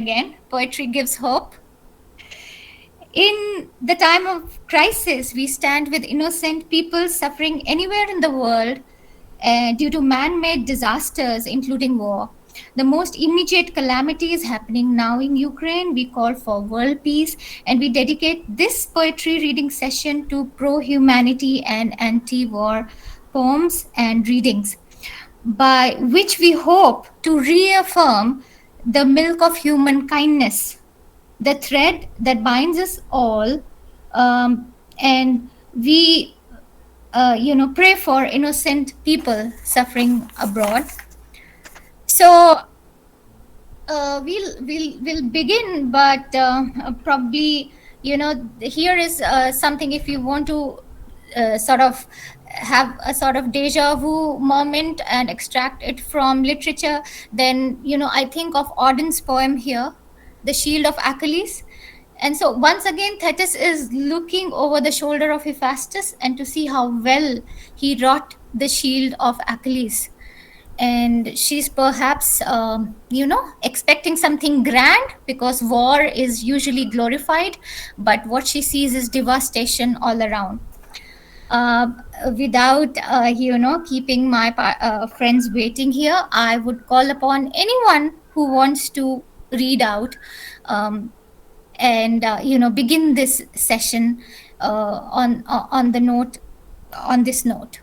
again. Poetry gives hope. In the time of crisis, we stand with innocent people suffering anywhere in the world due to man made disasters, including war. The most immediate calamity is happening now in Ukraine. We call for world peace, and we dedicate this poetry reading session to pro humanity and anti war poems and readings, by which we hope to reaffirm the milk of human kindness, the thread that binds us all, and we pray for innocent people suffering abroad. So we'll begin, but probably here is something. If you want to sort of have a sort of deja vu moment and extract it from literature, then I think of Auden's poem here, "The Shield of Achilles." And so once again, Thetis is looking over the shoulder of Hephaestus and to see how well he wrought the shield of Achilles. And she's perhaps, expecting something grand because war is usually glorified, but what she sees is devastation all around. Uh, Without, keeping my friends waiting here, I would call upon anyone who wants to read out. And begin this session on the note on this note.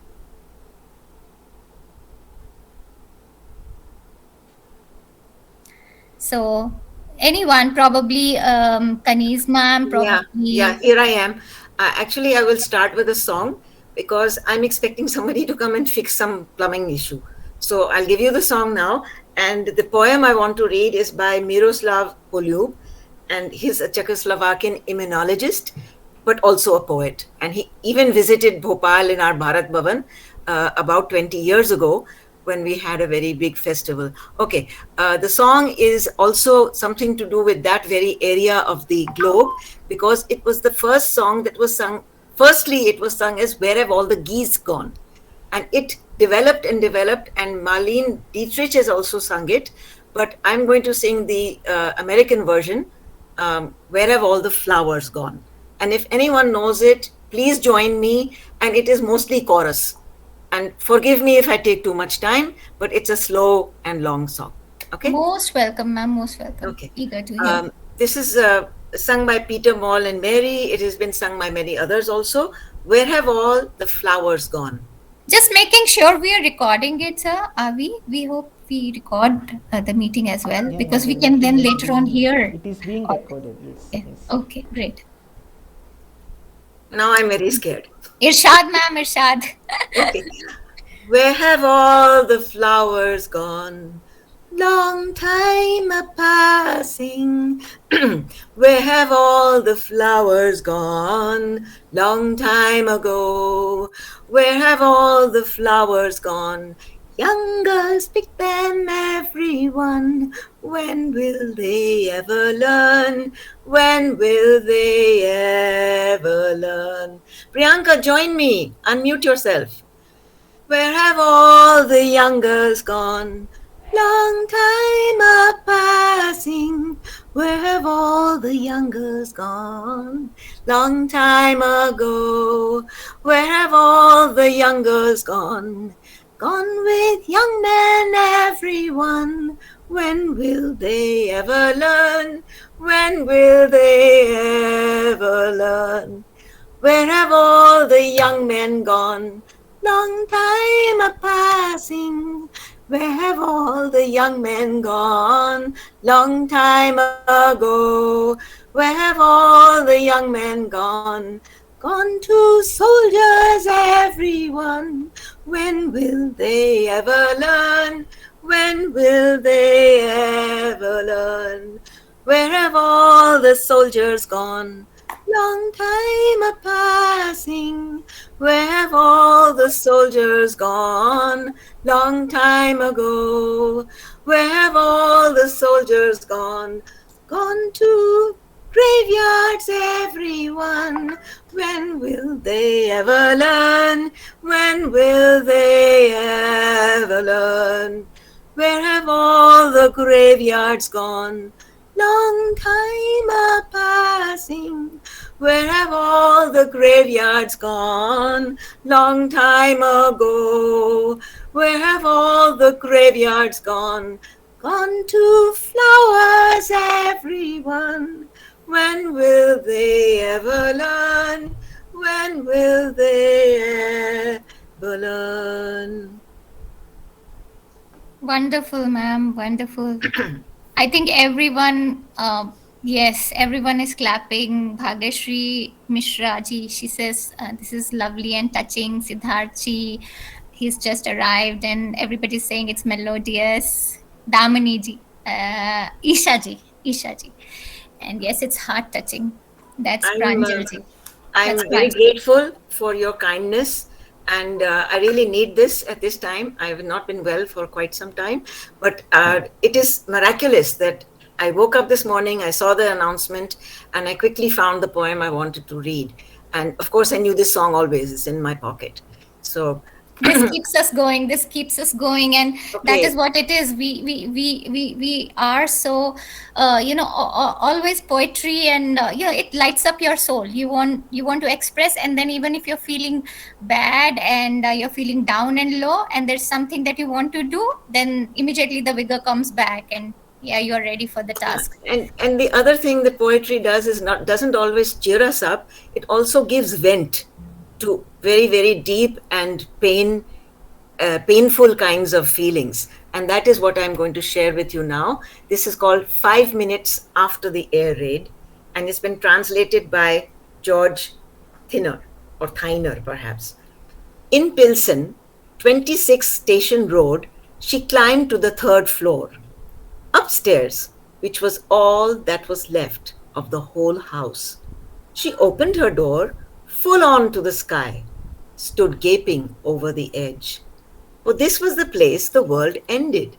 So anyone, probably Kaniz ma'am, probably. Yeah, here I am. Actually, I will start with a song because I'm expecting somebody to come and fix some plumbing issue. So I'll give you the song now. And the poem I want to read is by Miroslav Polyub, and he's a Czechoslovakian immunologist, but also a poet. And he even visited Bhopal in our Bharat Bhavan about 20 years ago when we had a very big festival. Okay, the song is also something to do with that very area of the globe because it was the first song that was sung. Firstly, it was sung as "Where Have All the Geese Gone?" And it developed, and Marlene Dietrich has also sung it. But I'm going to sing the American version, "Where Have All the Flowers Gone?" And if anyone knows it, please join me. And it is mostly chorus. And forgive me if I take too much time, but it's a slow and long song. Okay? Most welcome, ma'am. Most welcome. Okay. Eager to hear. This is sung by Peter, Moll, and Mary. It has been sung by many others also. Where have all the flowers gone? Just making sure we are recording it, sir. Are we? We hope we record the meeting as well, because we can then later on hear. It is being recorded, yes. Yeah. Yes. Okay, great. Now I'm very scared. Irshad, ma'am, Irshad. Okay. Where have all the flowers gone? Long time a passing. Where have all the flowers gone? Long time ago. Where have all the flowers gone? Young girls pick them, everyone. When will they ever learn? When will they ever learn? Priyanka, join me. Unmute yourself. Where have all the young girls gone? Long time a passing. Where have all the young girls gone? Long time ago. Where have all the young girls gone? Gone with young men, everyone. When will they ever learn? When will they ever learn? Where have all the young men gone? Long time a passing. Where have all the young men gone? Long time ago. Where have all the young men gone? Gone to soldiers, everyone. When will they ever learn? When will they ever learn? Where have all the soldiers gone? Long time a passing. Where have all the soldiers gone? Long time ago. Where have all the soldiers gone? Gone to graveyards, everyone. When will they ever learn? When will they ever learn? Where have all the graveyards gone? long time a passing. Where have all the graveyards gone? Long time ago. Where have all the graveyards gone? Gone to flowers, everyone. When will they ever learn? When will they ever learn? Wonderful, ma'am. Wonderful. I think everyone, yes, everyone is clapping. Bhagyashri Mishra ji, she says, this is lovely and touching. Siddharthi, he's just arrived, and everybody's saying it's melodious. Damani ji, Isha ji. And yes, it's heart touching. That's I'm Pranjal ji. That's I'm very Pranjal. grateful for your kindness, and I really need this at this time. I have not been well for quite some time, but it is miraculous that I woke up this morning, I saw the announcement, and I quickly found the poem I wanted to read. And of course, I knew this song always; it's in my pocket. So, This keeps us going, this keeps us going, and that okay, is what it is. We are so always poetry, and it lights up your soul. You want to express, and then even if you're feeling bad, and you're feeling down and low, and there's something that you want to do, then immediately the vigor comes back, and yeah, you're ready for the yeah, task. and the other thing that poetry does is not doesn't always cheer us up. It also gives vent to very very deep and painful kinds of feelings, and that is what I'm going to share with you now. This is called 5 Minutes After the Air Raid, and it's been translated by George Thinner, or Thinner perhaps. In Pilsen, 26 Station Road, she climbed to the third floor. Upstairs, which was all that was left of the whole house. She opened her door full on to the sky, stood gaping over the edge. For this was the place the world ended.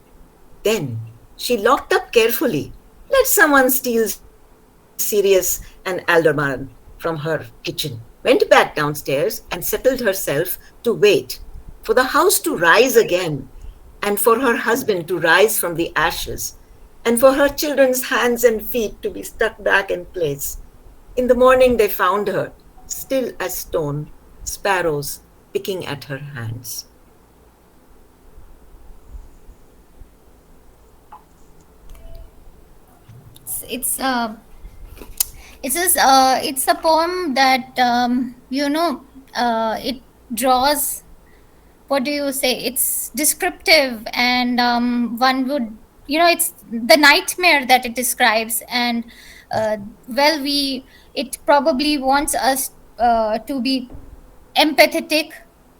Then she locked up carefully, let someone steal Sirius and Aldebaran from her kitchen, went back downstairs and settled herself to wait for the house to rise again, and for her husband to rise from the ashes, and for her children's hands and feet to be stuck back in place. In the morning they found her, still as stone, sparrows picking at her hands. It's a poem that it draws, what do you say, it's descriptive, and one would, it's the nightmare that it describes, and well, we it probably wants us to be empathetic,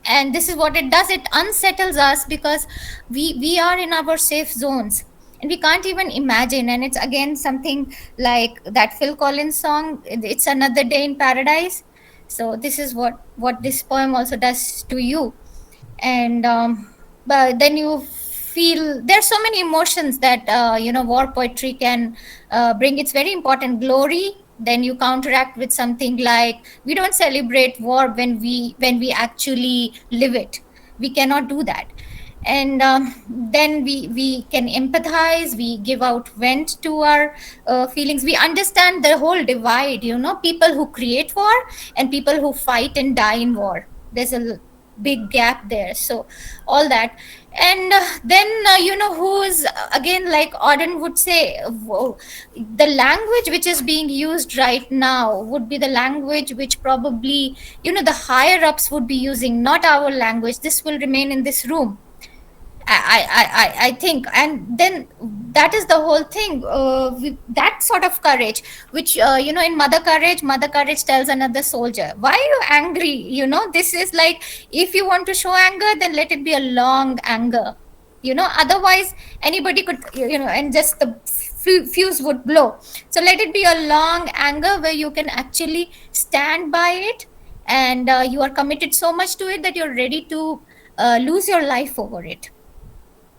and this is what it does, it unsettles us, because we are in our safe zones, and we can't even imagine. And it's again something like that Phil Collins song, it's another day in paradise. So this is what this poem also does to you. And but then you feel there's so many emotions that war poetry can bring. It's very important. Glory, then you counteract with something like, we don't celebrate war when we actually live it. We cannot do that. And then we can empathize, we give out vent to our feelings, we understand the whole divide, people who create war and people who fight and die in war. There's a big gap there. So all that. And then who is again, like Auden would say, the language which is being used right now would be the language which probably the higher ups would be using, not our language. This will remain in this room. I think, and then that is the whole thing. That sort of courage, which in Mother Courage tells another soldier, "Why are you angry?" This is like, if you want to show anger, then let it be a long anger. Otherwise anybody could, and just the fuse would blow. So let it be a long anger where you can actually stand by it, and you are committed so much to it that you're ready to lose your life over it.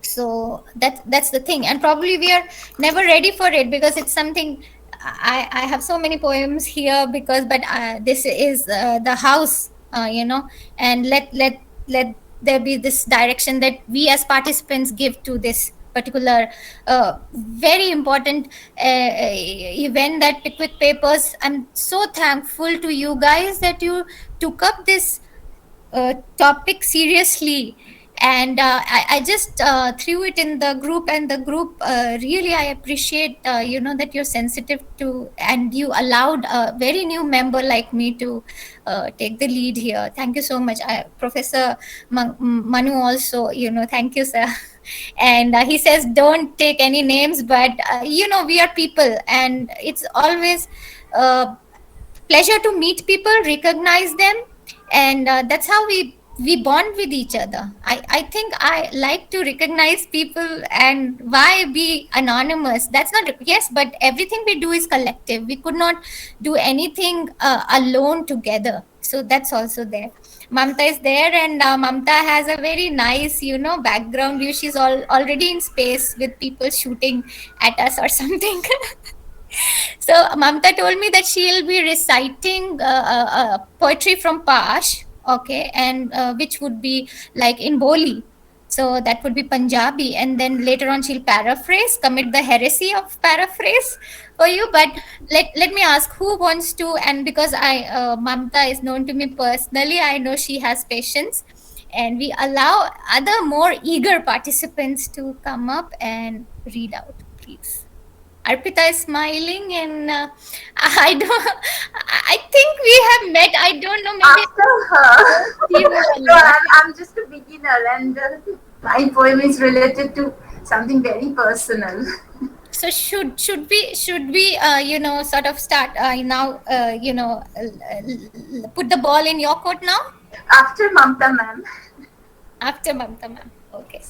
So that's the thing, and probably we are never ready for it, because it's something. I have so many poems here, because but this is the house, and let there be this direction that we as participants give to this particular very important event, that Pickwick Papers. I'm so thankful to you guys that you took up this topic seriously, and I just threw it in the group, and the group really, I appreciate that you're sensitive to, and you allowed a very new member like me to take the lead here. Thank you so much. Professor Manu also, thank you, sir. And he says don't take any names, but we are people, and it's always pleasure to meet people, recognize them, and that's how we bond with each other. I think I like to recognize people, and why be anonymous? That's not, yes, but everything we do is collective. We could not do anything alone together. So that's also there. Mamta is there, and Mamta has a very nice, background view. She's already in space with people shooting at us or something. So Mamta told me that she'll be reciting poetry from Pash, okay, and which would be like in Boli. So that would be Punjabi, and then later on she'll paraphrase, commit the heresy of paraphrase for you. But let me ask, who wants to? And because Mamta is known to me personally, I know she has patience, and we allow other more eager participants to come up and read out, please. Arpita is smiling, and I don't. I think we have met. I don't know. Maybe After her. No, I'm just a beginner, and my poem is related to something very personal. so. Should we sort of start now? Put the ball in your court now. After Mamta ma'am. After Mamta ma'am. Okay.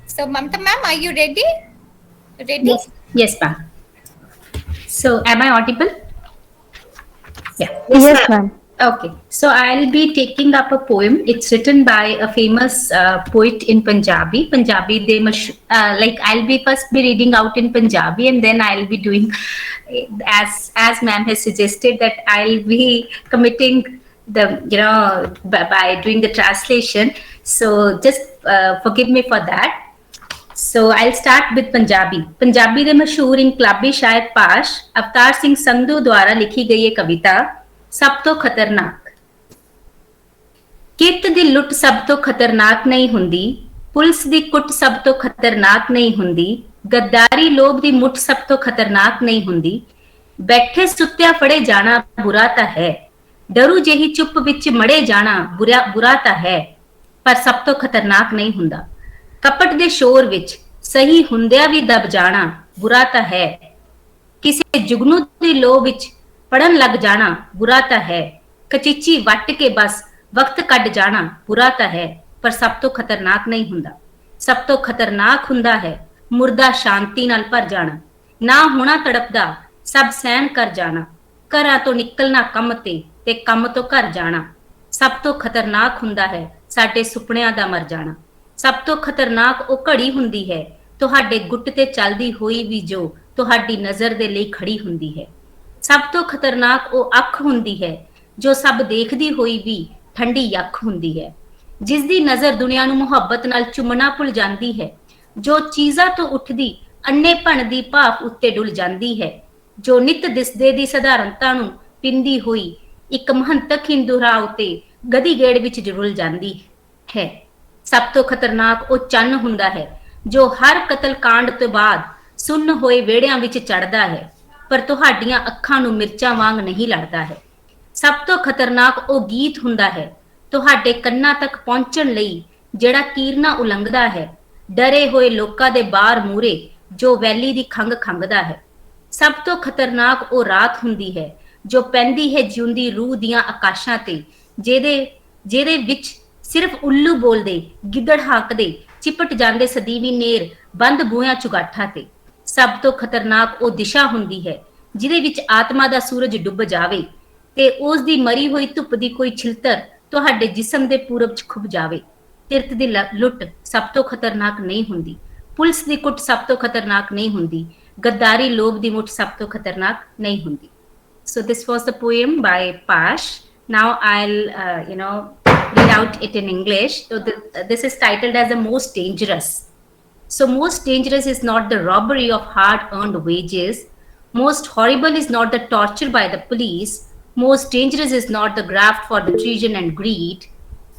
So Mamta ma'am, are you ready? Ready? Yes, yes, ma'am. So, am I audible? Yeah. Yes, ma'am. Okay. So, I'll be taking up a poem. It's written by a famous poet in Punjabi. I'll be first be reading out in Punjabi, and then I'll be doing, as ma'am has suggested, that I'll be committing by doing the translation. So, just forgive me for that. So I'll start with Punjabi. Punjabi ਦੇ ਮਸ਼ਹੂਰ ਇਨਕਲਾਬੀ ਸ਼ਾਇਰ ਪਾਸ਼ ਅਵਤਾਰ ਸਿੰਘ ਸੰਧੂ ਦੁਆਰਾ ਲਿਖੀ ਗਈ ਇਹ ਕਵਿਤਾ ਸਭ ਤੋਂ ਖਤਰਨਾਕ। ਕਿੱਤ ਦੀ ਲੁੱਟ ਸਭ ਤੋਂ ਖਤਰਨਾਕ ਨਹੀਂ ਹੁੰਦੀ, ਪੁਲਿਸ ਦੀ ਕੁੱਟ ਸਭ ਤੋਂ ਖਤਰਨਾਕ ਨਹੀਂ ਹੁੰਦੀ, ਗੱਦਾਰੀ ਲੋਭ ਦੀ ਮੁੱਠ ਸਭ ਤੋਂ ਖਤਰਨਾਕ ਨਹੀਂ ਹੁੰਦੀ, ਬੈਠੇ ਸੁੱਤਿਆ ਫੜੇ ਜਾਣਾ ਬੁਰਾ ਤਾਂ ਹੈ, ਡਰੂ ਜਿਹੀ ਚੁੱਪ ਵਿੱਚ ਮੜੇ ਜਾਣਾ ਬੁਰਾ ਤਾਂ ਹੈ, ਪਰ ਸਭ ਤੋਂ ਖਤਰਨਾਕ ਨਹੀਂ ਹੁੰਦਾ। ਕਪਟ ਦੇ ਸ਼ੋਰ ਵਿੱਚ ਸਹੀ ਹੁੰਦਿਆਂ ਵੀ ਦਬ ਜਾਣਾ ਬੁਰਾ ਤਾਂ ਹੈ, ਕਿਸੇ ਜੁਗਨੂ ਦੀ ਲੋਭ ਵਿੱਚ ਪੜਨ ਲੱਗ ਜਾਣਾ ਬੁਰਾ ਤਾਂ ਹੈ, ਕਚੀਚੀ ਵੱਟ ਕੇ ਬਸ ਵਕਤ ਕੱਢ ਜਾਣਾ ਬੁਰਾ ਤਾਂ ਹੈ, ਪਰ ਸਭ ਤੋਂ ਖਤਰਨਾਕ ਨਹੀਂ ਹੁੰਦਾ। ਸਭ ਤੋਂ ਖਤਰਨਾਕ ਹੁੰਦਾ ਹੈ ਮੁਰਦਾ ਸ਼ਾਂਤੀ ਨਾਲ ਭਰ ਜਾਣਾ, ਨਾ ਹੋਣਾ ਤੜਪਦਾ ਸਭ ਸਹਿਣ ਕਰ ਜਾਣਾ, ਘਰਾਂ ਤੋਂ ਨਿਕਲਣਾ ਕੰਮ ਤੇ ਕੰਮ ਤੋਂ ਘਰ ਜਾਣਾ। ਸਭ ਤੋਂ ਖਤਰਨਾਕ ਹੁੰਦਾ ਹੈ ਸਾਡੇ ਸੁਪਨਿਆਂ ਦਾ ਮਰ ਜਾਣਾ। ਸਭ ਤੋਂ ਖਤਰਨਾਕ ਉਹ ਘੜੀ ਹੁੰਦੀ ਹੈ ਤੁਹਾਡੇ ਗੁੱਟ ਤੇ ਚੱਲਦੀ ਹੋਈ ਵੀ ਜੋ ਤੁਹਾਡੀ ਨਜ਼ਰ ਦੇ ਲਈ ਖੜੀ ਹੁੰਦੀ ਹੈ। ਸਭ ਤੋਂ ਖਤਰਨਾਕ ਉਹ ਅੱਖ ਹੁੰਦੀ ਹੈ ਜੋ ਸਭ ਦੇਖਦੀ ਹੋਈ ਵੀ ਠੰਡੀ ਅੱਖ ਹੁੰਦੀ ਹੈ, ਜਿਸ ਦੀ ਨਜ਼ਰ ਦੁਨੀਆ ਨੂੰ ਮੁਹੱਬਤ ਨਾਲ ਚੁੰਮਣਾ ਭੁੱਲ ਜਾਂਦੀ ਹੈ, ਜੋ ਚੀਜ਼ਾਂ ਤੋਂ ਉੱਠਦੀ ਅੰਨੇਪਣ ਦੀ ਭਾਵ ਉੱਤੇ ਡੁੱਲ ਜਾਂਦੀ ਹੈ, ਜੋ ਨਿਤ ਦਿਸਦੇ ਦੀ ਸਧਾਰਨਤਾ ਨੂੰ ਪਿੰਦੀ ਹੋਈ ਇੱਕ ਮਹੰਤਕ ਹਿੰਦੂ ਰਾਹ ਉੱਤੇ ਗਦੀ ਗੇੜ ਵਿੱਚ ਜੁੜ ਜਾਂਦੀ ਹੈ। ਸਭ ਤੋਂ ਖਤਰਨਾਕ ਉਹ ਚੰਨ ਹੁੰਦਾ ਹੈ ਜੋ ਹਰ ਕਤਲ ਕਾਂਡ ਤੋਂ ਬਾਅਦ ਸੁੰਨ ਹੋਏ ਵਿਹੜਿਆਂ ਵਿੱਚ ਚੜਦਾ ਹੈ, ਪਰ ਤੁਹਾਡੀਆਂ ਅੱਖਾਂ ਨੂੰ ਮਿਰਚਾਂ ਵਾਂਗ ਨਹੀਂ ਲੜਦਾ ਹੈ। ਸਭ ਤੋਂ ਖਤਰਨਾਕ ਉਹ ਗੀਤ ਹੁੰਦਾ ਹੈ ਤੁਹਾਡੇ ਕੰਨਾਂ ਤੱਕ ਪਹੁੰਚਣ ਲਈ ਜਿਹੜਾ ਕੀਰਨਾ ਉਲੰਘਦਾ ਹੈ, ਡਰੇ ਹੋਏ ਲੋਕਾਂ ਦੇ ਬਾਹਰ ਮੂਰੇ ਜੋ ਵੈਲੀ ਦੀ ਖੰਘ ਖੰਘਦਾ ਹੈ। ਸਭ ਤੋਂ ਖਤਰਨਾਕ ਉਹ ਰਾਤ ਹੁੰਦੀ ਹੈ ਜੋ ਪੈਂਦੀ ਹੈ ਜਿਉਂਦੀ ਰੂਹ ਦੀਆਂ ਆਕਾਸ਼ਾਂ ਤੇ, ਜਿਹਦੇ ਵਿੱਚ ਸਿਰਫ ਉੱਲੂ ਬੋਲਦੇ, ਗਿੱਦੜ ਹਾਕਦੇ, ਚਿਪਟ ਜਾਂਦੇ ਸਦੀਵੀ ਨੇਰ ਬੰਦ ਬੂਹਿਆਂ ਚੁਗਾਠਾਂ ਤੇ। ਸਭ ਤੋਂ ਖਤਰਨਾਕ ਉਹ ਦਿਸ਼ਾ ਹੁੰਦੀ ਹੈ ਜਿਹਦੇ ਵਿੱਚ ਆਤਮਾ ਦਾ ਸੂਰਜ ਡੁੱਬ ਜਾਵੇ ਤੇ ਉਸ ਦੀ ਮਰੀ ਹੋਈ ਧੁੱਪ ਦੀ ਕੋਈ ਛਿਲਤਰ ਤੁਹਾਡੇ ਜਿਸਮ ਦੇ ਪੂਰਬ 'ਚ ਖੁੱਭ ਜਾਵੇ। ਤਿਰਤ ਦੀ ਲੁੱਟ ਸਭ ਤੋਂ ਖਤਰਨਾਕ ਨਹੀਂ ਹੁੰਦੀ, ਪੁਲਿਸ ਦੀ ਕੁੱਟ ਸਭ ਤੋਂ ਖਤਰਨਾਕ ਨਹੀਂ ਹੁੰਦੀ, ਗੱਦਾਰੀ ਲੋਭ ਦੀ ਮੁੱਠ ਸਭ ਤੋਂ ਖਤਰਨਾਕ ਨਹੀਂ ਹੁੰਦੀ। So this was the poem by Pash. Now I'll read out it in English. So this is titled as The Most Dangerous. So, most dangerous is not the robbery of hard earned wages. Most horrible is not the torture by the police. Most dangerous is not the graft for the treason and greed.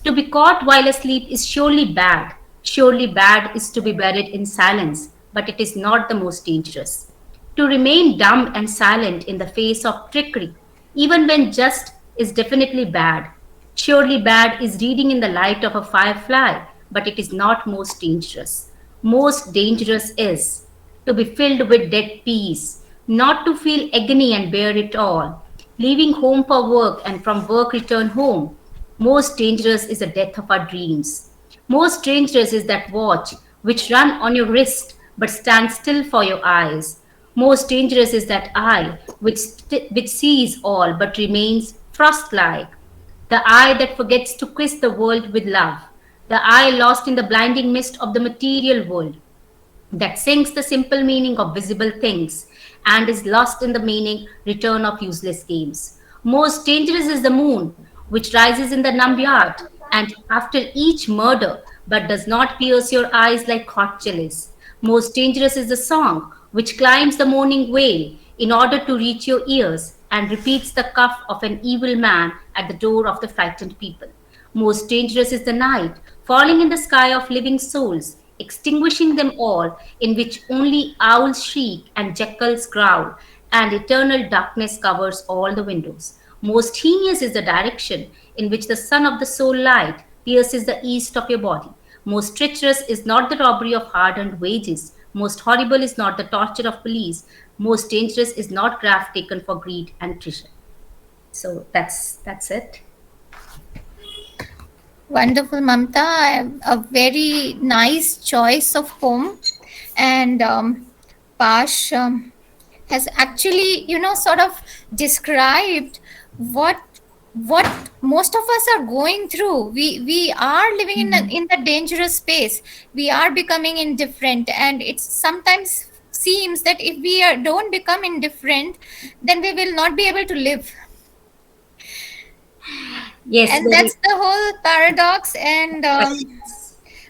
To be caught while asleep is surely bad. Surely bad is to be buried in silence, but it is not the most dangerous. To remain dumb and silent in the face of trickery, even when just, is definitely bad. Surely bad is reading in the light of a firefly, but it is not most dangerous. Most dangerous is to be filled with dead peace, not to feel agony and bear it all, leaving home for work and from work return home. Most dangerous is the death of our dreams. Most dangerous is that watch which run on your wrist but stand still for your eyes. Most dangerous is that eye which sees all but remains frost like. The eye that forgets to kiss the world with love. The eye lost in the blinding mist of the material world that sinks the simple meaning of visible things and is lost in the meaning return of useless games. Most dangerous is the moon, which rises in the numb yard and after each murder, but does not pierce your eyes like hot chilies. Most dangerous is the song, which climbs the morning vale in order to reach your ears and repeats the cough of an evil man at the door of the frightened people. Most dangerous is the night, falling in the sky of living souls, extinguishing them all, in which only owls shriek and jackals growl, and eternal darkness covers all the windows. Most heinous is the direction in which the sun of the soul light pierces the east of your body. Most treacherous is not the robbery of hard earned wages. Most horrible is not the torture of police. Most dangerous is not graft taken for greed and treasure. So that's it. Wonderful, Mamta. A very nice choice of poem. And Pash has actually, sort of described what most of us are going through. We are living in the dangerous space. We are becoming indifferent, and it sometimes seems that if we don't become indifferent, then we will not be able to live. Yes, And that's the whole paradox. And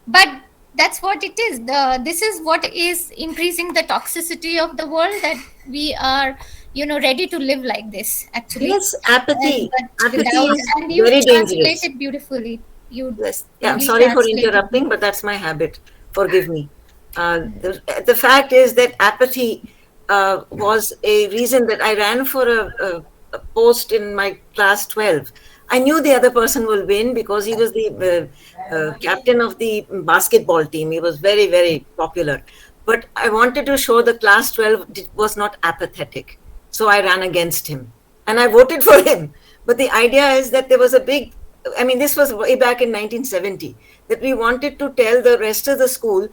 but that's what it is. This is what is increasing the toxicity of the world, that we are ready to live like this, actually. Yes, apathy. But Apathy is and you very dangerous. translated beautifully. You Yes. Yeah, I'm really sorry for translated. interrupting, but that's my habit. Forgive me. The fact is that apathy was a reason that I ran for a post in my class 12. I knew the other person will win because he was the captain of the basketball team. He was very, very popular. But I wanted to show the class 12 was not apathetic. So I ran against him and I voted for him. But the idea is that there was a big, I mean, this was way back in 1970, that we wanted to tell the rest of the school,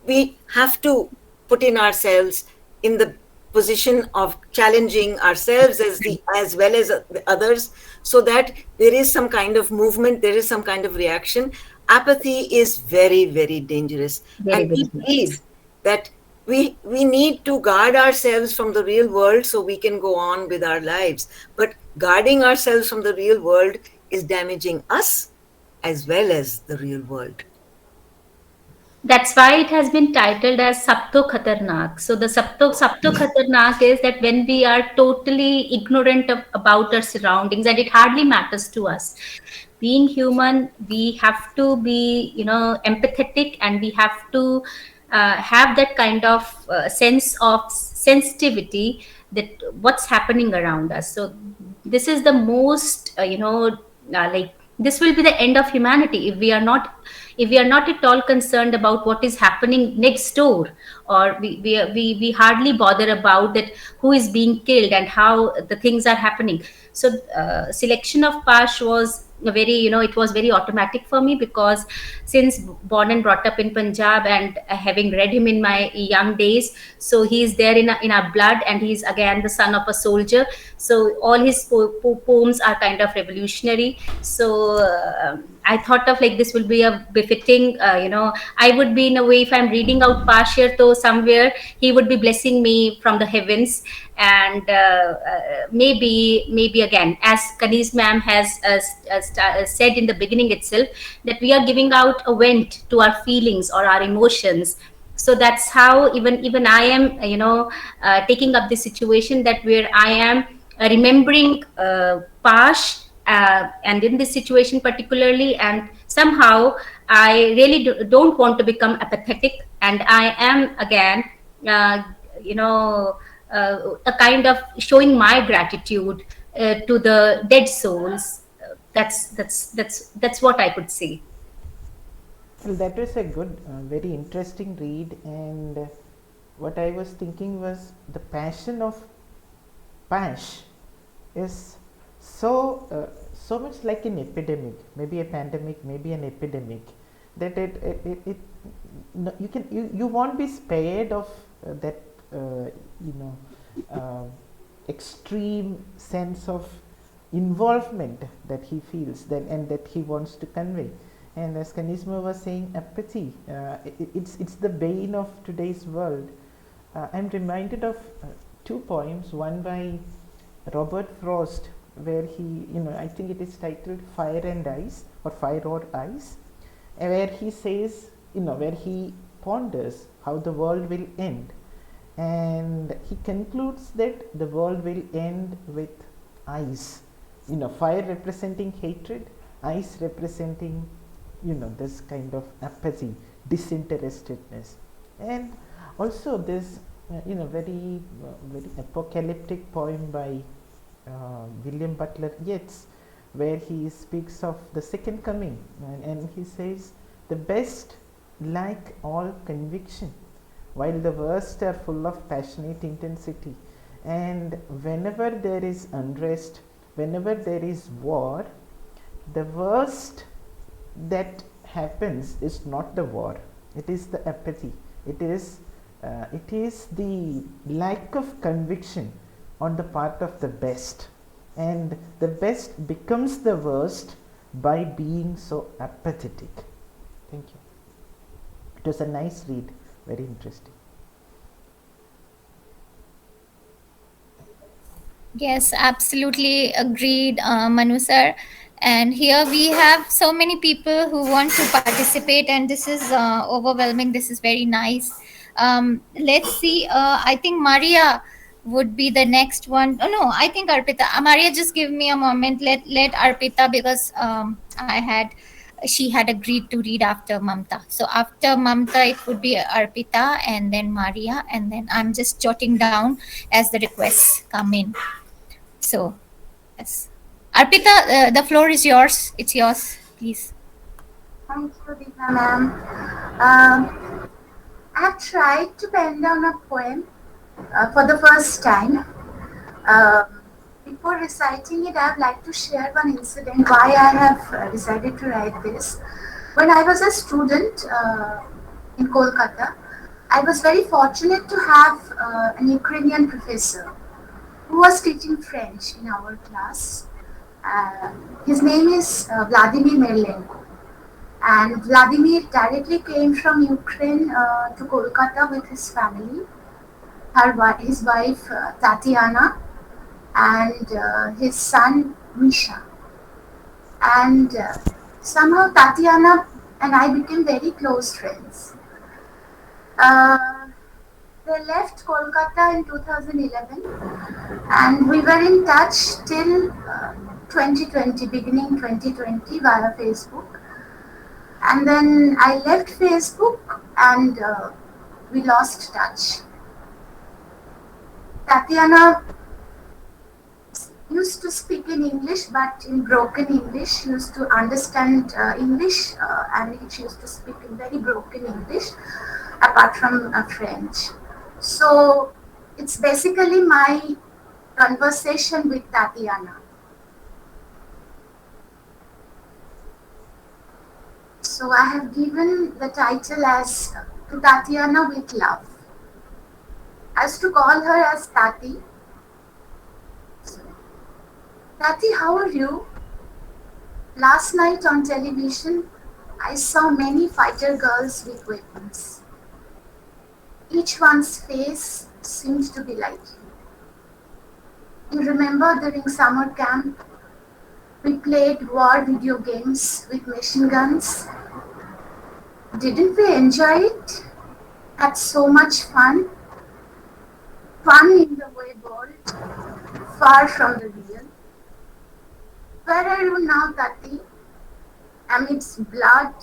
we have to put in ourselves in the position of challenging ourselves as well as the others, so that there is some kind of movement, there is some kind of reaction. Apathy is very, very dangerous. Very, And very we believe that we need to guard ourselves from the real world so we can go on with our lives. But guarding ourselves from the real world is damaging us as well as the real world. That's why it has been titled as Sabto Khatarnak. So the Sabto Khatarnak is that when we are totally ignorant about our surroundings and it hardly matters to us. Being human, we have to be, empathetic, and we have to have that kind of sense of sensitivity that what's happening around us. So this is the most, like this will be the end of humanity if we are not at all concerned about what is happening next door, or we hardly bother about that who is being killed and how the things are happening. So selection of Pash was very, it was very automatic for me, because since born and brought up in Punjab and having read him in my young days, so he is there in our blood, and he's again the son of a soldier. So all his poems are kind of revolutionary. So I thought of like this will be a befitting, I would be in a way, if I'm reading out Pashir, though somewhere he would be blessing me from the heavens. And maybe again, as Kaniz ma'am has said in the beginning itself, that we are giving out a vent to our feelings or our emotions. So that's how even I am, taking up the situation, that where I am remembering Pash, and in this situation particularly, and somehow I really don't want to become apathetic, and I am again, uh, you know a kind of showing my gratitude to the dead souls. That's what I could say. Well, that was a good, very interesting read, and what I was thinking was the passion of Pash is so much like an epidemic, maybe a pandemic, maybe an epidemic, that it no, you won't be spared of that you know uh, extreme sense of involvement that he feels, that and that he wants to convey. And as Kanisma was saying, apathy, it's the bane of today's world. I'm reminded of two poems, one by Robert Frost, where he, I think it is titled Fire and Ice, or Fire or Ice, where he says, where he ponders how the world will end. And he concludes that the world will end with ice. Fire representing hatred, ice representing, this kind of apathy, disinterestedness. And also this, very apocalyptic poem by William Butler Yeats, where he speaks of the second coming, and he says, the best lack all conviction, while the worst are full of passionate intensity. And whenever there is unrest, whenever there is war, the worst that happens is not the war, it is the apathy, it is the lack of conviction on the part of the best, and the best becomes the worst by being so apathetic. Thank you. It was a nice read, very interesting. Yes, absolutely agreed, Manu sir. And here we have so many people who want to participate, and this is overwhelming. This is very nice. Let's see. I think Maria would be the next one. Oh no, I think Arpita. Maria, just give me a moment. Let Arpita, because she had agreed to read after Mamta. So after Mamta, it would be Arpita, and then Maria, and then I'm just jotting down as the requests come in. So, yes. Arpita, the floor is yours. It's yours, please. Thank you, Deepa ma'am. Um, I have tried to pen down a poem for the first time. Before reciting it, I would like to share one incident why I have decided to write this. When I was a student in Kolkata, I was very fortunate to have an Ukrainian professor who was teaching French in our class. His name is Vladimir Merlenko. And Vladimir directly came from Ukraine to Kolkata with his family, his wife Tatiana, and his son Misha. And somehow Tatiana and I became very close friends. They left Kolkata in 2011, and we were in touch till 2020, beginning 2020 via Facebook. And then I left Facebook and we lost touch. Tatiana used to speak in English, but in broken English. She used to understand English and she used to speak in very broken English, apart from French. So it's basically my conversation with Tatiana. So I have given the title as To Tatiana with Love. I used to call her as Tati. Tati, how are you? Last night on television, I saw many fighter girls with weapons. Each one's face seemed to be like you. You remember during summer camp, we played war video games with machine guns. Didn't we enjoy it? had so much fun, fun in the way world, far from the real. Where are you now, Tati? Amidst blood,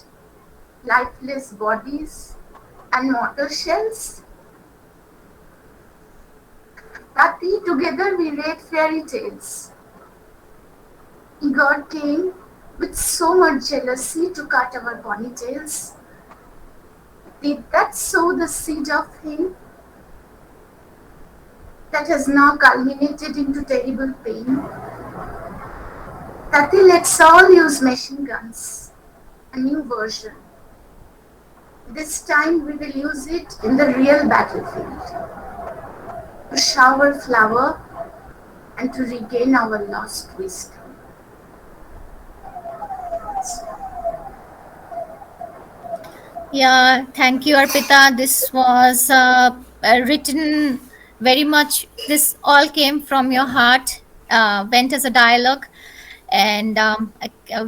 lifeless bodies, and mortar shells? Tati, together we read fairy tales. God came with so much jealousy to cut our ponytails. Did that sow the seed of him that has now culminated into terrible pain? Tati, let's all use machine guns, a new version. This time we will use it in the real battlefield to shower flour and to regain our lost wisdom. Yeah, thank you, Arpita. This was written very much, this all came from your heart, went as a dialogue, and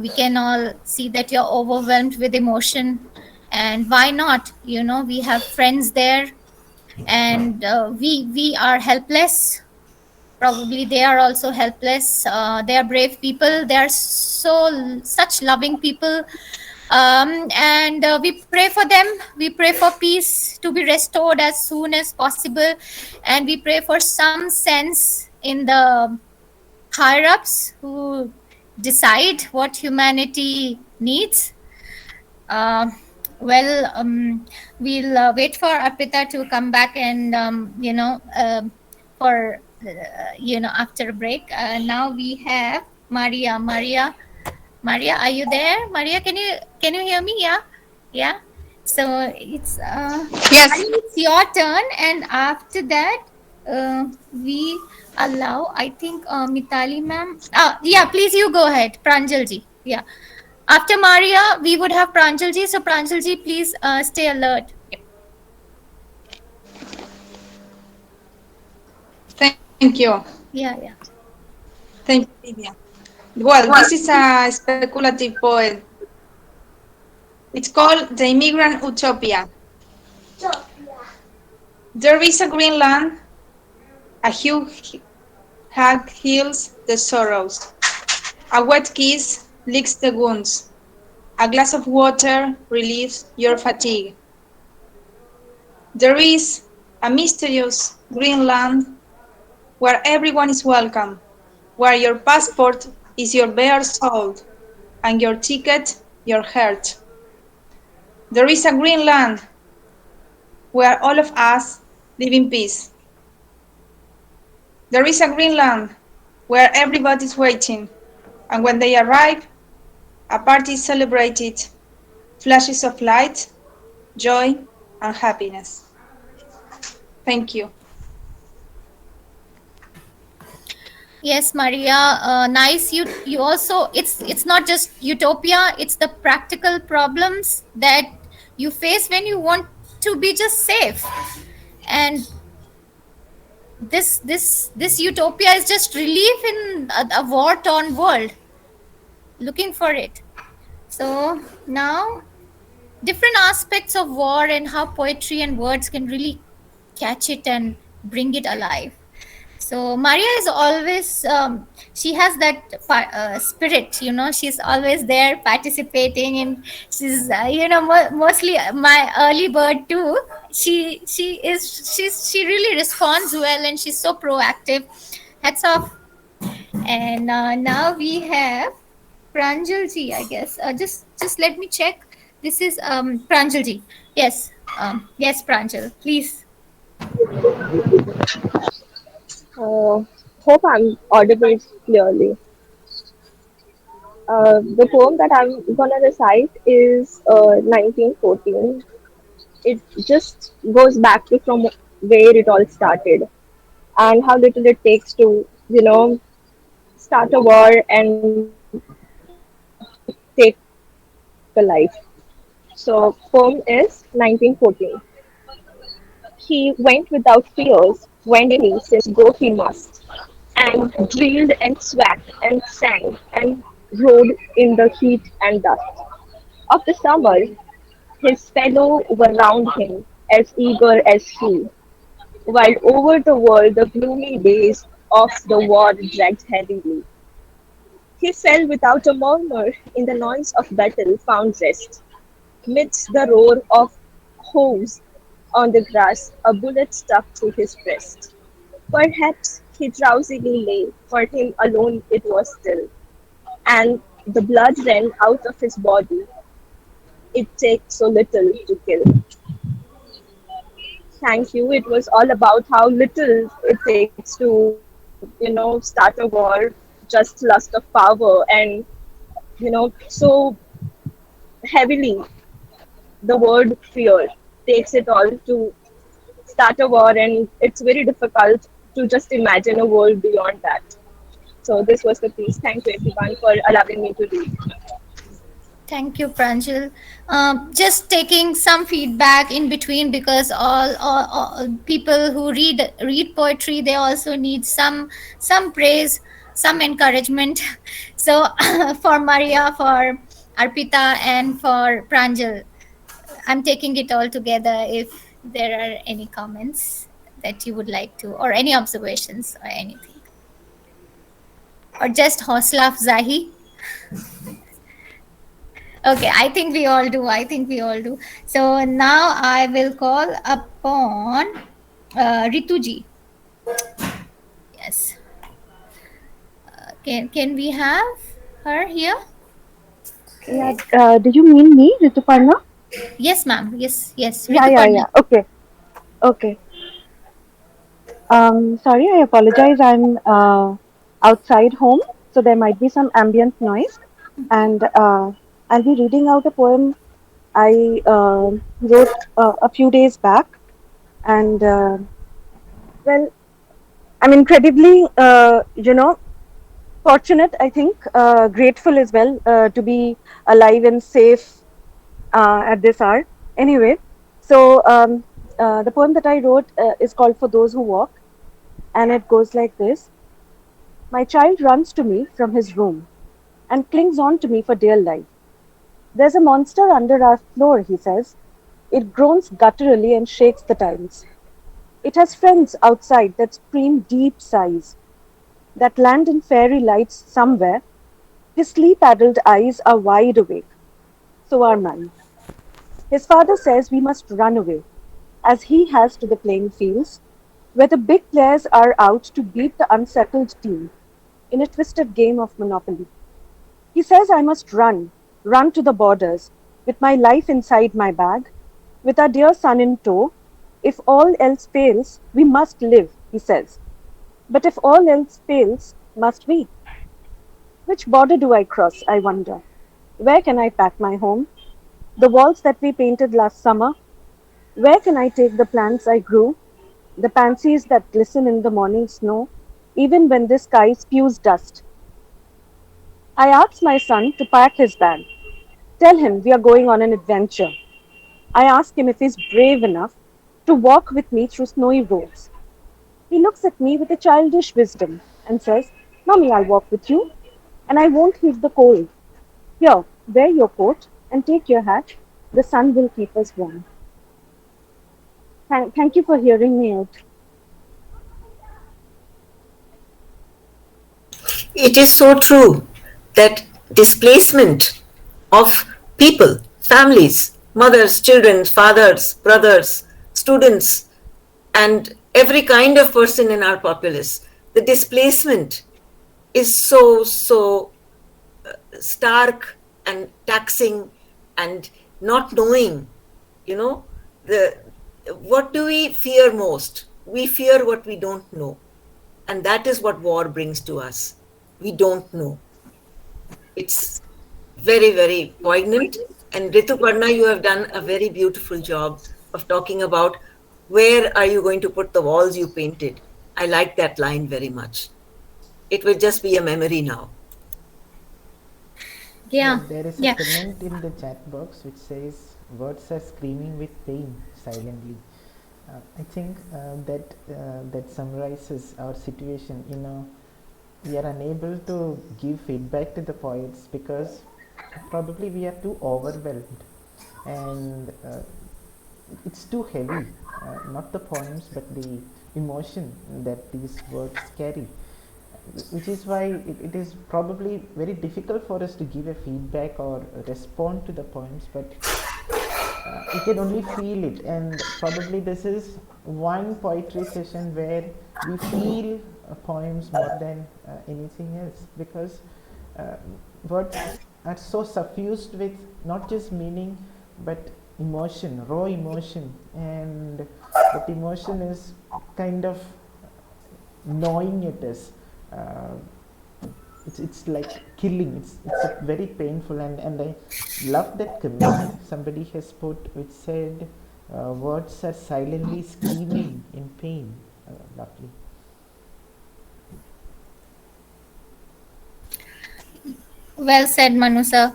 we can all see that you're overwhelmed with emotion. And why not? You know, we have friends there, and we are helpless. Probably they are also helpless. They are brave people. They are such loving people, and we pray for them. We pray for peace to be restored as soon as possible, and we pray for some sense in the higher ups who decide what humanity needs. uh, well, we'll wait for Arpita to come back, and for after a break. Now we have Maria, are you there? Maria, can you hear me? Yeah, yeah. So it's Yes, Maria, it's your turn, and after that, we allow, I think, Mitali ma'am. Yeah, please you go ahead, Pranjalji. Yeah. After Maria, we would have Pranjalji. So Pranjalji, please stay alert. Yep. thank you. Yeah, yeah. Thank you, Livia. Well, this is a speculative poem. It's called The Immigrant Utopia. There is a green land, a huge hug heals the sorrows. A wet kiss licks the wounds. A glass of water relieves your fatigue. There is a mysterious green land where everyone is welcome, where your passport is your bare soul and your ticket your heart. There is a green land where all of us live in peace. There is a green land where everybody is waiting, and when they arrive, a party is celebrated, flashes of light, joy, and happiness. Thank you. Yes, Maria. Nice. You also, it's not just utopia. It's the practical problems that you face when you want to be just safe. And this utopia is just relief in a war torn world, looking for it. So now, different aspects of war and how poetry and words can really catch it and bring it alive. So Maria is always, she has that spirit, she's always there participating, and she's mostly my early bird too. She really responds well, and she's so proactive. Hats off. And now we have Pranjalji, I guess. Just let me check. This is Pranjalji. Yes. Yes, Pranjal. Please. Hope I'm audible clearly. The poem that I'm gonna recite is 1914. It just goes back to from where it all started and how little it takes to, start a war and take a life. So, poem is 1914. He went without fears, went daily since go he must, and drilled and sweat and sang and rode in the heat and dust of the summer. His fellows were round him, as eager as he, while over the world the gloomy days of the war dragged heavily. He fell without a murmur in the noise of battle, found rest. Midst the roar of hoofs on the grass, a bullet stuck through his breast. Perhaps he drowsily lay, for him alone it was still, and the blood ran out of his body. It takes so little to kill. Thank you. It was all about how little it takes to, start a war, just lust of power, and so heavily the word fear takes it all to start a war, and it's very difficult to just imagine a world beyond that. So this was the piece. Thank you everyone for allowing me to read. Thank you, Pranjal. Just taking some feedback in between, because all people who read poetry, they also need some praise, some encouragement. So for Maria, for Arpita, and for Pranjal, I'm taking it all together. If there are any comments that you would like to, or any observations or anything, or just Hosla Zahi. Okay, I think we all do. I think we all do. So now I will call upon Rituji. Yes. Can we have her here? Yeah, do you mean me, Rituparna? Yes, ma'am. Yes, yes. Yeah. Rituparna. Okay, okay. Sorry, I apologize. I'm outside home, so there might be some ambient noise. And I'll be reading out a poem I wrote a few days back. And well, I'm incredibly, fortunate, I think, grateful as well to be alive and safe at this hour. Anyway, so the poem that I wrote is called For Those Who Walk, and it goes like this. My child runs to me from his room and clings on to me for dear life. There's a monster under our floor, he says. It groans gutturally and shakes the tiles. It has friends outside that scream deep sighs, that land in fairy lights somewhere. His sleep-addled eyes are wide awake. So are mine. His father says we must run away, as he has to the playing fields, where the big players are out to beat the unsettled team in a twisted game of Monopoly. He says I must run to the borders, with my life inside my bag, with our dear son in tow. If all else fails, we must live, he says. But if all else fails, must we? Which border do I cross, I wonder? Where can I pack my home? The walls that we painted last summer? Where can I take the plants I grew? The pansies that glisten in the morning snow, even when the sky spews dust? I ask my son to pack his bag. Tell him we are going on an adventure. I ask him if he's brave enough to walk with me through snowy roads. He looks at me with a childish wisdom and says, Mommy, I'll walk with you, and I won't heed the cold. Here, wear your coat and take your hat. The sun will keep us warm. Thank you for hearing me out. It is so true that displacement of people, families, mothers, children, fathers, brothers, students, and every kind of person in our populace, the displacement is so stark and taxing, and not knowing, the what do we fear most? We fear what we don't know, and that is what war brings to us. We don't know. It's very, very poignant. And Rituparna, you have done a very beautiful job of talking about where are you going to put the walls you painted. I like that line very much. It will just be a memory now. Yeah. There is a Yeah. comment in the chat box which says words are screaming with pain silently. I think that summarizes our situation. We are unable to give feedback to the poets because probably we are too overwhelmed, and it's too heavy, not the poems but the emotion that these words carry, which is why it is probably very difficult for us to give a feedback or respond to the poems, but we can only feel it. And probably this is one poetry session where we feel poems more than anything else, because uh, words are so suffused with not just meaning but emotion, raw emotion, and that emotion is kind of gnawing at us. Uh, it's like killing. It's a very painful, and I love that comment somebody has put, which said, words are silently screaming in pain. Lovely. Well said, Manu sir.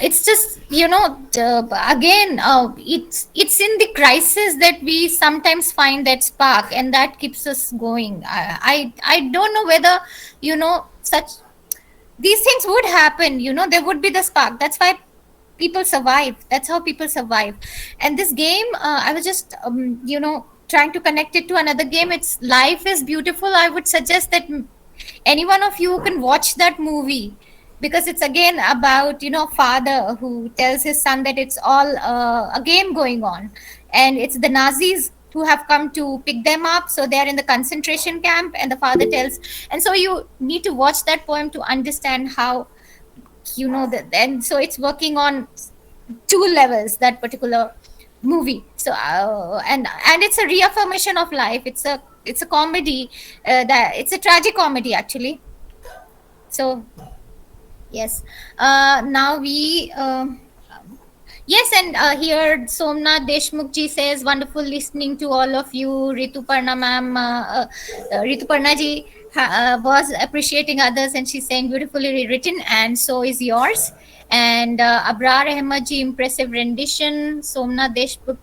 It's just, again, it's in the crisis that we sometimes find that spark, and that keeps us going. I don't know whether, such these things would happen. There would be the spark. That's why people survive. That's how people survive. And this game, I was just, trying to connect it to another game. It's Life is Beautiful. I would suggest that any one of you can watch that movie, because it's again about, father who tells his son that it's all a game going on, and it's the Nazis who have come to pick them up, so they're in the concentration camp, and the father tells. And so you need to watch that poem to understand how, that. And so it's working on two levels, that particular movie. So and it's a reaffirmation of life. It's a comedy, that it's a tragic comedy actually. So yes. Now we yes, and here Somnath Deshmukh ji says, wonderful listening to all of you. Rituparna ma'am, Rituparna ji was appreciating others, and she's saying beautifully written, and so is yours. And Abrar Ahmad ji, impressive rendition. Somnath Deshmukh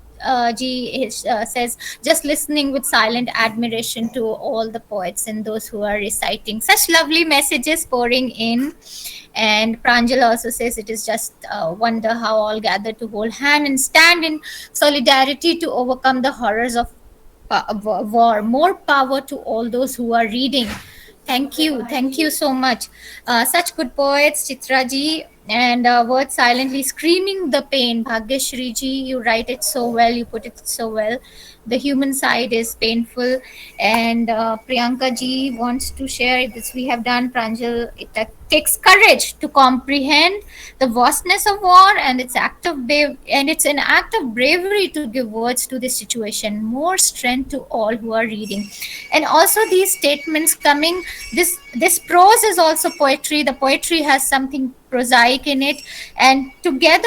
ji says, just listening with silent admiration to all the poets and those who are reciting. Such lovely messages pouring in. And Pranjal also says, it is just wonder how all gather to hold hand and stand in solidarity to overcome the horrors of war. More power to all those who are reading. Thank you so much. Such good poets, Chitra ji, and words silently screaming the pain. Bhagyashri ji, you write it so well, you put it so well. The human side is painful. And Priyanka ji wants to share this. We have done, Pranjal. It takes courage to comprehend the vastness of war, and it's an act of bravery to give words to this situation. More strength to all who are reading. And also these statements coming, this prose is also poetry. The poetry has something prosaic in it, and together,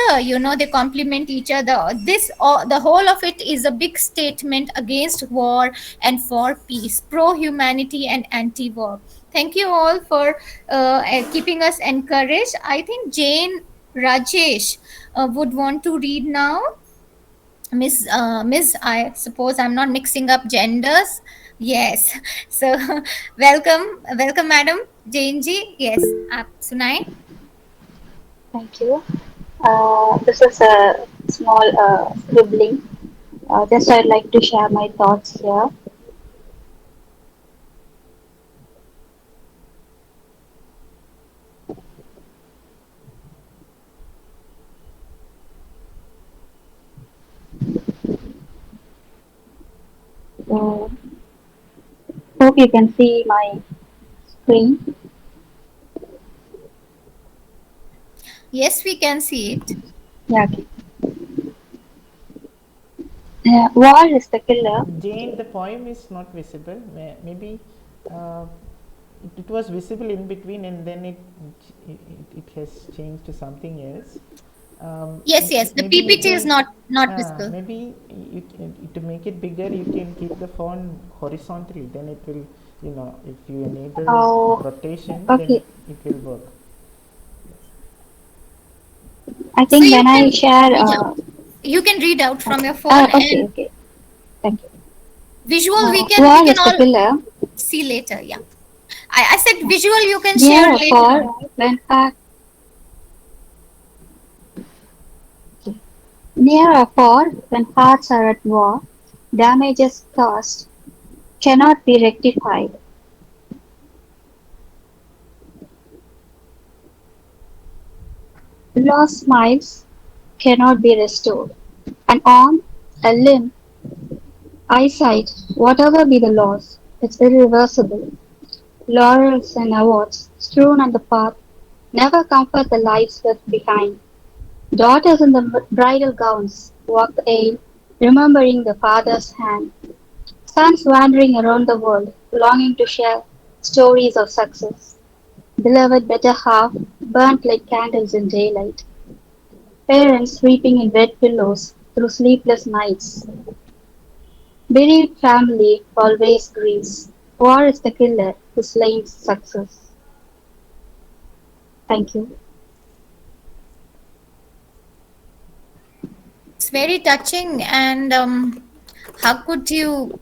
they complement each other. The whole of it is a big statement against war and for peace, pro humanity and anti war. Thank you all for keeping us encouraged. I think Jane Rajesh would want to read now. Miss, I suppose I'm not mixing up genders. Yes. So, welcome, madam. Jane ji. Yes. आप सुनाएं. Thank you. This is a small scribbling. Just I'd like to share my thoughts here. So, hope you can see my screen. Yes, we can see it. Yeah, okay. War is the killer. Jane, the poem is not visible. Maybe it was visible in between, and then it has changed to something else. Yes. The PPT is not visible. Maybe to make it bigger, you can keep the phone horizontally. Then it will, if you enable rotation, okay. then it will work. I think So when I share, you can read out from your phone. Okay. Thank you. Visual, we War can is the all killer. see later. Yeah, I said visual. You can share later. Therefore, when Near a far, when hearts are at war, damages caused cannot be rectified. Lost smiles cannot be restored. An arm, a limb, eyesight, whatever be the loss, it's irreversible. Laurels and awards strewn on the path never comfort the lives left behind. Daughters in the bridal gowns walk the aisle, remembering the father's hand. Sons wandering around the world, longing to share stories of success. Beloved better half, burnt like candles in daylight. Parents sleeping in wet pillows through sleepless nights. Bereaved family always grieves. War is the killer who slays success. Thank you. It's very touching, and how could you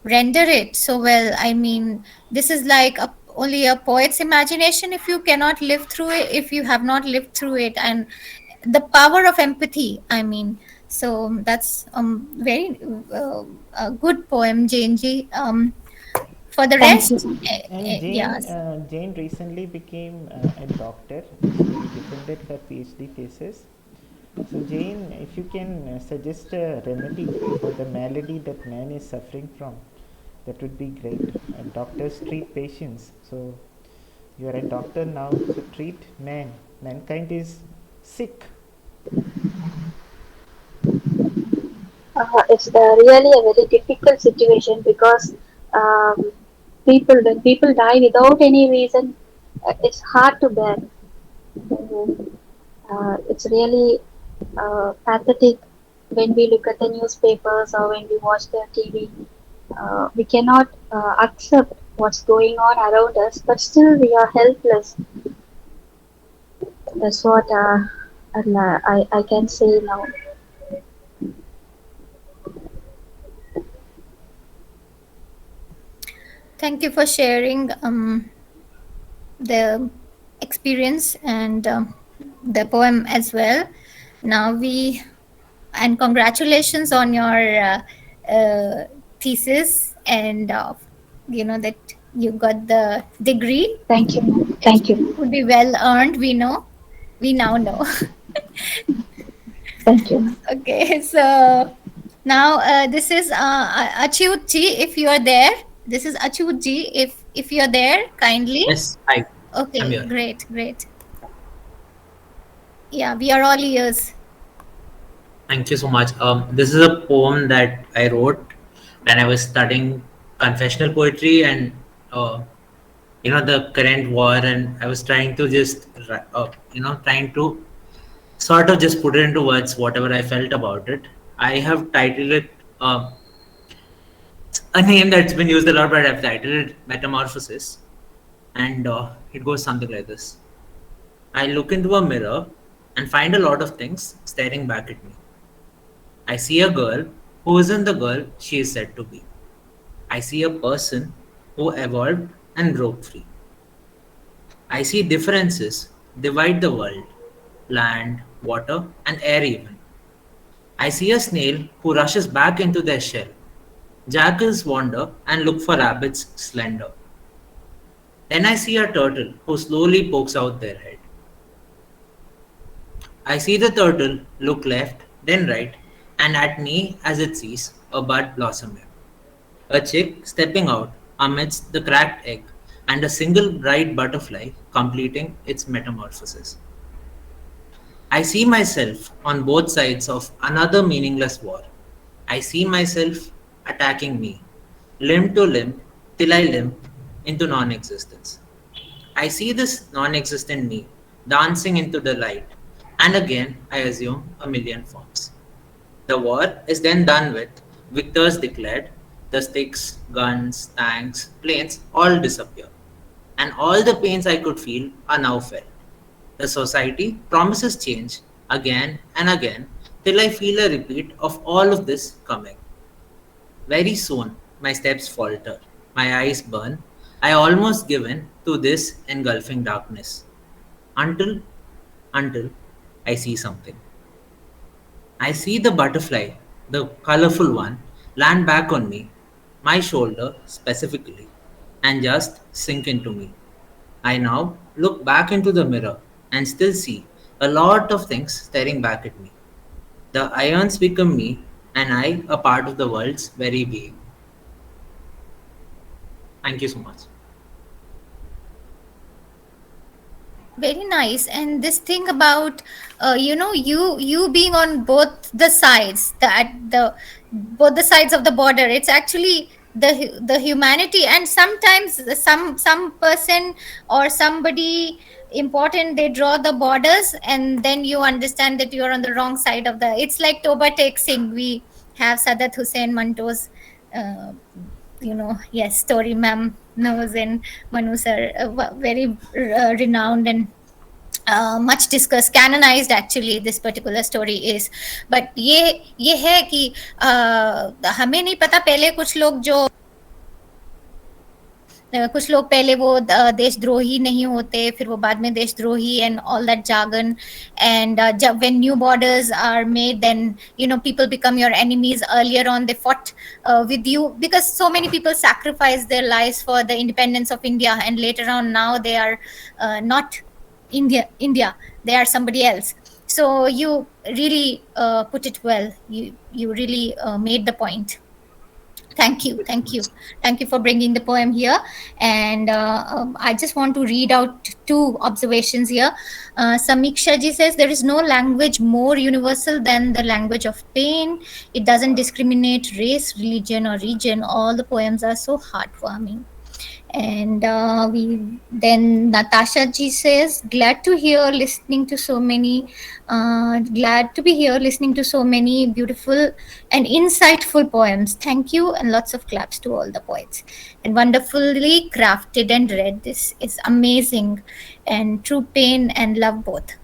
render it so well? I mean, this is like only a poet's imagination if you cannot live through it, if you have not lived through it, and the power of empathy. I mean, so that's very a good poem, Jainji. For the Thank rest, you. And yes. Jane recently became a doctor. She defended her PhD thesis. So, Jane, if you can suggest a remedy for the malady that man is suffering from, that would be great. Doctors treat patients. So, you are a doctor now, so treat man. Mankind is sick. It's really a very difficult situation because um, when people die without any reason, it's hard to bear. It's really pathetic when we look at the newspapers or when we watch the TV. We cannot accept what's going on around us, but still we are helpless. That's what I can say now. Thank you for sharing the experience and the poem as well. Now and congratulations on your thesis, and that you got the degree. Thank you. It Thank you. would be well earned. We now know. Thank you. Okay, so now this is Achyut ji, if you are there. This is Achyut ji, if you're there, kindly. Yes, I'm Okay, here. great, great. Yeah, we are all ears. Thank you so much. This is a poem that I wrote when I was studying confessional poetry and uh, the current war, and I was trying to just trying to sort of just put it into words whatever I felt about it. I have titled it a name that's been used a lot, but I've titled it Metamorphosis, and it goes something like this. I look into a mirror and find a lot of things staring back at me. I see a girl who isn't the girl she is said to be. I see a person who evolved and broke free. I see differences divide the world, land, water, and air even. I see a snail who rushes back into their shell. Jackals wander and look for rabbits slender. Then I see a turtle who slowly pokes out their head. I see the turtle look left, then right, and at me as it sees a bud blossoming. A chick stepping out amidst the cracked egg, and a single bright butterfly completing its metamorphosis. I see myself on both sides of another meaningless war. I see myself attacking me, limb to limb, till I limp into non existence. I see this non existent me dancing into the light, and again I assume a million forms. The war is then done with, victors declared, the sticks, guns, tanks, planes all disappear, and all the pains I could feel are now felt. The society promises change again and again till I feel a repeat of all of this coming. Very soon, my steps falter, my eyes burn. I almost give in to this engulfing darkness until I see something. I see the butterfly, the colorful one, land back on me, my shoulder specifically, and just sink into me. I now look back into the mirror and still see a lot of things staring back at me. The ions become me, and I a part of the world's very being. Thank you so much. Very nice. And this thing about you being on both the sides, that the both the sides of the border, it's actually the humanity. And sometimes some person or somebody important, they draw the borders, and then you understand that you're on the wrong side of the, it's like Toba Tek Singh. We have Sadat Hussain Manto's yes, story ma'am knows, and Manu sir, very renowned and much discussed, canonized actually this particular story is. But ये है कि हमें नहीं पता, पहले कुछ लोग पहले वो देशद्रोही नहीं होते, फिर वो बाद में देशद्रोही, and all that jargon. And जब when new borders are made, then people become your enemies. Earlier on they fought with you because so many people sacrificed their lives for the independence of India, and later on now they are not India, they are somebody else. So you really put it well. You really made the point. Thank you, thank you, thank you for bringing the poem here. And I just want to read out two observations here. Samiksha ji says there is no language more universal than the language of pain. It doesn't discriminate race, religion, or region. All the poems are so heartwarming. And then Natasha ji says, glad to be here listening to so many beautiful and insightful poems. Thank you, and lots of claps to all the poets. And wonderfully crafted and read. This is amazing, and true pain and love both.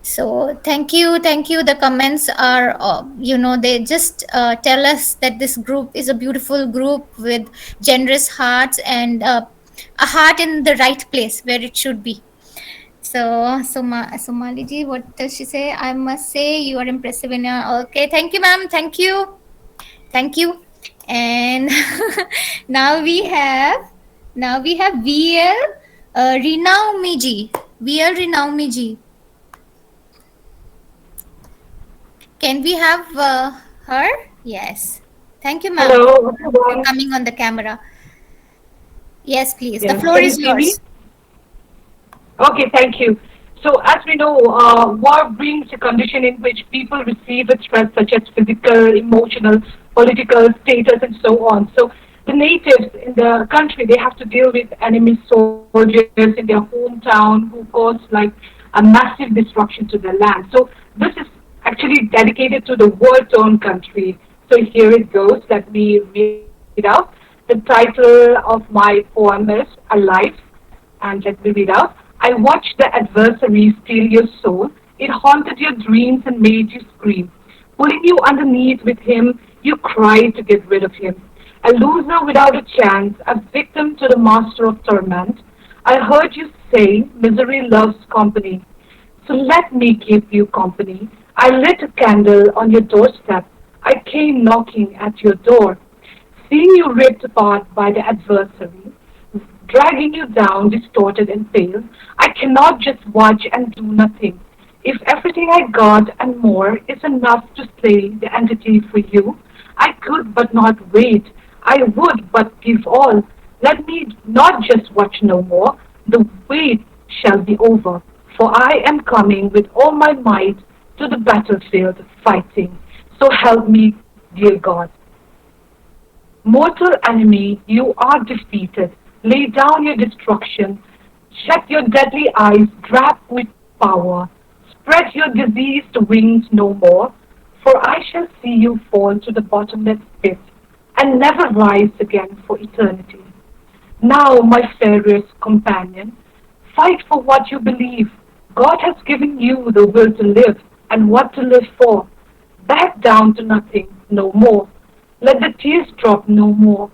So thank you. The comments are, they just tell us that this group is a beautiful group with generous hearts, and a heart in the right place where it should be. So Somali ji, what does she say? I must say you are impressive in your, okay. Thank you, ma'am. Thank you. And now we have VL Rinaumi ji. VL Rinaumi ji. Can we have her? Yes. Thank you, ma'am. Hello, For everyone. coming on the camera. Yes, please. Yes, The floor can you is hear me? yours. Okay, thank you. So, as we know, war brings a condition in which people receive a threat such as physical, emotional, political status, and so on. So, the natives in the country, they have to deal with enemy soldiers in their hometown who cause like a massive destruction to their land. So, this is actually dedicated to the war-torn country. So, here it goes. Let me read out. The title of my poem is Alive. And let me read out. I watched the adversary steal your soul. It haunted your dreams and made you scream. Pulling you underneath with him, you cried to get rid of him. A loser without a chance, a victim to the master of torment. I heard you say, misery loves company. So let me keep you company. I lit a candle on your doorstep. I came knocking at your door. Seeing you ripped apart by the adversary, dragging you down, distorted and pale, I cannot just watch and do nothing. If everything I got and more is enough to slay the entity for you, I could but not wait. I would but give all. Let me not just watch no more. The wait shall be over. For I am coming with all my might to the battlefield fighting. So help me, dear God. Mortal enemy, you are defeated. Lay down your destruction. Shut your deadly eyes, drap with power. Spread your diseased wings no more, for I shall see you fall to the bottomless pit and never rise again for eternity. Now, my fairest companion, fight for what you believe. God has given you the will to live and what to live for. Back down to nothing no more. Let the tears drop no more.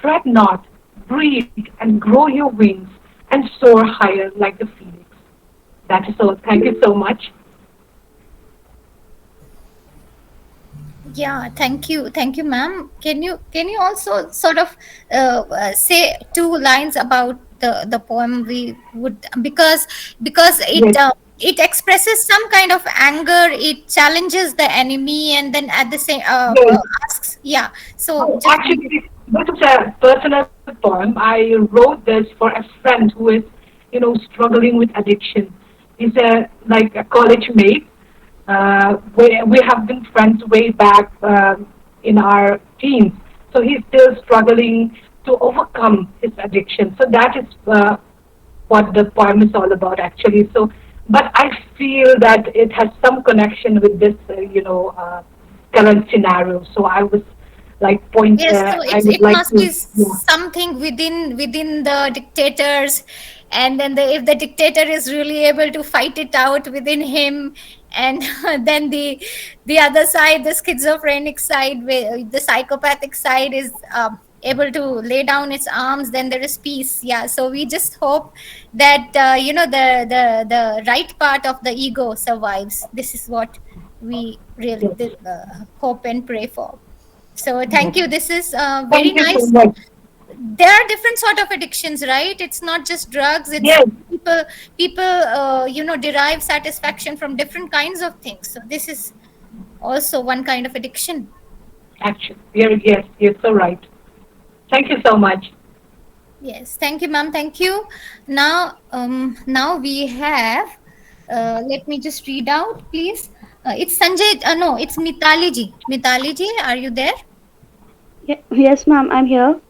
Fret not, breathe and grow your wings and soar higher like the phoenix. That is all. Thank you so much. Yeah, thank you, ma'am. Can you also sort of say two lines about the poem we would, because Yes, it expresses some kind of anger, it challenges the enemy, and then at the same yes. asks, yeah. So Oh, just actually, this is a personal poem. I wrote this for a friend who is, struggling with addiction. He's like a college mate. We have been friends way back in our teens. So he's still struggling to overcome his addiction. So that is what the poem is all about, actually. So, but I feel that it has some connection with this, current scenario. So I was like yes, so I it would like must be to, yeah, something within the dictators, and then if the dictator is really able to fight it out within him, and then the other side, the schizophrenic side, where the psychopathic side is able to lay down its arms, then there is peace. Yeah, so we just hope that the right part of the ego survives. This is what we really yes. hope and pray for. So thank you. This is very Thank you so nice. much. There are different sort of addictions, right? It's not just drugs. It's Yes, people derive satisfaction from different kinds of things. So this is also one kind of addiction. actually, yes, you're so right. Thank you so much. Yes. Thank you, ma'am. Thank you. Now we have. Let me just read out, please. It's Sanjay. No, it's Mitali ji. Mitali ji, are you there? Yes, ma'am, I'm here.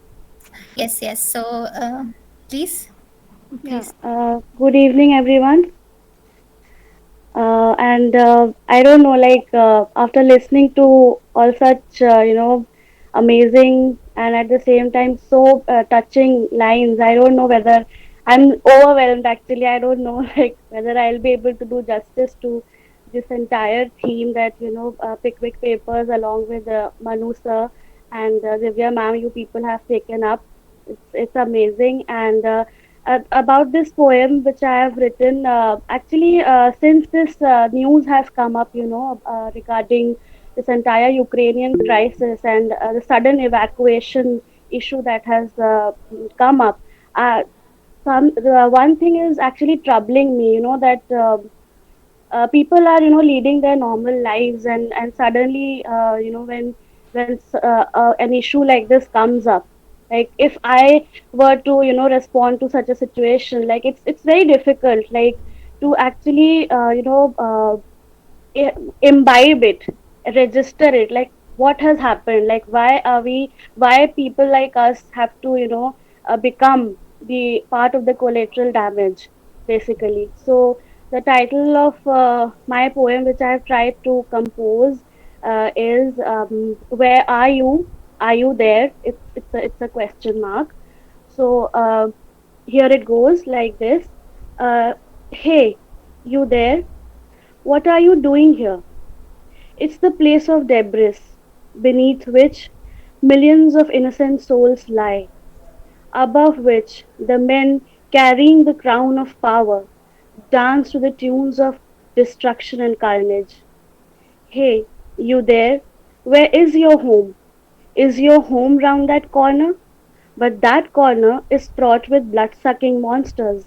Yes. Yes. So, please, Yeah. please. Good evening, everyone. And I don't know, like after listening to all such, amazing and at the same time so touching lines, I don't know whether I'm overwhelmed. Actually, I don't know like whether I'll be able to do justice to this entire theme that Pickwick Papers along with Manu sir and Divya ma'am, you people have taken up. It's amazing and. About this poem which I have written. Actually, since this news has come up, regarding this entire Ukrainian crisis and the sudden evacuation issue that has come up, uh, one thing is actually troubling me. That people are leading their normal lives and suddenly when an issue like this comes up, like if I were to respond to such a situation, like it's very difficult, like to actually imbibe it, register it, like what has happened, like why people like us have to become the part of the collateral damage, basically. So the title of my poem, which I have tried to compose, is "Where are you? Are you there?" It's a question mark. So here it goes like this. Uh, hey, you there? What are you doing here? It's the place of debris, beneath which millions of innocent souls lie, above which the men carrying the crown of power dance to the tunes of destruction and carnage. Hey, you there? Where is your home? Is your home round that corner? But that corner is fraught with blood sucking monsters.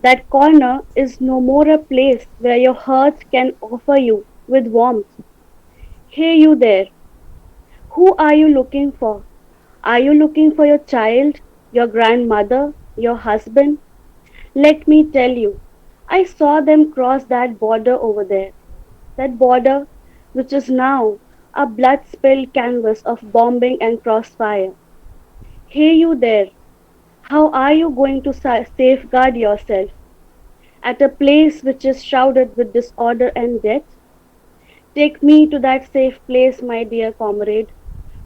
That corner is no more a place where your heart can offer you with warmth. Hey, you there. Who are you looking for? Are you looking for your child, your grandmother, your husband? Let me tell you, I saw them cross that border over there. That border, which is now a blood spilled canvas of bombing and crossfire. Hey, you there. How are you going to safeguard yourself at a place which is shrouded with disorder and death? Take me to that safe place, my dear comrade,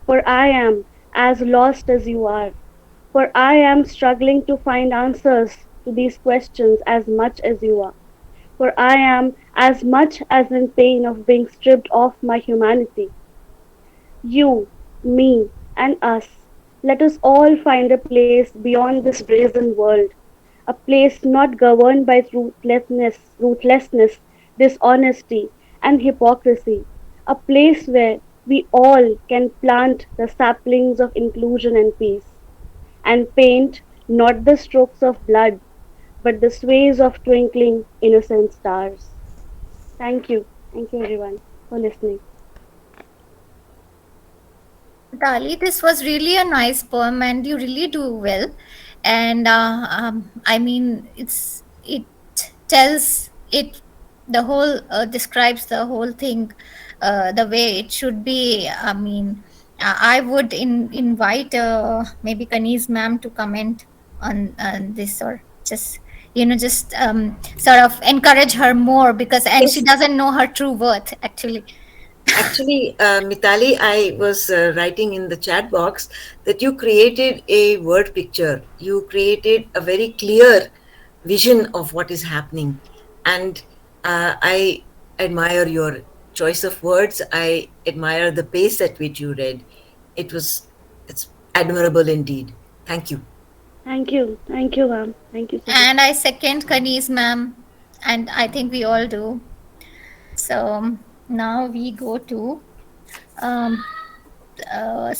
for I am as lost as you are, for I am struggling to find answers to these questions as much as you are, for I am as much as in pain of being stripped of my humanity. You, me, and us, let us all find a place beyond this brazen world, a place not governed by ruthlessness, dishonesty, and hypocrisy, a place where we all can plant the saplings of inclusion and peace, and paint not the strokes of blood, but the sways of twinkling innocent stars. Thank you. Thank you, everyone, for listening. Dali, this was really a nice poem, and you really do well. And I mean, it tells it the whole describes the whole thing the way it should be. I mean, I would invite maybe Kaneez ma'am to comment on this, or just just sort of encourage her more, because and she Yes. doesn't know her true worth actually. Actually, Mitali, I was writing in the chat box that you created a word picture. You created a very clear vision of what is happening. And I admire your choice of words. I admire the pace at which you read. It's admirable indeed. Thank you. Thank you. Thank you, ma'am. Thank you so much. And I second Kaneez ma'am, and I think we all do. So now we go to um,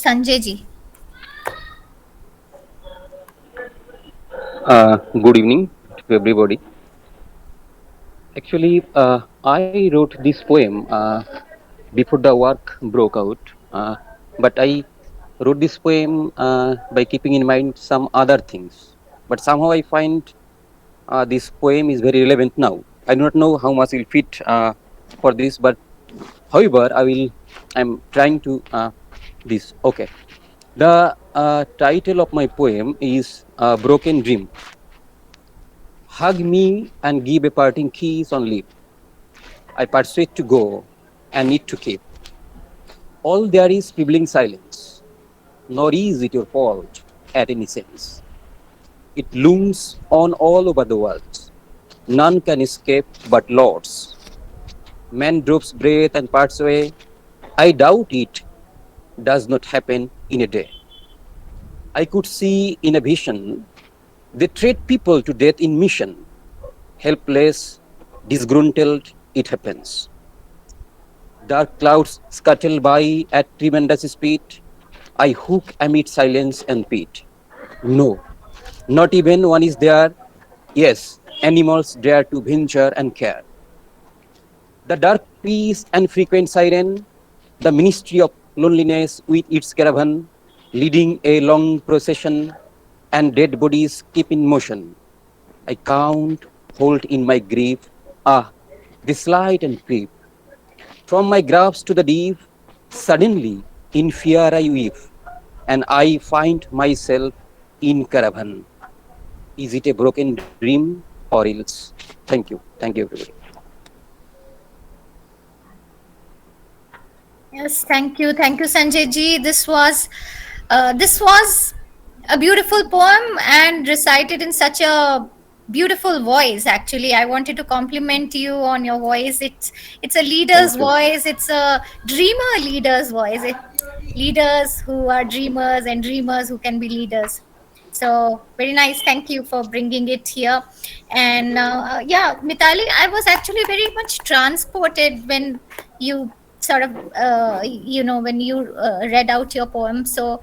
Sanjay ji. Good evening to everybody. Actually, I wrote this poem before the work broke out, but I wrote this poem by keeping in mind some other things. But somehow I find this poem is very relevant now. I do not know how much will fit for this, but however, I'm trying to this. Okay. The title of my poem is Broken Dream. Hug me and give a parting kiss on lip. I persuade to go and need to keep. All there is scribbling silence, nor is it your fault at any sense. It looms on all over the world. None can escape but lords. Man drops breath and parts away. I doubt it does not happen in a day. I could see in a vision they trade people to death in mission. Helpless, disgruntled, it happens. Dark clouds scuttle by at tremendous speed. I hook amid silence and pit. No, not even one is there. Yes, animals dare to venture and care. The dark peace and frequent siren, the ministry of loneliness with its caravan, leading a long procession, and dead bodies keep in motion. I count, hold in my grief. Ah, this light and creep. From my grasp to the deep, suddenly in fear I weep, and I find myself in caravan. Is it a broken dream or else? Thank you. Thank you, everybody. Yes, thank you, Sanjay ji. This was a beautiful poem and recited in such a beautiful voice. Actually, I wanted to compliment you on your voice. It's a leader's Thank you. voice. It's a dreamer leader's voice. Leaders who are dreamers and dreamers who can be leaders. So very nice. Thank you for bringing it here. And yeah, Mitali, I was actually very much transported when you sort of when you read out your poem. So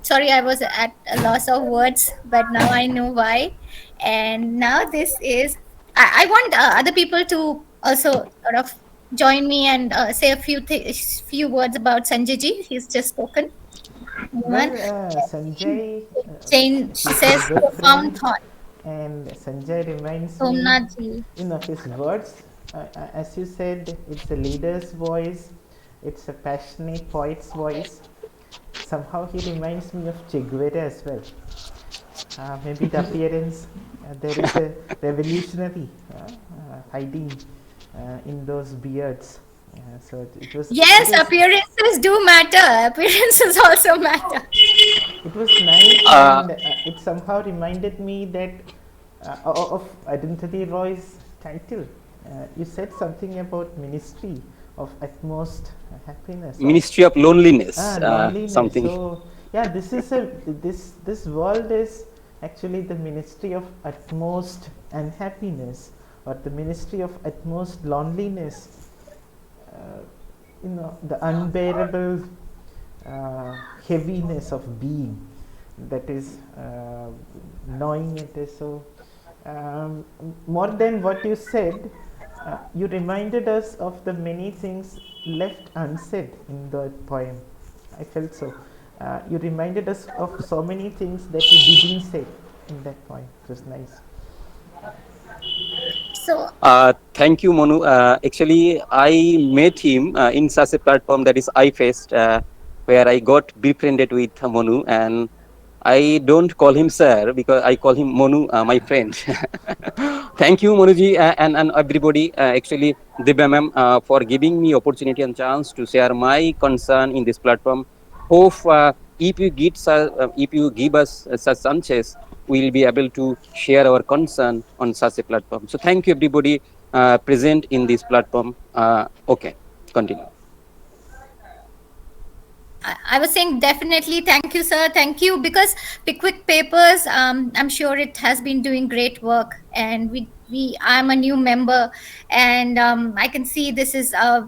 sorry, I was at a loss of words, but now I know why. And now this is I want other people to also sort of join me and say a few words about Sanjay ji. He's just spoken. Well, Anyone? Sanjay, Jane, she he's my says good profound friend, thought. and Sanjay reminds me, Somnath ji. of his words. As you said, it's a leader's voice, it's a passionate poet's voice. Somehow he reminds me of Che Guevara as well. Maybe the appearance, there is a revolutionary hiding in those beards. So it was. Yes, appearances do matter. Appearances also matter. It was nice, and it somehow reminded me that of Identity Roy's title. You said something about ministry of utmost happiness. Ministry of loneliness. Loneliness. Something. So yeah, this world is actually the ministry of utmost unhappiness, or the ministry of utmost loneliness. the unbearable heaviness of being, that is knowing it is so. More than what you said, you reminded us of the many things left unsaid in the poem. I felt so. You reminded us of so many things that you didn't say in that poem. It was nice. So Thank you, Monu. Actually, I met him in such a platform, that is iFest, where I got befriended with Monu, and I don't call him sir because I call him Monu, my friend. Thank you, Monuji, and everybody. Actually, Divya ma'am, for giving me opportunity and chance to share my concern in this platform. Hope if you give us such chances, we will be able to share our concern on such a platform. So thank you, everybody present in this platform. Okay, continue. I was saying definitely thank you, sir. Thank you, because Pickwick Papers, I'm sure it has been doing great work, and I'm a new member, and I can see this is a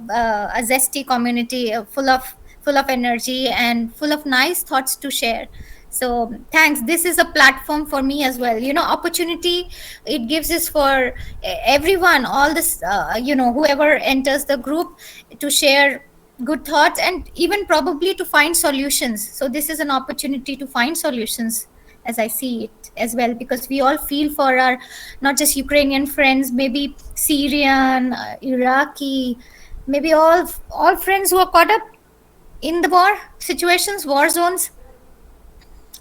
zesty community, full of energy and full of nice thoughts to share. So thanks. This is a platform for me as well. Opportunity it gives is for everyone, all this, whoever enters the group, to share good thoughts and even probably to find solutions. So this is an opportunity to find solutions, as I see it as well, because we all feel for our not just Ukrainian friends, maybe Syrian, Iraqi, maybe all friends who are caught up in the war situations, war zones.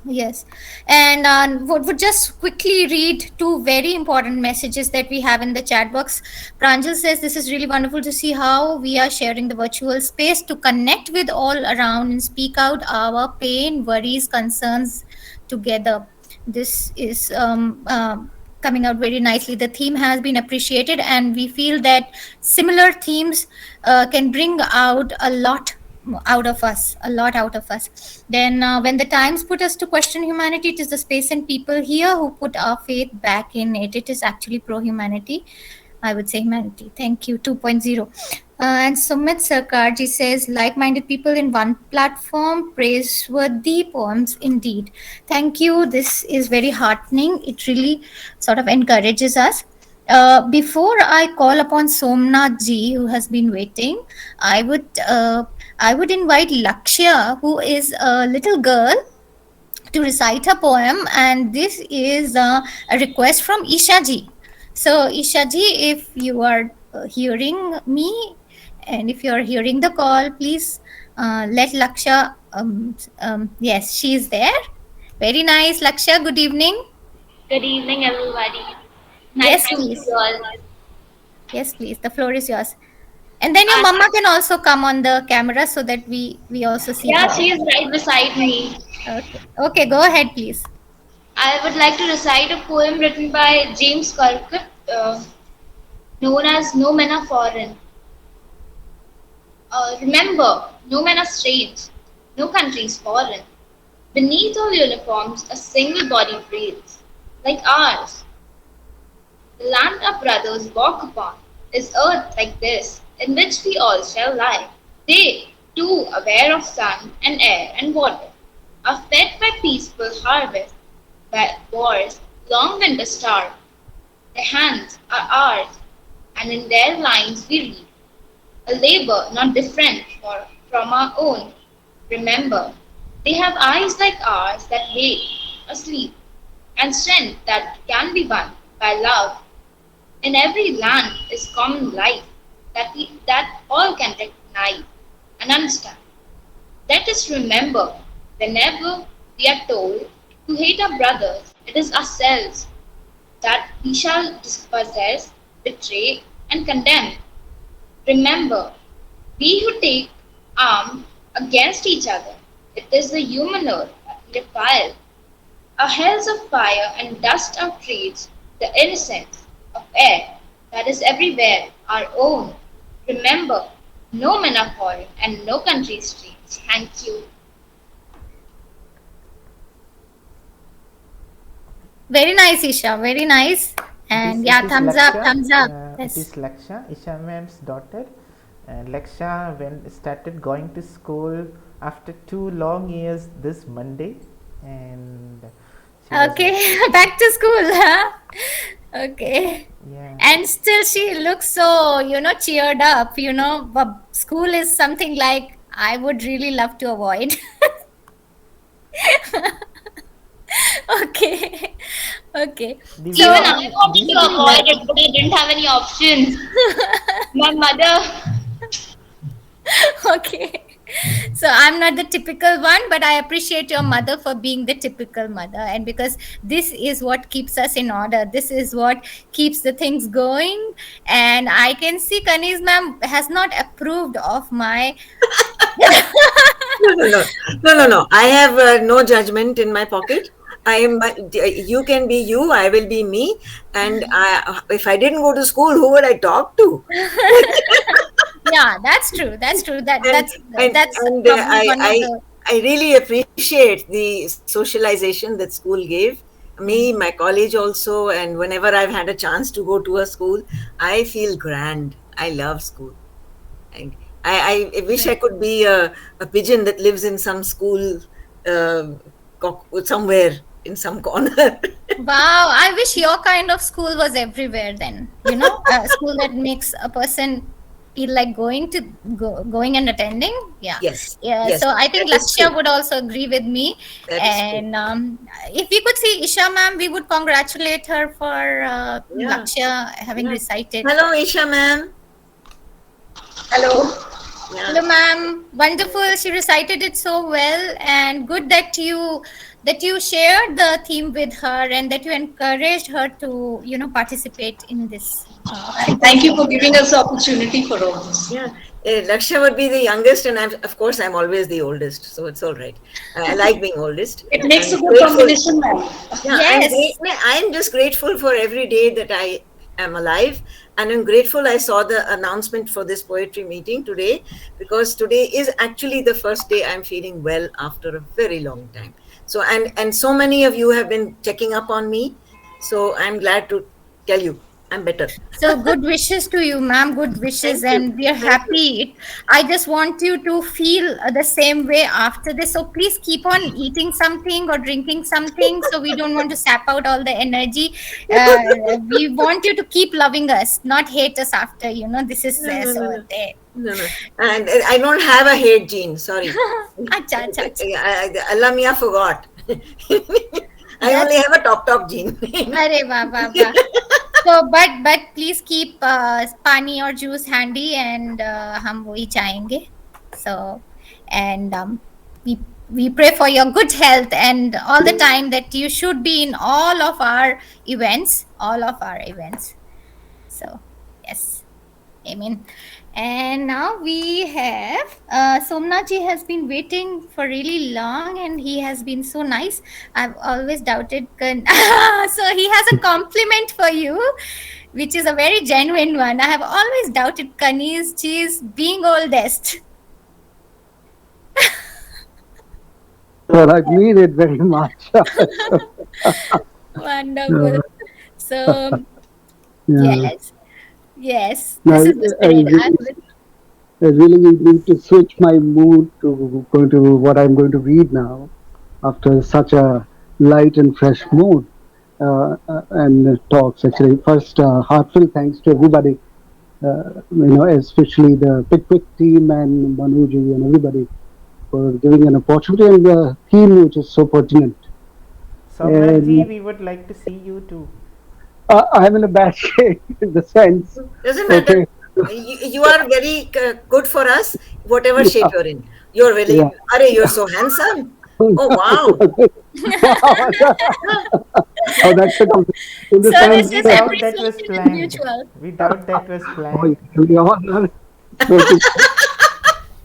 Yes, and would just quickly read two very important messages that we have in the chat box. Pranjal says, "This is really wonderful to see how we are sharing the virtual space to connect with all around and speak out our pain, worries, concerns together." This is coming out very nicely. The theme has been appreciated, and we feel that similar themes can bring out a lot out of us, a lot out of us. Then when the times put us to question humanity, it is the space and people here who put our faith back in it. It is actually pro humanity, I would say humanity. Thank you. 2.0. And Sumit Sarkarji says, like-minded people in one platform, praiseworthy poems indeed. Thank you. This is very heartening. It really sort of encourages us. Before I call upon Somnath ji, who has been waiting, I would invite Lakshya, who is a little girl, to recite a poem, and this is a request from Isha ji. So Isha ji, if you are hearing me, and if you are hearing the call, please let Lakshya. Yes, she is there. Very nice, Lakshya. Good evening. Good evening, everybody. Nice Yes, to meet please. you all. Yes, please. The floor is yours. And then your mama can also come on the camera so that we also see Yeah, her. she is right beside me. Okay. Okay, go ahead, please. I would like to recite a poem written by James Kirkwood, known as No Men Are Foreign. Remember, no men are strange, no country is foreign. Beneath all uniforms, a single body breathes, like ours. The land our brothers walk upon is earth like this, in which we all shall lie. They, too, aware of sun and air and water, are fed by peaceful harvest, by wars long winter starved. Their hands are ours, and in their lines we read, a labor not different from our own. Remember, they have eyes like ours that wake, asleep, and strength that can be won by love. In every land is common life that all can recognize and understand. Let us remember, whenever we are told to hate our brothers, it is ourselves that we shall dispossess, betray, and condemn. Remember, we who take arm against each other, it is the human earth that we defile. Our hells of fire and dust outrage the innocence of air that is everywhere our own. Remember, no men are foreign and no country is strange. Thank you. Very nice, Isha. Very nice. And yeah, thumbs up, thumbs up. It is Yes. Laksha, Isha ma'am's daughter, Laksha started going to school after 2 long years this Monday, and she was Okay, back to school, huh? Okay. yeah. And still she looks so, cheered up. But school is something like I would really love to avoid. Okay. Okay. These Even are So, I the wanted these to are the avoid it, but I didn't have any options. My mother. okay. So I'm not the typical one, but I appreciate your mother for being the typical mother. And because this is what keeps us in order, this is what keeps the things going. And I can see Kanis ma'am has not approved of my. No, no, no, no, no, no. I have no judgment in my pocket. I am. You can be you. I will be me. And if I didn't go to school, who would I talk to? Yeah, that's true. That's true. That and that's and, that's and probably one of the. I really appreciate the socialization that school gave me, my college also, and whenever I've had a chance to go to a school, I feel grand. I love school. I, I wish I could be a pigeon that lives in some school somewhere in some corner. Wow, I wish your kind of school was everywhere then. A school that makes a person feel like going and attending. Yeah. Yes, Yeah. yes, So I that think is Lakshya true. would also agree with me. That is true. And if we could see Isha ma'am, we would congratulate her for Yeah, Lakshya having yeah. recited. Hello, Isha ma'am. Hello. Yeah. Hello, ma'am. Wonderful. She recited it so well, and good that you shared the theme with her and that you encouraged her to participate in this. Thank you for giving us the opportunity for all this. Yeah, Lakshya would be the youngest, and of course, I'm always the oldest, so it's all right. I like being oldest. It makes I'm a good grateful. combination, ma'am. Yeah, Yes. I'm just grateful for every day that I am alive, and I'm grateful I saw the announcement for this poetry meeting today, because today is actually the first day I'm feeling well after a very long time. So and so many of you have been checking up on me, so I'm glad to tell you I'm better. So good wishes to you, ma'am. Good wishes, Thank you. and we are Thank you. happy. I just want you to feel the same way after this. So please keep on eating something or drinking something. So we don't want to sap out all the energy. We want you to keep loving us, not hate us after. This is No, no, so. no, no. No, no. And I don't have a hate gene. Sorry. Acha, acha, acha. Allah Mia forgot. I only have a top gene. Arey wah, wah, wah. So, but please keep pani or juice handy, and हम वही चाहेंगे. So, and we pray for your good health and all the time that you should be in all of our events, So, yes, amen. And now we have Somnaji has been waiting for really long, and he has been so nice. I've always doubted. So he has a compliment for you, which is a very genuine one. I have always doubted Kani's cheese being oldest. Well, I mean it very much. Wonderful. So Yeah. yes, No, this is the spirit. I really need to switch my mood to going to what I'm going to read now after such a light and fresh mood and talks. Actually, first, heartfelt thanks to everybody, especially the Pickwick team and Manuji and everybody for giving an opportunity and the theme which is so pertinent. Somnaji, we would like to see you too. I'm in a bad shape in the sense. Doesn't matter. You are very good for us, whatever shape you're in. You're really, you're so handsome. Oh, wow. Oh, that's a in the So sense this is that appreciation was is planned. mutual. We doubt that was Oh, planned.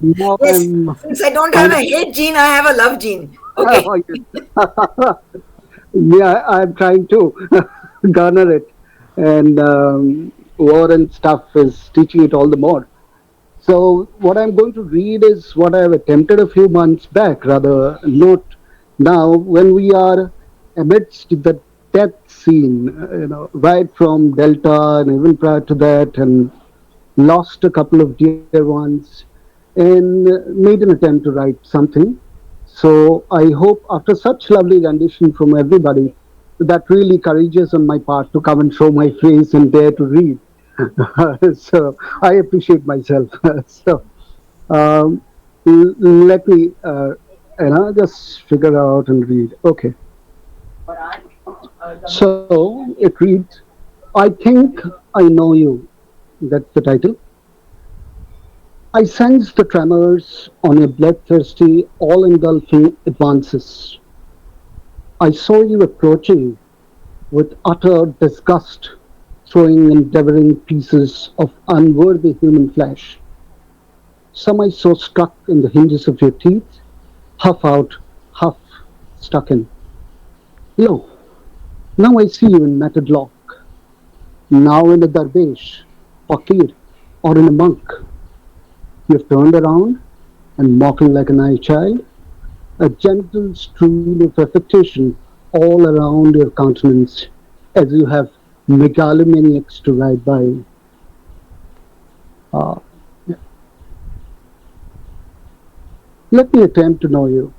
now Yes, I'm, since I don't have a hate gene, I have a love gene. Okay. yeah, I'm trying to garner it, and war and stuff is teaching it all the more. So what I'm going to read is what I've attempted a few months back, rather not now, when we are amidst the death scene, right from Delta and even prior to that, and lost a couple of dear ones, and made an attempt to write something. So I hope after such lovely rendition from everybody, that really courageous on my part to come and show my face and dare to read. So I appreciate myself. So let me, just figure out and read. Okay. So it reads, I think I know you. That's the title. I sense the tremors on your bloodthirsty, all engulfing advances. I saw you approaching with utter disgust, throwing and devouring pieces of unworthy human flesh. Some I saw stuck in the hinges of your teeth, huff out, huff stuck in. Lo, now I see you in matted lock, now in a darbesh, fakir, or in a monk. You've turned around and mocking like an eye child, a gentle stream of affectation all around your countenance, as you have megalomaniacs to ride by. Uh, Let me attempt to know you,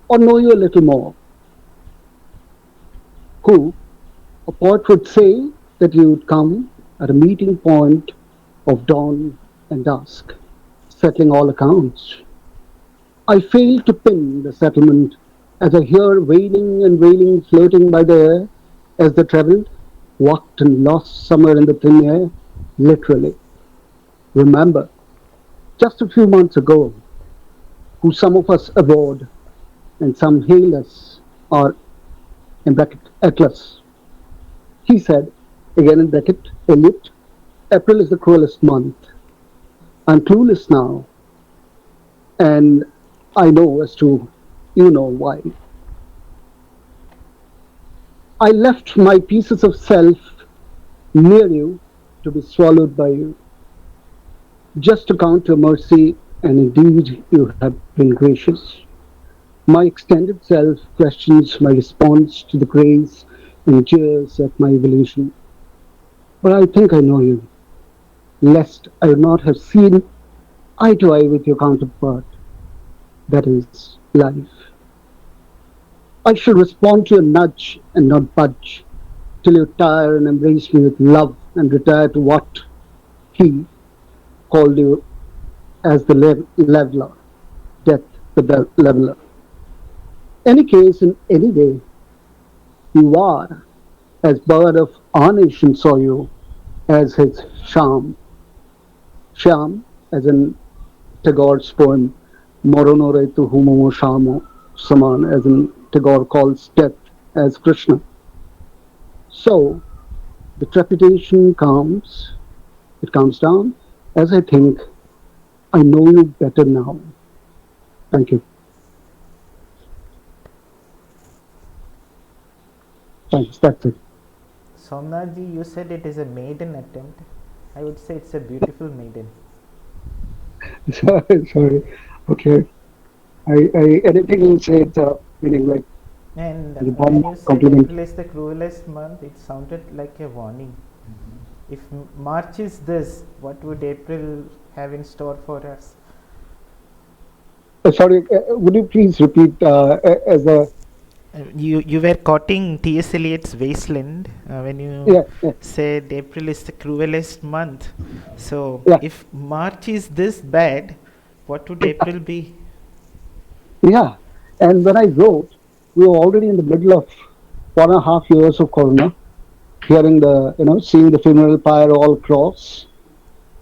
or know you a little more. Who, a poet would say that you would come at a meeting point of dawn and dusk, settling all accounts. I fail to pin the settlement as I hear wailing and wailing floating by the air as they traveled, walked and lost somewhere in the thin air, literally. Remember, just a few months ago, who some of us abhorred and some hail us, or in bracket, Atlas. He said, again in bracket, Eliot, April is the cruelest month. I'm clueless now, and I know as to why. I left my pieces of self near you to be swallowed by you, just to count your mercy, and indeed you have been gracious. My extended self questions my response to the grace and jeers at my evolution. But I think I know you, lest I would not have seen eye to eye with your counterpart, that is, life. I should respond to a nudge and not budge till you tire and embrace me with love and retire to what he called you as the leveler, death the leveler. Any case, in any way, you are, as bird of our nation saw you, as his sham. Sham, as in Tagore's poem, Morono Retu Humo Shamo Saman, as in Tagore calls death as Krishna. So, the trepidation comes, it comes down, as I think I know you better now. Thank you. Thanks, that's it. Somnathji, you said it is a maiden attempt. I would say it's a beautiful maiden. Sorry. Okay. Anything you say, it's meaning like. And the when you said compliment. April is the cruelest month, it sounded like a warning. If March is this, what would April have in store for us? Sorry, would you please repeat as a. You were quoting T.S. Eliot's Wasteland when you said April is the cruelest month. So if March is this bad, what would April be? Yeah, and when I wrote, we were already in the middle of 1.5 years of Corona, hearing seeing the funeral pyre all across,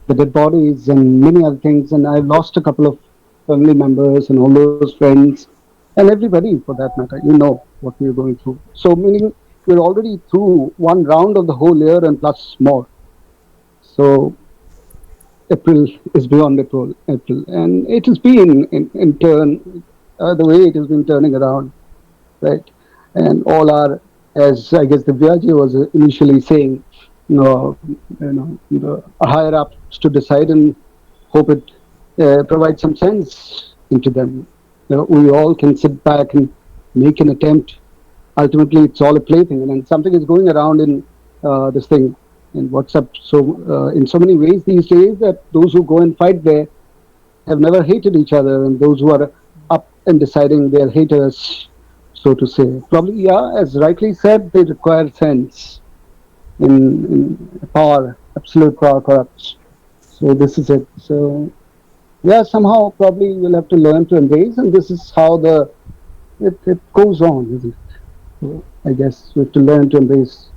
the dead bodies and many other things, and I lost a couple of family members and all those friends, and everybody for that matter. You know what we were going through. So meaning we're already through one round of the whole year and plus more. So April is beyond April, and it has been in turn the way it has been turning around, right? And all our, as I guess the Vyaji was initially saying, the higher ups to decide and hope it provides some sense into them. We all can sit back and make an attempt. Ultimately, it's all a plaything, and then something is going around in this thing. in WhatsApp. So in so many ways these days that those who go and fight there have never hated each other, and those who are up and deciding they are haters, so to say. Probably, yeah, as rightly said, they require sense in power. Absolute power corrupts. So this is it. So yeah, somehow probably we'll have to learn to embrace, and this is how it goes on, isn't it? So I guess we have to learn to embrace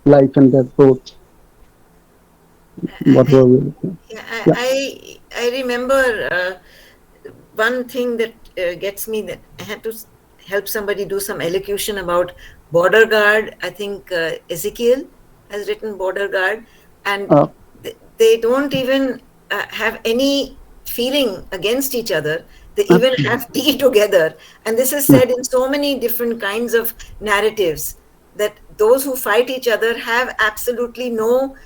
life and death both. Whatever we Yeah, yeah. I remember one thing that gets me, that I had to help somebody do some elocution about border guard. I think Ezekiel has written border guard, and they don't even have any feeling against each other. They even have tea together, and this is said in so many different kinds of narratives, that those who fight each other have absolutely no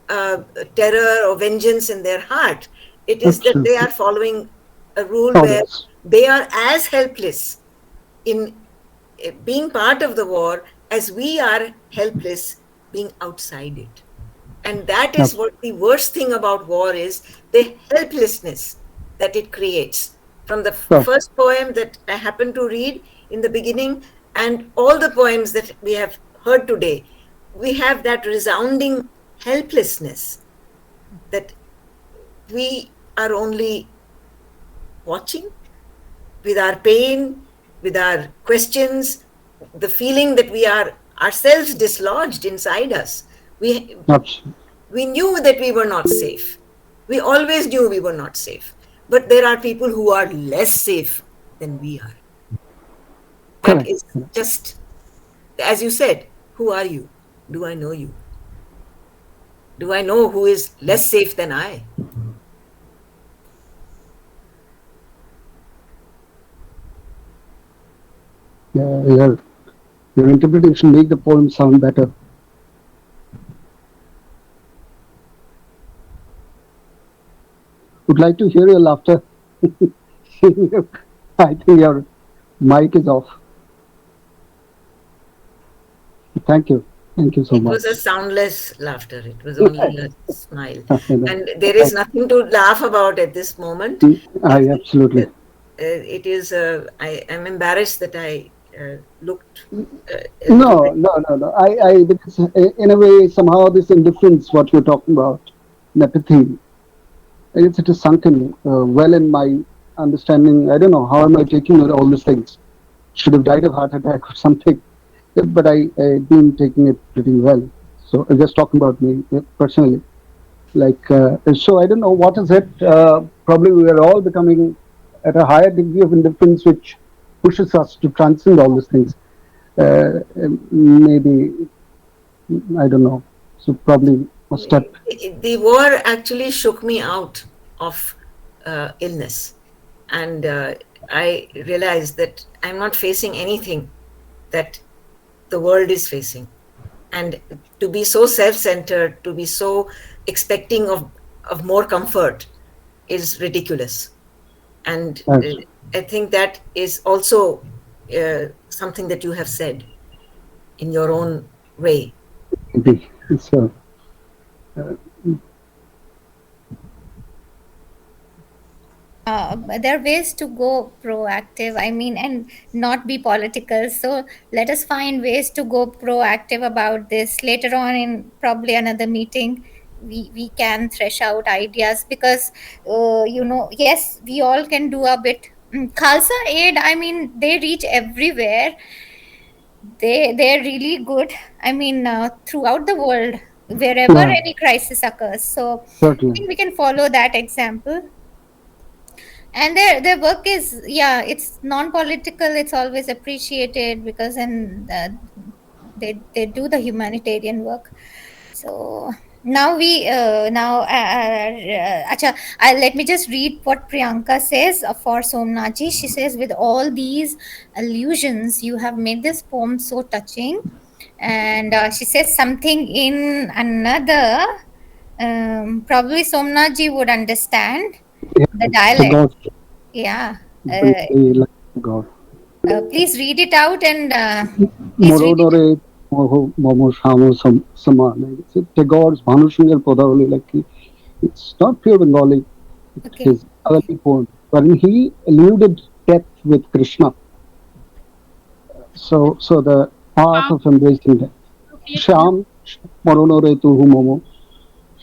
terror or vengeance in their heart. It is that they are following a rule where they are as helpless in being part of the war as we are helpless being outside it. And that is what the worst thing about war is, the helplessness that it creates. From the first poem that I happened to read in the beginning, and all the poems that we have heard today, we have that resounding helplessness, that we are only watching with our pain, with our questions, the feeling that we are ourselves dislodged inside us. We knew that we were not safe. We always knew we were not safe. But there are people who are less safe than we are. That is just, as you said, who are you? Do I know you? Do I know who is less safe than I? Yeah, your interpretation make the poem sound better. Would like to hear your laughter. I think your mic is off. Thank you. Thank you so much. It was a soundless laughter. It was only a smile. And there is nothing to laugh about at this moment. Absolutely. It is, I am embarrassed that I looked. No. Because in a way, somehow this indifference, what you're talking about, apathy, it is sunken well in my understanding. I don't know, how am I taking all these things? Should have died of heart attack or something. But I've been taking it pretty well. So I'm just talking about me personally. Like, so I don't know what is it. Probably we are all becoming at a higher degree of indifference, which pushes us to transcend all these things. Maybe, I don't know. So probably a step. The war actually shook me out of illness. And I realized that I'm not facing anything that the world is facing. And to be so self-centered, to be so expecting of more comfort is ridiculous. And I think that is also something that you have said in your own way. Maybe. So, there are ways to go proactive, I mean, and not be political. So let us find ways to go proactive about this later on in probably another meeting. We can thresh out ideas, because yes, we all can do a bit. Khalsa Aid, I mean, they reach everywhere. They're really good, I mean, throughout the world, wherever any crisis occurs. So I think we can follow that example. And their work is, yeah, it's non-political, it's always appreciated, because then they do the humanitarian work. So now acha, let me just read what Priyanka says for Somnaji. She says, with all these allusions, you have made this poem so touching. And she says something in another, probably Somnaji would understand the dialect. Yeah. God. Please read it out, and please read it. Moho, Momo, Shamo, Sama. Like it's Tagore's Bhanushangar Podavali. Like it's not pure Bengali. It Okay. is early poem, wherein he alluded death with Krishna. So the art of embracing death. Sham, Marono Retu Momo,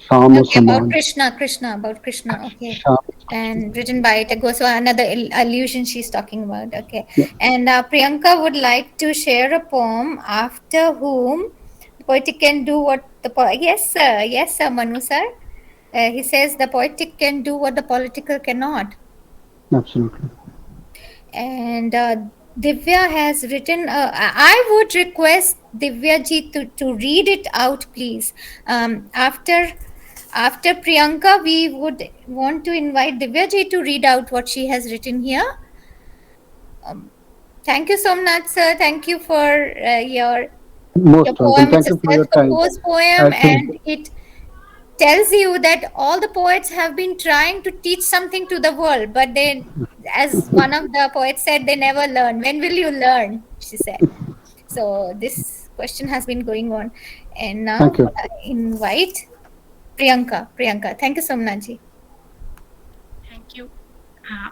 Shamo Okay, about Saman. Krishna, about Krishna. Okay, Sham. and written by Tagore. So another allusion she's talking about. Okay, Yeah. and Priyanka would like to share a poem after whom the poetic can do what the yes, sir, Manu sir. He says the poetic can do what the political cannot. Absolutely. And Divya has written. I would request Divya ji to read it out, please. After Priyanka, we would want to invite Divya ji to read out what she has written here. Thank you, Somnath sir. Thank you for your Most welcome. poem. It's Thank a you for your time. self-composed poem, Actually, and it tells you that all the poets have been trying to teach something to the world, but they, as one of the poets said, they never learn. When will you learn? She said. So this question has been going on, and now thank you. I invite Priyanka. Priyanka, thank you, Somnaji. Thank you. Uh,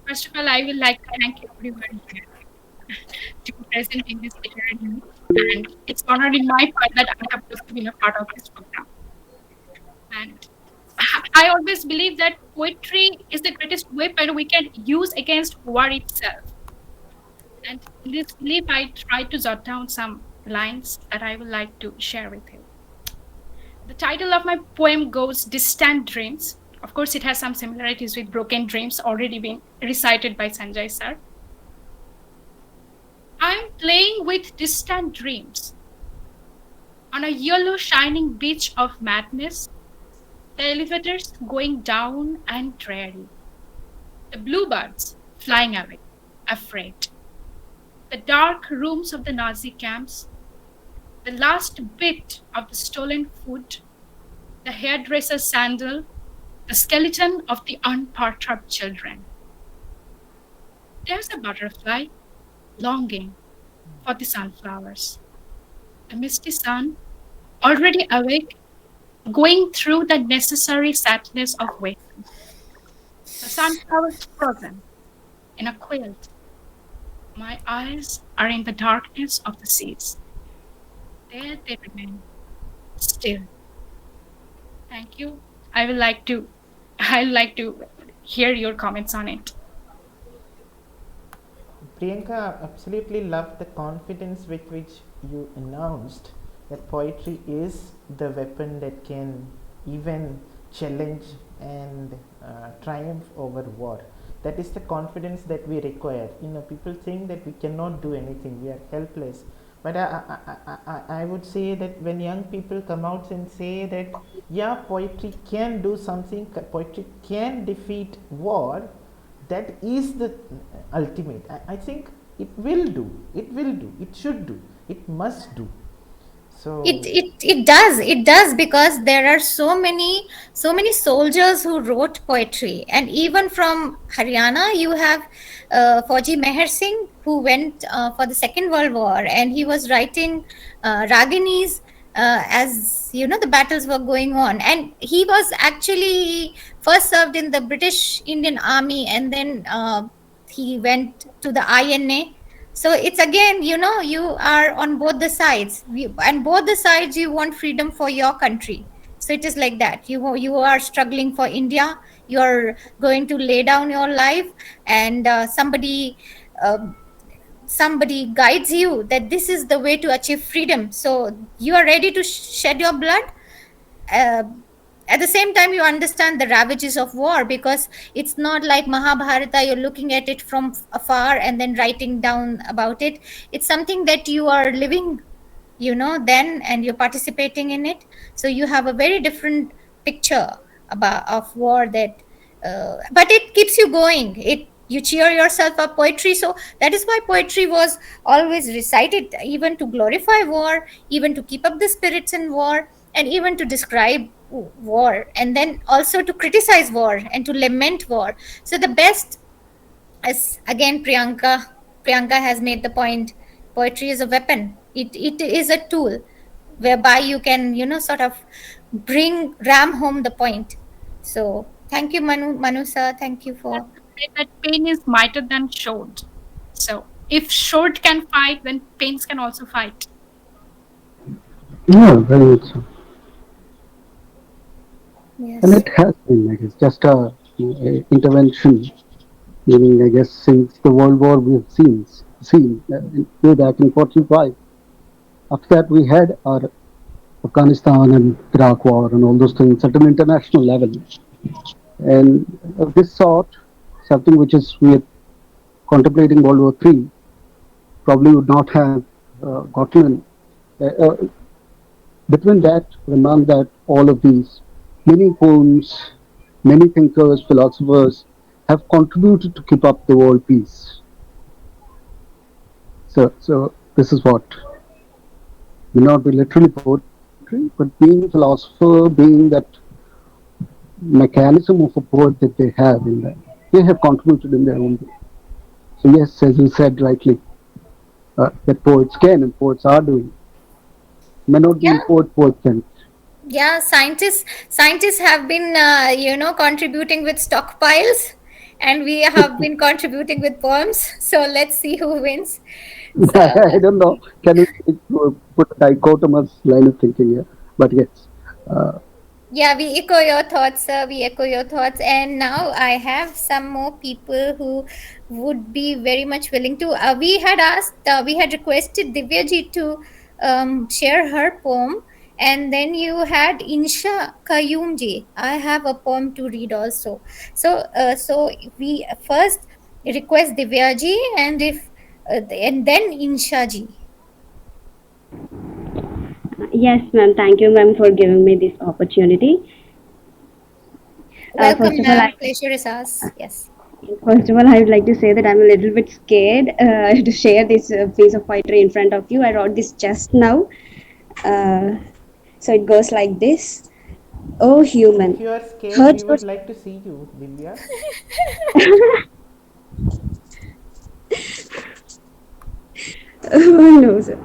First of all, I would like to thank everyone here to be present in this literary meet. And it's honored in my part that I have also been a part of this program. And I always believe that poetry is the greatest weapon we can use against war itself. And in this belief, I tried to jot down some lines that I would like to share with you. The title of my poem goes Distant Dreams. Of course, it has some similarities with Broken Dreams already been recited by Sanjay sir. I'm playing with distant dreams. On a yellow shining beach of madness, the elevators going down and dreary. The bluebirds flying away, afraid. The dark rooms of the Nazi camps, the last bit of the stolen food, the hairdresser's sandal, the skeleton of the unperturbed children. There's a butterfly longing for the sunflowers. The misty sun, already awake, going through the necessary sadness of waking. The sunflowers frozen in a quilt. My eyes are in the darkness of the seas. There they remain, still. Thank you. I'd like to hear your comments on it. Priyanka, absolutely love the confidence with which you announced that poetry is the weapon that can even challenge and triumph over war. That is the confidence that we require. People think that we cannot do anything, we are helpless. But I would say that when young people come out and say that, yeah, poetry can do something, poetry can defeat war, that is the ultimate. I think it will do, it should do, it must do. So It does, because there are so many soldiers who wrote poetry, and even from Haryana you have Fauji Meher Singh, who went for the Second World War, and he was writing raginis as the battles were going on, and he was actually first served in the British Indian Army, and then he went to the INA. So it's again, you are on both the sides, and both the sides you want freedom for your country. So it is like that. You are struggling for India. You are going to lay down your life, and somebody guides you that this is the way to achieve freedom. So you are ready to shed your blood. Uh, at the same time, you understand the ravages of war, because it's not like Mahabharata, you're looking at it from afar and then writing down about it. It's something that you are living then, and you're participating in it. So you have a very different picture of war, that but it keeps you going. You cheer yourself up. Poetry, so that is why poetry was always recited, even to glorify war, even to keep up the spirits in war, and even to describe war, and then also to criticize war and to lament war. So the best, as again Priyanka has made the point, Poetry is a weapon. It is a tool whereby you can, sort of ram home the point. So thank you, Manu sir. Thank you for. Say that pain is mightier than sword. So if sword can fight, then pains can also fight. Yeah, very much so. Yes. And it has been, I guess, just a intervention. Meaning, I guess, since the World War we've seen way back in 45. After that, we had our Afghanistan and Iraq war and all those things at an international level. And of this sort, something which is we are contemplating World War III, probably would not have gotten between that, among that, all of these many poems, many thinkers, philosophers have contributed to keep up the world peace. So this is what may not be literally poetry, but being a philosopher, being that mechanism of a poet that they have in that, they have contributed in their own way. So yes, as you said rightly, that poets can and poets are doing. May not be in poet sense. Yeah, scientists have been contributing with stockpiles, and we have been contributing with poems. So let's see who wins. So, I don't know. Can we put a dichotomous line of thinking here? But yes. Yeah, we echo your thoughts, sir. We echo your thoughts. And now I have some more people who would be very much willing to. We had requested Divyaji to share her poem. And then you had Insha Kayumji. I have a poem to read also. So we first request Divyaji, and then Insha ji. Yes, ma'am. Thank you, ma'am, for giving me this opportunity. Welcome, First of all, ma'am. Pleasure is ours. Yes. First of all, I would like to say that I'm a little bit scared to share this piece of poetry in front of you. I wrote this just now. So it goes like this. Oh, human. If you are scared, we would like to see you, Divya. Oh, no, sir.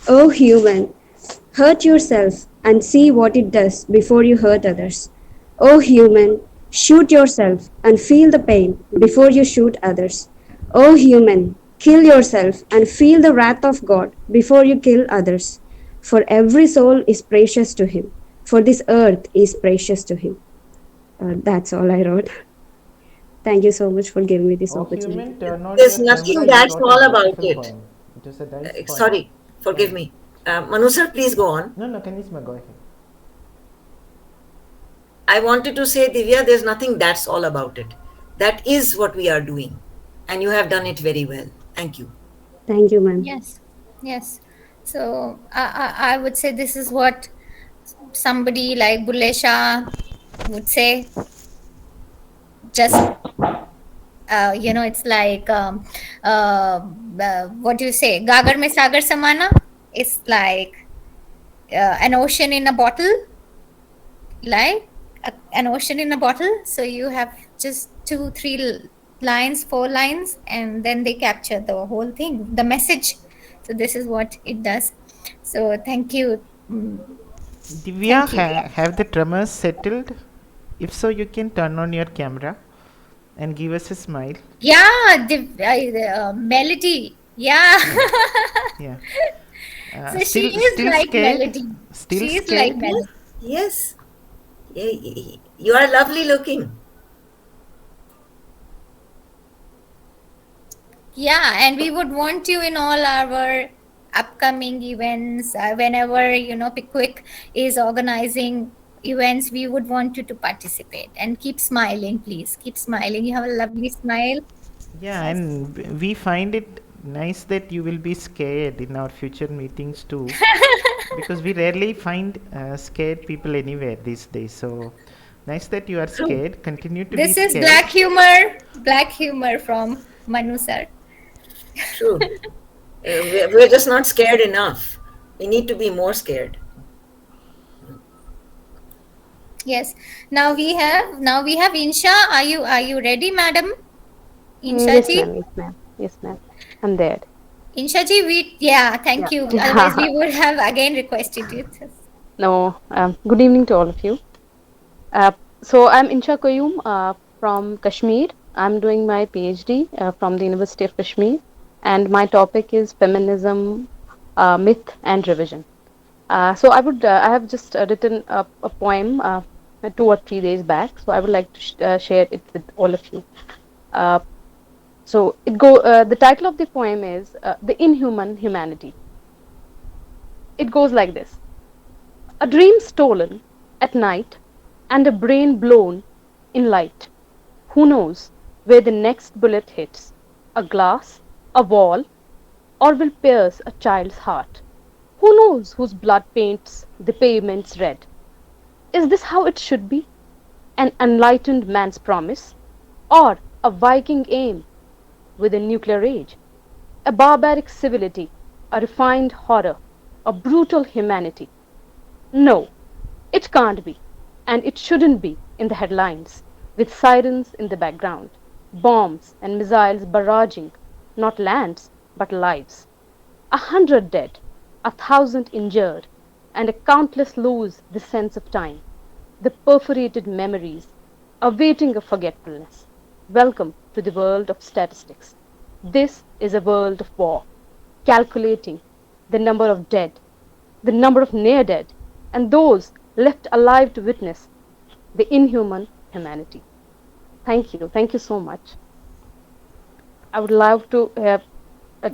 Oh, human. Hurt yourself and see what it does before you hurt others. Oh, human. Shoot yourself and feel the pain before you shoot others. Oh, human. Kill yourself and feel the wrath of God before you kill others. For every soul is precious to him. For this earth is precious to him. That's all I wrote. Thank you so much for giving me this opportunity. There's nothing that's all about it. It was a nice poem. Sorry, forgive me. Manu sir, please go on. No, Kanisma, go ahead. I wanted to say, Divya, there's nothing that's all about it. That is what we are doing. And you have done it very well. Thank you. Thank you, ma'am. Yes. So I would say this is what somebody like Bulle Shah would say. Just, it's like, what do you say? Gagar mein sagar samana. It's like an ocean in a bottle. Like an ocean in a bottle. So you have just 2-3 lines, 4 lines, and then they capture the whole thing, the message. So this is what it does. So thank you. Divya, have the tremors settled? If so, you can turn on your camera and give us a smile. Yeah, Melody. Yeah. Yeah. So she is like scared? Melody. Still she is scared? like Melody. Yes. You are lovely looking. Yeah, and we would want you in all our upcoming events. Whenever Pickwick is organizing events, we would want you to participate and keep smiling, please. Keep smiling. You have a lovely smile. Yeah, and we find it nice that you will be scared in our future meetings too, because we rarely find scared people anywhere these days. So nice that you are scared. Continue to This be is scared. black humor from Manu sir. True. We're just not scared enough. We need to be more scared. Yes. Now we have Insha. Are you ready, madam? Insha Yes, ji? ma'am. Yes, ma'am. I'm there. Inshaji, thank Yeah. you. Otherwise, we would have again requested you. No, good evening to all of you. Uh, so I'm Insha Koyum from Kashmir. I'm doing my PhD from the University of Kashmir, and my topic is feminism, myth, and revision. I have just written a poem 2 or 3 days back. So I would like to share it with all of you. Uh, the title of the poem is "The Inhuman Humanity." It goes like this: A dream stolen at night, and a brain blown in light. Who knows where the next bullet hits? A glass, a wall, or will pierce a child's heart? Who knows whose blood paints the pavements red? Is this how it should be? An enlightened man's promise? Or a Viking aim with a nuclear age? A barbaric civility? A refined horror? A brutal humanity? No, it can't be, and it shouldn't be in the headlines, with sirens in the background, bombs and missiles barraging not lands but lives. 100 dead, 1,000 injured, and a countless lose the sense of time, the perforated memories, awaiting a forgetfulness. Welcome to the world of statistics. This is a world of war, calculating the number of dead, the number of near dead, and those left alive to witness the inhuman humanity. Thank you. Thank you so much. I would love to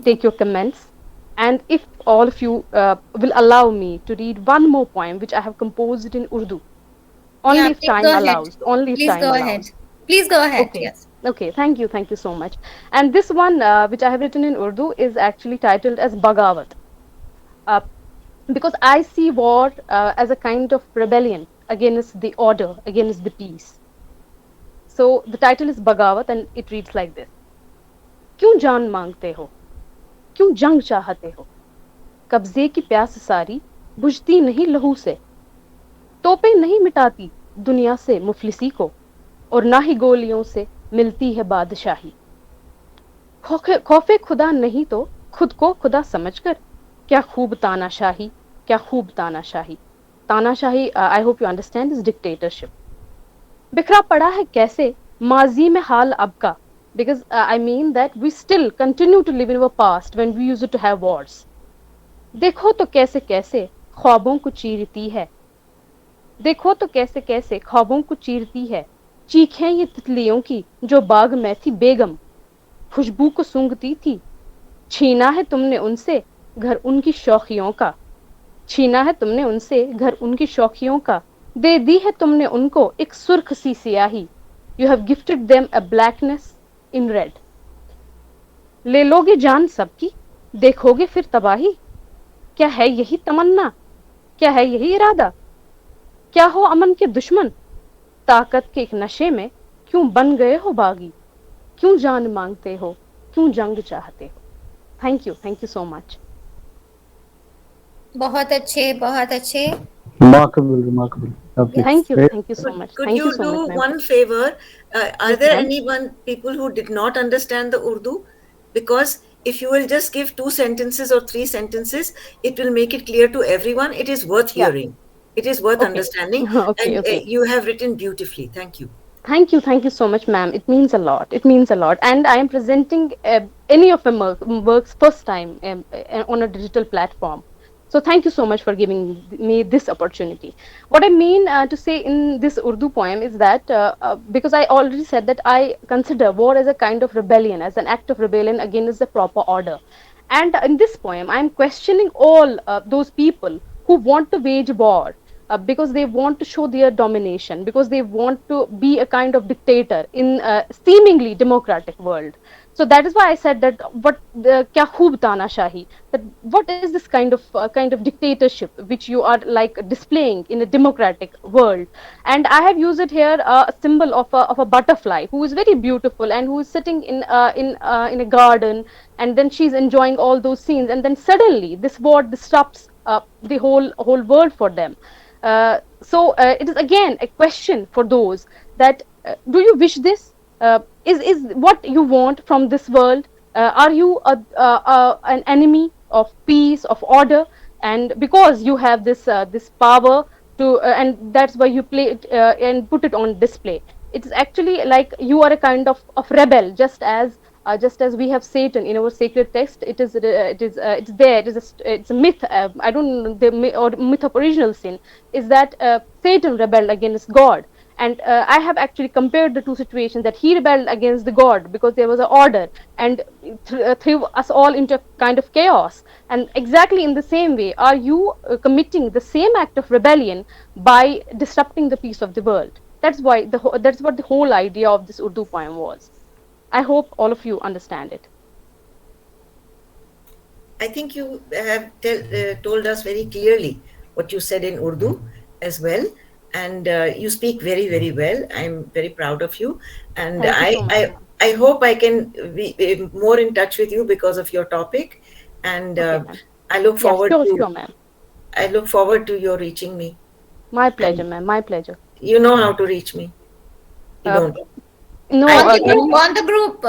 take your comments. And if all of you will allow me to read one more poem which I have composed in Urdu, Yeah, only if please time go ahead. allows, only if Please time go ahead. allows. Please go ahead. Okay. Yes. Okay, thank you so much. And this one, which I have written in Urdu, is actually titled as Bagawat. Uh, because I see war as a kind of rebellion against the order, against the peace. So the title is Bagawat and it reads like this: क्यों जान मांगते हो, क्यों जंग चाहते हो, कब्जे की प्यास सारी बुझती नहीं लहू से, तोपें नहीं मिटाती दुनिया से मुफलिसी को, और ना ही गोलियों से मिलती है बादशाही। खौफे खुदा नहीं तो खुद को खुदा समझकर, क्या खूब तानाशाही, क्या खूब तानाशाही। तानाशाही, I hope you understand, is dictatorship. बिखरा पड़ा है कैसे माजी में हाल अब का, because I mean that we still continue to live in our past when we used to have wars. देखो तो कैसे कैसे ख्वाबों को चीरती है, देखो तो कैसे कैसे ख्वाबों को चीरती है, चीखें ये तितलियों की जो बाग में थी बेगम, खुशबू को सूंघती थी। छीना है तुमने उनसे घर उनकी शौखियों का, छीना है तुमने उनसे घर उनकी शौखियों का, दे दी है तुमने उनको एक सुर्ख सी सियाही, you have gifted them a blackness in red. ले लोगे जान सबकी, देखोगे फिर तबाही, क्या है यही तमन्ना, क्या है यही इरादा, क्या हो अमन के दुश्मन, ताकत के एक नशे में क्यों बन गए हो बागी, क्यों जान मांगते हो, क्यों जंग चाहते हो। Thank you so much. बहुत अच्छे, बहुत अच्छे। Remarkable. Lovely. Thank you so much. Could Thank you you so much, do ma'am. one favor? Are Yes, there ma'am. anyone people who did not understand the Urdu? Because if you will just give 2 sentences or 3 sentences, it will make it clear to everyone. It is worth Yeah. hearing. It is worth Okay. understanding. Okay, And okay. you have written beautifully. Thank you. Thank you so much, ma'am. It means a lot. It means a lot. And I am presenting any of my works first time on a digital platform. So thank you so much for giving me this opportunity. What I mean to say in this Urdu poem is that because I already said that I consider war as a kind of rebellion, as an act of rebellion against the proper order. And in this poem, I am questioning all those people who want to wage war because they want to show their domination, because they want to be a kind of dictator in a seemingly democratic world. So that is why I said that what kya khoob tanashahi, that what is this kind of dictatorship which you are like displaying in a democratic world. And I have used it here a symbol of a butterfly who is very beautiful and who is sitting in a garden, and then she's enjoying all those scenes, and then suddenly this war disrupts the whole world for them. It is again a question for those that do you wish this? Is what you want from this world? Are you an enemy of peace, of order? And because you have this power to, and that's why you play it and put it on display. It's actually like you are a kind of rebel, just as we have Satan in our sacred text. It's there. It's a myth. I don't know or myth of original sin is that Satan rebelled against God. And I have actually compared the two situations, that he rebelled against the God because there was an order, and threw us all into kind of chaos. And exactly in the same way, are you committing the same act of rebellion by disrupting the peace of the world? That's what the whole idea of this Urdu poem was. I hope all of you understand it. I think you have told us very clearly what you said in Urdu as well, and you speak very, very well. I'm very proud of you, and Thank you so much, ma'am. I hope I can be more in touch with you because of your topic, and Okay, ma'am. I look Yeah, forward to sure, ma'am. I look forward to your reaching me. My pleasure, And ma'am. My pleasure. you know how to reach me. You Uh, don't. no, On the can group, you? on the group,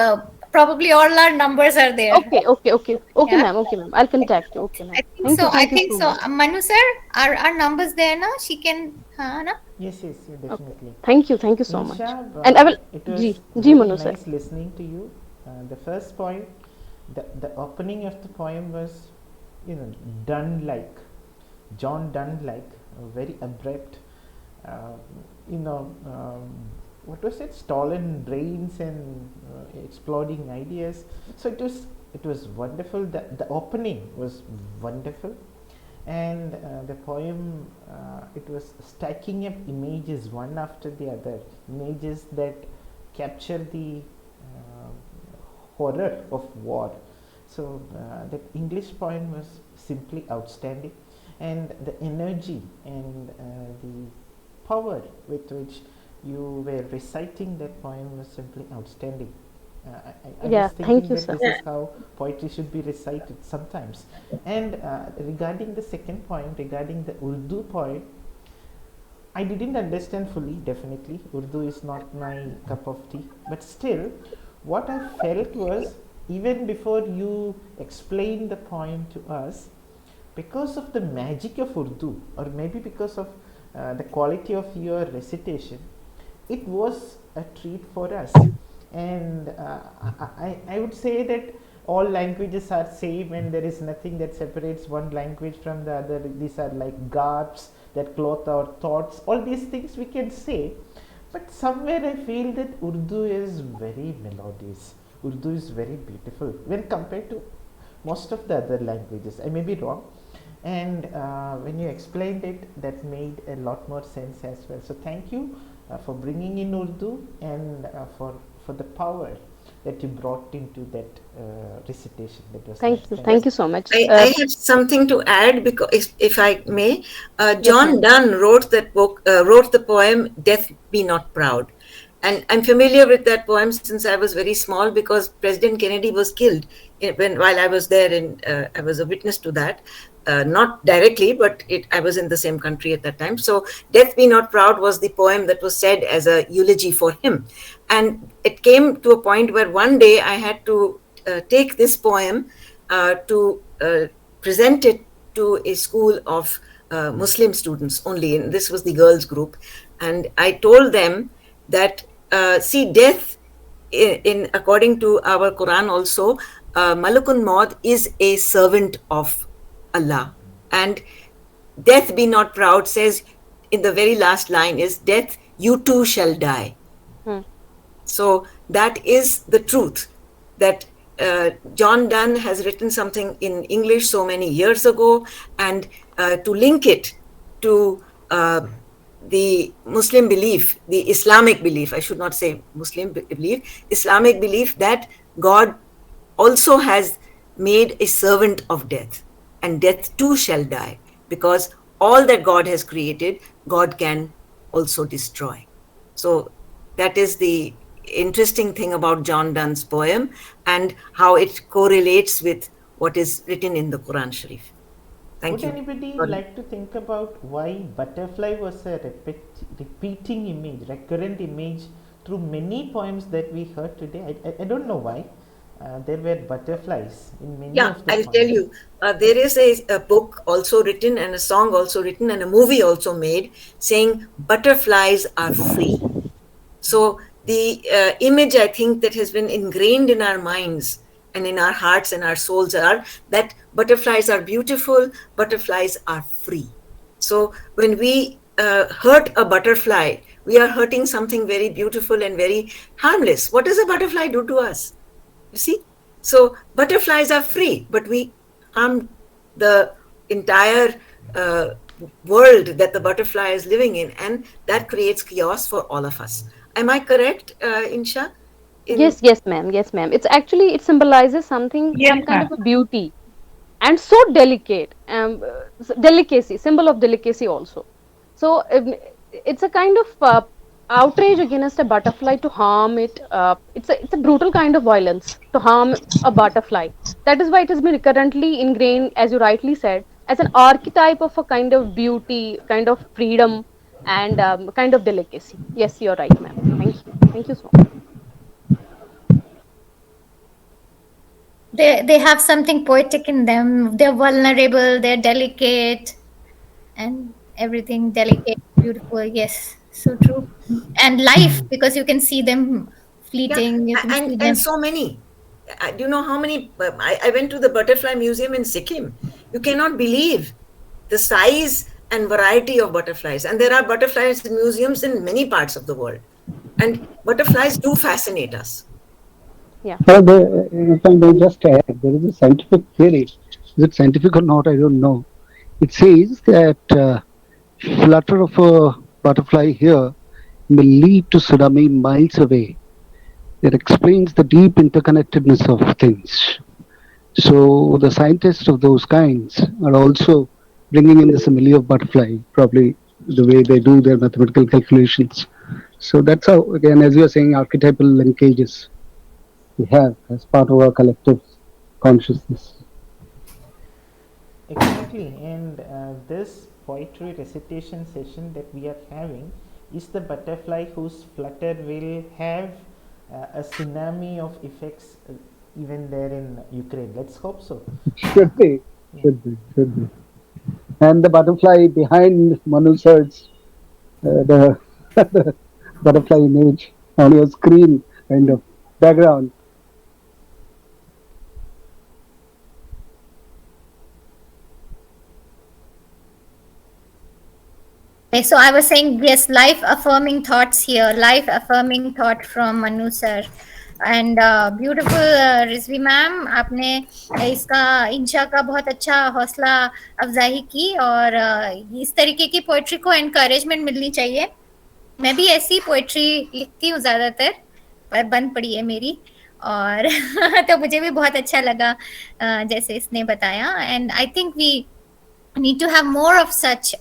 probably all our numbers are there. Okay, Yeah. ma'am. Okay, ma'am. I'll contact you. Okay, ma'am. I think so. I Thank you think so so. much. Manu sir, our numbers there na? She can, na? Yes, yes, yeah, definitely. Thank you so much. Insha, And I will. it was Ji very Manu sir. nice listening to you. The first point, the opening of the poem was, Donne like, John Donne like, very abrupt. Uh, you know, what was it? Stolen brains and exploding ideas. So it was wonderful. The opening was wonderful, and the poem, it was stacking up images one after the other, images that capture the horror of war. So that English poem was simply outstanding, and the energy and the power with which you were reciting that poem was simply outstanding. I Yeah, was thank thinking you, that sir. this is how poetry should be recited sometimes. And regarding the second point, regarding the Urdu poem, I didn't understand fully, definitely. Urdu is not my cup of tea. But still, what I felt was, even before you explained the poem to us, because of the magic of Urdu, or maybe because of the quality of your recitation, it was a treat for us. And I would say that all languages are same, and there is nothing that separates one language from the other. These are like garbs that clothe our thoughts. All these things we can say, but somewhere I feel that Urdu is very melodious. Urdu is very beautiful when compared to most of the other languages. I may be wrong, and when you explained it, that made a lot more sense as well. So thank you for bringing in Urdu, and for the power that you brought into that recitation. That was nice. Thank you so much. I have something to add, because if I may, Yes, John ma'am. Donne wrote that book, wrote the poem "Death Be Not Proud," and I'm familiar with that poem since I was very small, because President Kennedy was killed while I was there, and I was a witness to that. Not directly, but I was in the same country at that time. So, "Death Be Not Proud" was the poem that was said as a eulogy for him, and it came to a point where one day I had to take this poem to present it to a school of Muslim students only, and this was the girls' group. And I told them that, see, death, in according to our Quran also, Malakun Maud is a servant of Allah, and "Death be not proud" says in the very last line is, "Death, you too shall die." So that is the truth, that John Donne has written something in English so many years ago, and to link it to the Muslim belief, the Islamic belief, I should not say Muslim belief, Islamic belief, that God also has made a servant of death, and death too shall die, because all that God has created, God can also destroy. So that is the interesting thing about John Donne's poem, and how it correlates with what is written in the Quran Sharif. Thank Would you. anybody Sorry. like to think about why butterfly was a repeating image, recurrent image through many poems that we heard today? I don't know why. there were butterflies in many Yeah, of the I'll tell poems. you. There is a book also written and a song also written and a movie also made saying butterflies are free. So the image I think that has been ingrained in our minds and in our hearts and our souls are that butterflies are beautiful, butterflies are free. So when we hurt a butterfly, we are hurting something very beautiful and very harmless. What does a butterfly do to us? You see? So butterflies are free, but we harm the entire uh, world that the butterfly is living in, and that creates chaos for all of us. Am I correct, Insha? Yes, yes, ma'am. Yes, ma'am. It's actually, it symbolizes something, Yes, some kind ma'am. of a beauty, and so delicate, delicacy, symbol of delicacy also. So it's a kind of outrage against a butterfly to harm it. It's a brutal kind of violence to harm a butterfly. That is why it has been recurrently ingrained, as you rightly said, as an archetype of a kind of beauty, kind of freedom, and kind of delicacy. Yes, you're right, ma'am. Thank you. Thank you so much. They have something poetic in them. They're vulnerable, they're delicate, and everything delicate, beautiful. Yes, so true. And life, because you can see them Yeah, fleeting, you can see and them. so many. Do you know how many? I went to the Butterfly Museum in Sikkim. You cannot believe the size and variety of butterflies. And there are butterflies museums in many parts of the world. And butterflies do fascinate us. Yeah. If I may just add, there is a scientific theory. Is it scientific or not? I don't know. It says that flutter of a butterfly here may lead to tsunami miles away. It explains the deep interconnectedness of things. So the scientists of those kinds are also bringing in the simile of butterfly, probably the way they do their mathematical calculations. So that's how, again, as you are saying, archetypal linkages we have as part of our collective consciousness. Exactly, and this poetry recitation session that we are having is the butterfly whose flutter will have a tsunami of effects even there in Ukraine. Let's hope so. Should be, Yeah. should be, should be. And the butterfly behind Manu Sir's, the, the butterfly image on your screen, kind of background. Okay, so I was saying, yes, life affirming thoughts here, life affirming thought from Manu sir. And beautiful Rizvi ma'am, आपने इसका इंशा का बहुत अच्छा हौसला अफजाई की, और इस तरीके की पोइट्री को एनकरेजमेंट मिलनी चाहिए. मैं भी ऐसी पोइट्री लिखती हूँ ज़्यादातर, पर बंद पड़ी है मेरी, और तो मुझे भी बहुत अच्छा लगा जैसे इसने बताया. And I think we need to have more of such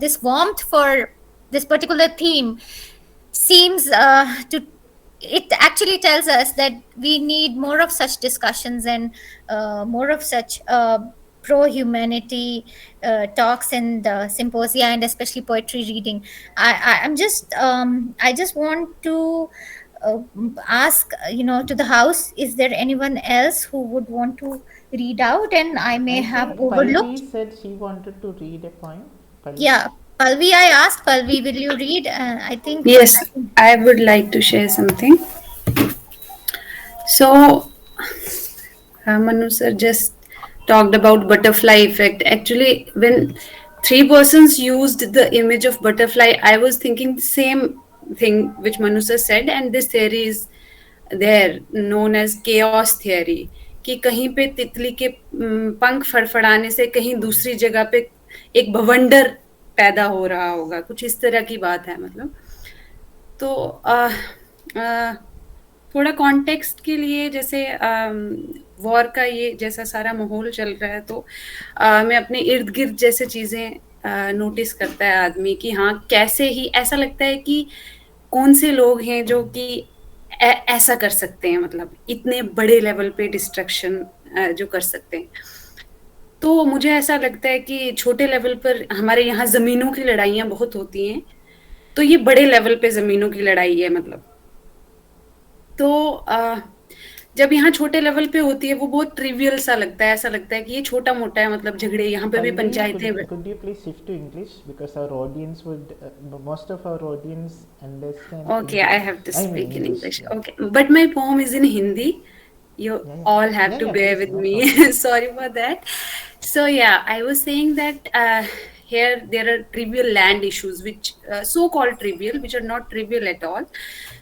this warmth for this particular theme seems to it actually tells us that we need more of such discussions and more of such pro humanity talks and symposia, and especially poetry reading. I just want to uh, ask to the house, is there anyone else who would want to read out and I may I have think Palvi overlooked? said she wanted to read a poem. Palvi? Yeah, Palvi, I asked Palvi, will you read? I think. Yes, I would like to share something. So, Manu sir just talked about butterfly effect. Actually, when three persons used the image of butterfly, I was thinking the same thing which Manu sir said, and this theory is there, known as chaos theory. कि कहीं पे तितली के पंख फड़फड़ाने से कहीं दूसरी जगह पे एक भवंडर पैदा हो रहा होगा, कुछ इस तरह की बात है. मतलब तो थोड़ा कॉन्टेक्स्ट के लिए, जैसे वॉर का ये जैसा सारा माहौल चल रहा है, तो मैं अपने इर्द गिर्द जैसे चीज़ें नोटिस करता है आदमी कि हाँ, कैसे ही ऐसा लगता है कि कौन से लोग हैं जो कि ऐसा कर सकते हैं, मतलब इतने बड़े लेवल पे डिस्ट्रक्शन जो कर सकते हैं. तो मुझे ऐसा लगता है कि छोटे लेवल पर हमारे यहाँ ज़मीनों की लड़ाइयाँ बहुत होती हैं, तो ये बड़े लेवल पे ज़मीनों की लड़ाई है. मतलब तो जब यहाँ छोटे लेवल पे होती है वो बहुत ट्रिवियल सा लगता है, ऐसा लगता है कि ये छोटा मोटा है, मतलब झगड़े यहाँ पे भी Palvi, पंचायतें। could you please shift to English because our audience would most of our audience understand Okay, I have to I mean speak in English. yeah. Okay, but my poem is in Hindi. You all have to bear please, with no me. problem. Sorry for that. So yeah, I was saying that here there are trivial land issues, which so-called trivial, which are not trivial at all,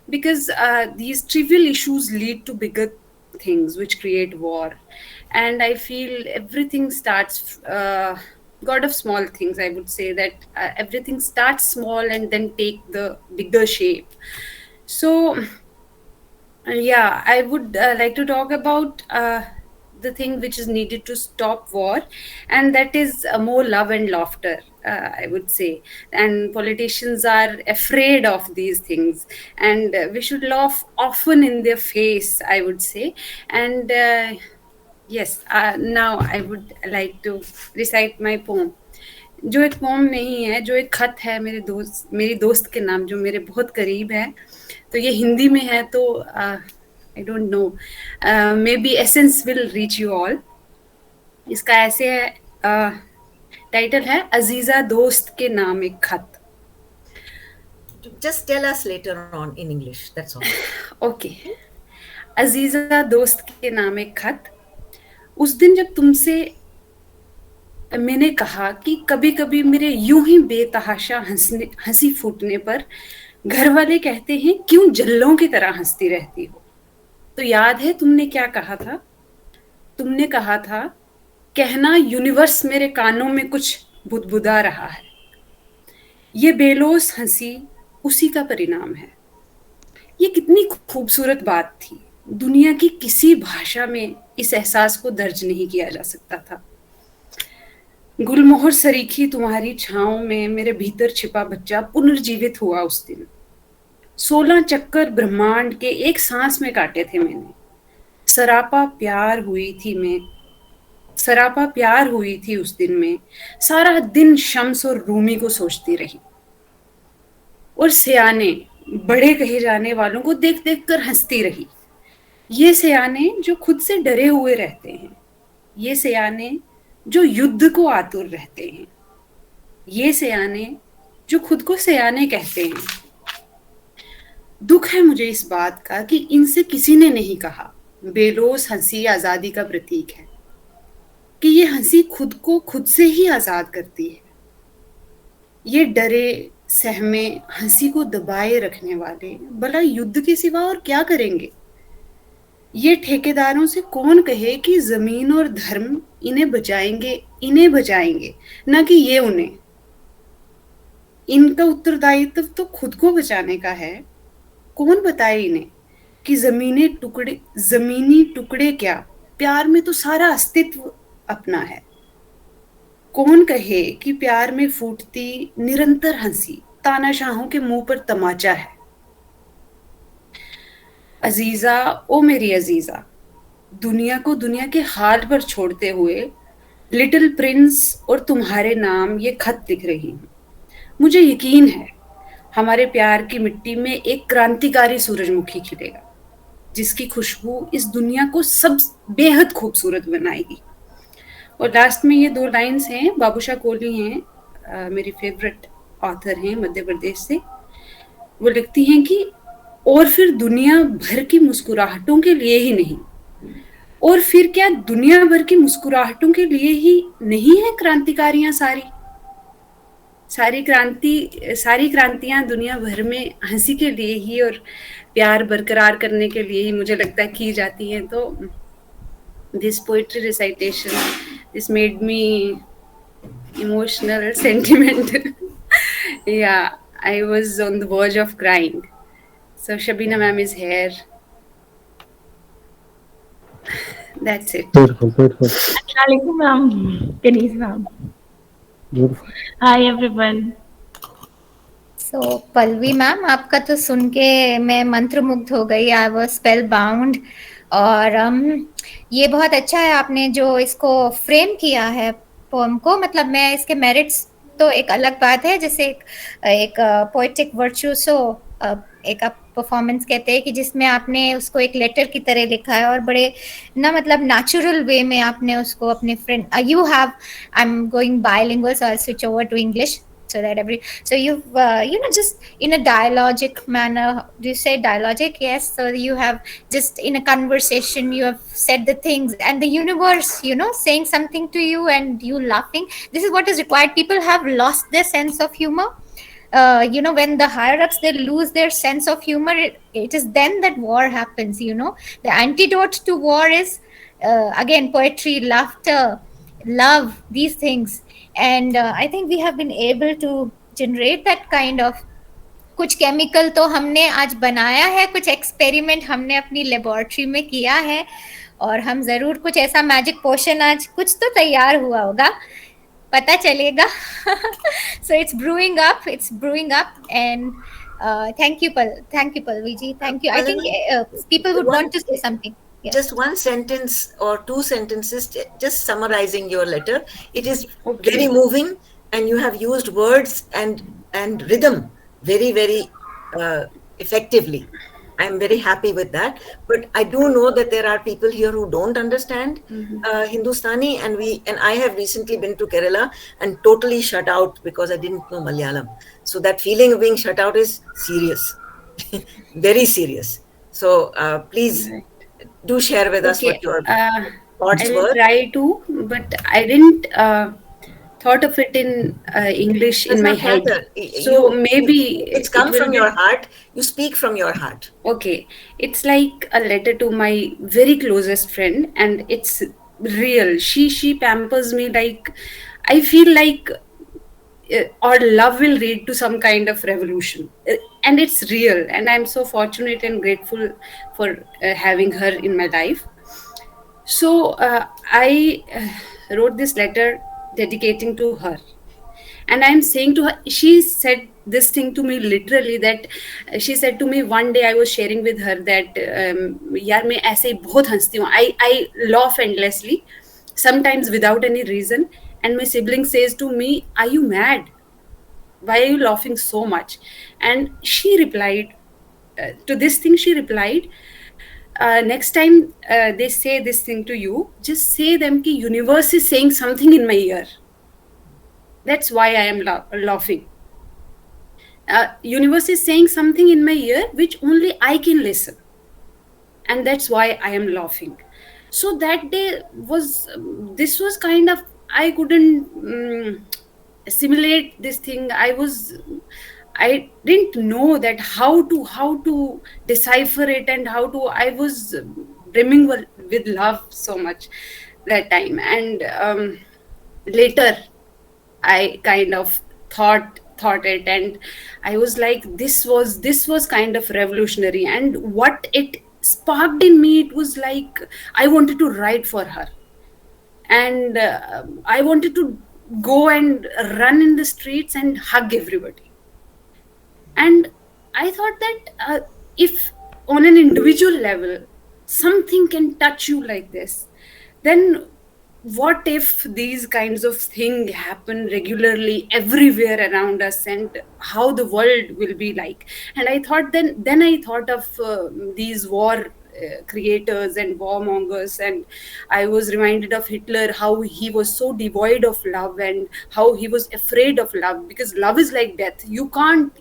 because these trivial issues lead to bigger things, which create war. And I feel everything starts. God of small things, I would say that everything starts small and then take the bigger shape. So yeah, I would like to talk about the thing which is needed to stop war, and that is more love and laughter, I would say. And politicians are afraid of these things, and we should laugh often in their face, I would say. And yes, now I would like to recite my poem. जो एक pome नहीं है, जो एक खत है मेरी दोस्त के नाम, जो मेरे बहुत करीब है. तो ये हिंदी में है, तो I don't know, may be essence will reach you all. इसका ऐसे है, टाइटल है अजीजा दोस्त के नाम एक खत. Just tell us later on in English, that's all. Okay. अजीजा दोस्त के नाम एक खत. उस दिन जब तुमसे मैंने कहा कि कभी कभी मेरे यूं ही बेतहाशा हंसी फूटने पर घर वाले कहते हैं क्यों जल्लों की तरह हंसती रहती हो. तो याद है तुमने क्या कहा था? तुमने कहा था कहना यूनिवर्स मेरे कानों में कुछ बुदबुदा रहा है. ये बेलोस हंसी उसी का परिणाम है. ये कितनी खूबसूरत बात थी. दुनिया की किसी भाषा में इस एहसास को दर्ज नहीं किया जा सकता था. गुलमोहर सरीखी तुम्हारी छांव में मेरे भीतर छिपा बच्चा पुनर्जीवित हुआ उस दिन. 16 चक्कर ब्रह्मांड के एक सांस में काटे थे मैंने. सरापा प्यार हुई थी उस दिन में. सारा दिन शम्स और रूमी को सोचती रही, और सियाने बड़े कहे जाने वालों को देख देख कर हंसती रही. ये सियाने जो खुद से डरे हुए रहते हैं, ये सियाने जो युद्ध को आतुर रहते हैं, ये सियाने जो खुद को सियाने कहते हैं. दुख है मुझे इस बात का कि इनसे किसी ने नहीं कहा बेलोस हंसी आजादी का प्रतीक है, कि ये हंसी खुद को खुद से ही आजाद करती है. ये डरे सहमे हंसी को दबाए रखने वाले भला युद्ध के सिवा और क्या करेंगे. ये ठेकेदारों से कौन कहे कि जमीन और धर्म इन्हें बचाएंगे, ना कि ये उन्हें. इनका उत्तरदायित्व तो खुद को बचाने का है. कौन बताए इन्हें कि जमीनी टुकड़े क्या, प्यार में तो सारा अस्तित्व अपना है. कौन कहे कि प्यार में फूटती निरंतर हंसी तानाशाहों के मुंह पर तमाचा है. अजीजा, ओ मेरी अजीजा, दुनिया को दुनिया के हाल पर छोड़ते हुए लिटिल प्रिंस और तुम्हारे नाम ये खत लिख रही हूँ. मुझे यकीन है हमारे प्यार की मिट्टी में एक क्रांतिकारी सूरजमुखी खिलेगा, जिसकी खुशबू इस दुनिया को सब बेहद खूबसूरत बनाएगी. और लास्ट में ये 2 लाइन्स हैं. बाबूशाह कोहली हैं, मेरी फेवरेट ऑथर हैं मध्य प्रदेश से. वो लिखती हैं कि और फिर दुनिया भर की मुस्कुराहटों के लिए ही नहीं, और फिर क्या दुनिया भर की मुस्कुराहटों के लिए ही नहीं है क्रांतिकारियां सारी क्रांतियां दुनिया भर में हंसी के लिए ही और प्यार बरकरार करने के लिए ही मुझे लगता है की जाती हैं. तो this poetry recitation, this made me emotional, sentimental. Yeah, I was on the verge of crying. So Shabina ma'am is here. That's it. Beautiful. Assalamualaikum ma'am. Denise ma'am. Beautiful. Hi everyone. So Pallavi ma'am, आपका तो सुन के मैं मंत्रमुग्ध हो गई. I was spell bound. और ये बहुत अच्छा है आपने जो इसको फ्रेम किया है पोम को. मतलब मैं इसके मेरिट्स तो एक अलग बात है, जैसे एक पोएटिक वर्च्यू सो एक आप परफॉर्मेंस कहते हैं कि जिसमें आपने उसको एक लेटर की तरह लिखा है और बड़े ना मतलब नेचुरल वे में आपने उसको अपने friend you have I am going bilingual so I switch over to English so that so you've just in a dialogic manner, do you say dialogic? Yes, so you have just in a conversation you have said the things and the universe saying something to you and you laughing. This is what is required. People have lost their sense of humor. When the higher ups they lose their sense of humor, it is then that war happens. The antidote to war is again poetry, laughter, love, these things. And I think we have been able to generate that kind of कुछ chemical तो हमने आज बनाया है, कुछ experiment हमने अपनी laboratory में किया है और हम जरूर कुछ ऐसा मैजिक पोशन आज कुछ तो तैयार हुआ होगा, पता चलेगा. So it's brewing up and thank you Palvi, thank you. I think people would want to say something. Yes. Just one sentence or two sentences just summarizing your letter. It is very moving and you have used words and rhythm very, very effectively. I'm very happy with that. But I do know that there are people here who don't understand Hindustani, and I have recently been to Kerala and totally shut out because I didn't know Malayalam. So that feeling of being shut out is serious, very serious. So please do share with us what your thoughts were. I will try to, but I didn't thought of it in English in my head. So maybe it's come from your heart. You speak from your heart. Okay. It's like a letter to my very closest friend, and it's real. She pampers me like I feel like our love will lead to some kind of revolution, and it's real. And I'm so fortunate and grateful for having her in my life. So I wrote this letter dedicating to her, and I'm saying to her, she said this thing to me literally, that she said to me one day, I was sharing with her that yaar main aise hi bahut hansti hu, I laugh endlessly, sometimes without any reason, and my sibling says to me, are you mad? Why are you laughing so much? And she replied to this thing, she replied, next time they say this thing to you, just say them ki universe is saying something in my ear. That's why I am laughing. Universe is saying something in my ear which only I can listen, and that's why I am laughing. So that day this was kind of, I couldn't assimilate this thing. I didn't know that how to decipher it, and I was brimming with love so much that time. And later I kind of thought it, and I was like, this was kind of revolutionary. And what it sparked in me, it was like I wanted to write for her, and I wanted to go and run in the streets and hug everybody. And I thought that if on an individual level something can touch you like this, then what if these kinds of things happen regularly everywhere around us, and how the world will be like? And I thought then I thought of these war creators and warmongers, and I was reminded of Hitler, how he was so devoid of love, and how he was afraid of love, because love is like death. You can't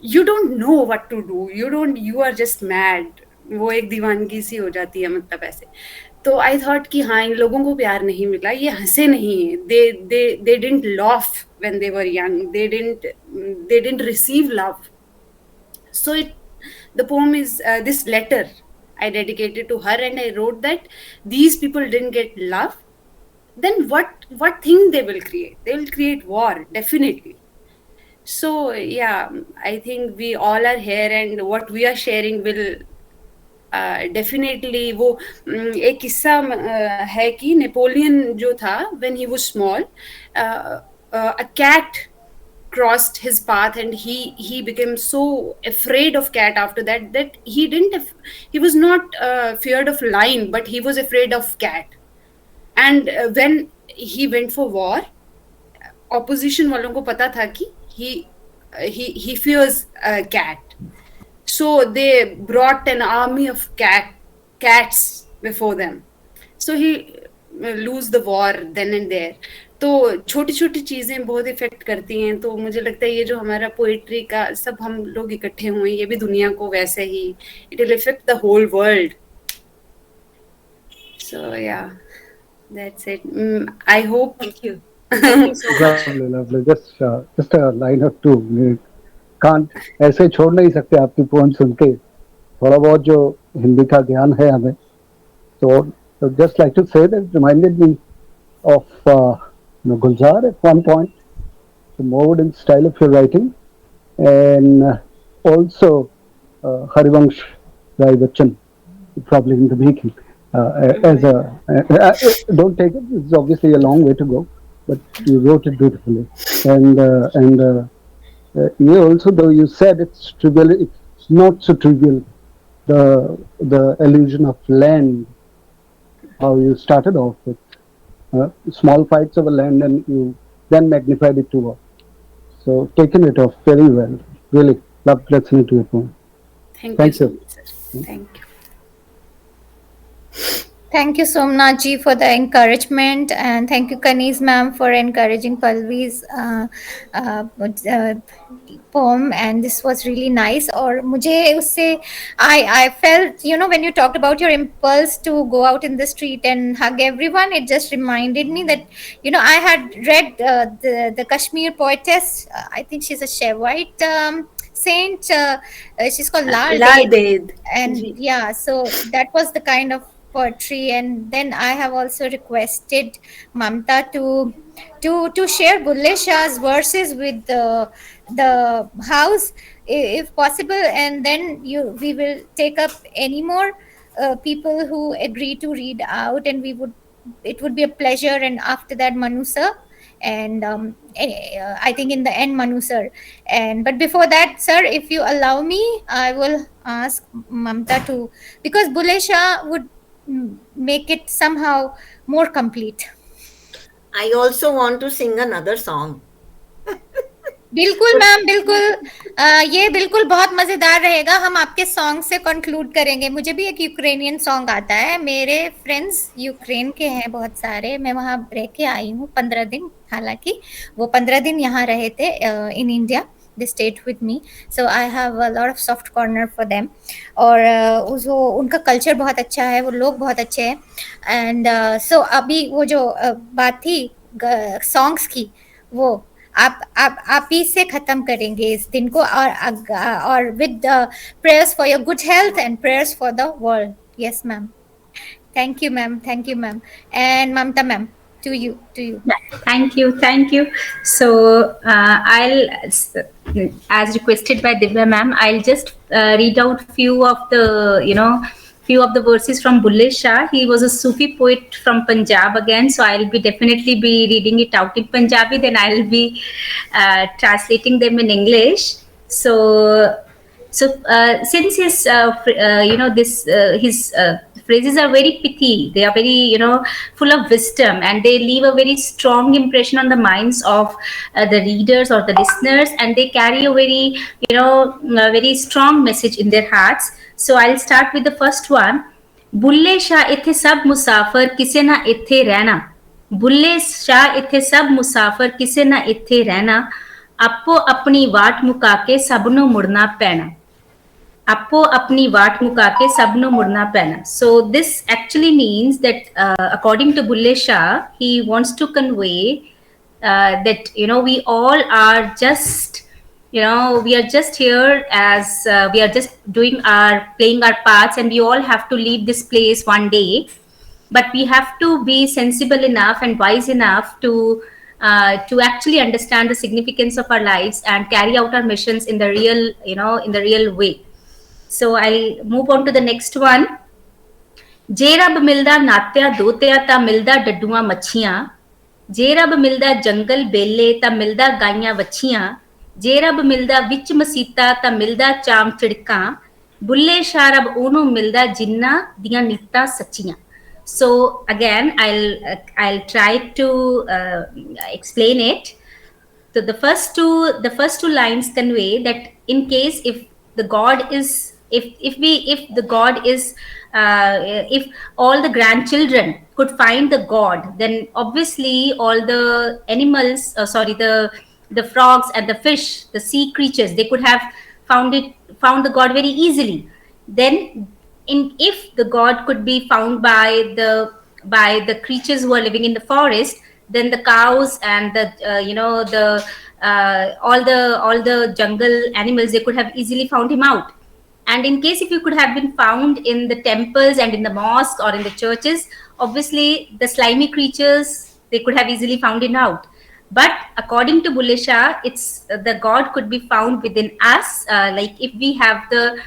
you don't know what to do. You are just mad. वो एक दीवानगी सी हो जाती है, मतलब ऐसे. तो I thought कि हाँ, इन लोगों को प्यार नहीं मिला, ये हंसे नहीं, they didn't laugh when they were young, they didn't receive love. So the poem is this letter I dedicated to her, and I wrote that these people didn't get love, then what thing they will create? They will create war, definitely. So yeah, I think we all are here, and what we are sharing will definitely. वो एक किस्सा है कि Napoleon जो था, when he was small, a cat crossed his path, and he became so afraid of cat after that he was not feared of lion, but he was afraid of cat. And when he went for war, opposition वालों को पता था कि he fears a cat. So they brought an army of cats before them. So he lose the war then and there. तो छोटी छोटी चीजें बहुत इफेक्ट करती हैं. तो मुझे लगता है ये जो हमारा पोएट्री का सब हम लोग इकट्ठे हुए, ये भी दुनिया को वैसे ही, it will affect the whole world. So yeah, that's it. I hope. Thank you. Thank you so much. Lovely, lovely. Just a line or two. Can't ऐसे छोड़ नहीं सकते आपकी पोएम सुन के. थोड़ा बहुत जो हिंदी का ज्ञान है हमें. So just like to say that it reminded me of Gulzar at one point, the mode and style of your writing, and also Harivansh Rai Bachchan, probably in the making. As a don't take it. It's obviously a long way to go, but you wrote it beautifully. And you also, though you said it's trivial, it's not so trivial. The illusion of land, how you started off with small fights over land, and you then magnified it to war. So taken it off very well. Really loved listening to your poem. Thank you so much, sir. Thank you. Thank you, Somnath ji, for the encouragement, and thank you, Kanis ma'am, for encouraging Palvi's poem. And this was really nice. और मुझे उससे I felt, you know, when you talked about your impulse to go out in the street and hug everyone, it just reminded me that, you know, I had read the Kashmir poetess. I think she's a Shevite saint. She's called Lal Ded. And yeah, so that was the kind of poetry. And then I have also requested Mamta to share Bulle Shah's verses with the house if possible, and then we will take up any more people who agree to read out, and it would be a pleasure. And after that, Manu sir, and I think in the end Manu sir. But before that, sir, if you allow me, I will ask Mamta to, because Bulle Shah would make it somehow more complete. I also want to sing another song. बिल्कुल ma'am, बिल्कुल. ये बिल्कुल बहुत मजेदार रहेगा. हम आपके song से कंक्लूड करेंगे. मुझे भी एक यूक्रेनियन सॉन्ग आता है. मेरे फ्रेंड्स यूक्रेन के हैं बहुत सारे. मैं वहाँ रह के आई हूँ 15 दिन. हालांकि वो 15 दिन यहाँ रहे थे in India. They stayed with me, so I have a lot of soft corner for them. और उनका कल्चर बहुत अच्छा है, वो लोग बहुत अच्छे हैं. एंड सो अभी वो जो बात थी सॉन्ग्स की, वो आप ही से खत्म करेंगे इस दिन को, और with prayers for your good health and prayers for the world. Yes ma'am. Thank you ma'am. Thank you ma'am. And Mamata ma'am, to you. Thank you. So I'll, as requested by Divya ma'am, I'll just read out few of the verses from Bulle Shah. He was a Sufi poet from Punjab again, so I'll be definitely be reading it out in Punjabi, then I'll be translating them in English. So since his his phrases are very pithy, they are very full of wisdom, and they leave a very strong impression on the minds of the readers or the listeners, and they carry a very strong message in their hearts. So I'll start with the first one. Bulle Shah ithe sab musafir kise na ithe rehna. Bulle Shah ithe sab musafir kise na ithe rehna. Appo apni vaat muka ke sabnu mudna paina. Appo apni vaat muka ke sabnu mudna paina. So this actually means that according to Bulle Shah, he wants to convey that we all are just we are just here as we are just playing our parts, and we all have to leave this place one day, but we have to be sensible enough and wise enough to actually understand the significance of our lives and carry out our missions in the real way. So I'll move on to the next one. जे रब मिलदा नात्या दोत्या ता मिलदा डड्डुआं मच्छियां. जे रब मिलदा जंगल बेले ता मिलदा गाइयां वच्छियां. जे रब मिलदा विच मसीता ता मिलदा चाम चिड़कां. बुल्ले शाह रब ओनू मिलदा जिन्ना दियां नीतां सच्चियां. So again, I'll try to explain it. So the first two lines convey that in case if the god is if the god is if all the grandchildren could find the god, then obviously all the animals, sorry, the frogs and the fish, the sea creatures, they could have found the god very easily. Then if the god could be found by the creatures who are living in the forest, then the cows and the the all the jungle animals, they could have easily found him out. And in case if you could have been found in the temples and in the mosque or in the churches, obviously the slimy creatures, they could have easily found it out. But according to Bulle Shah, it's the god could be found within us, like if we have the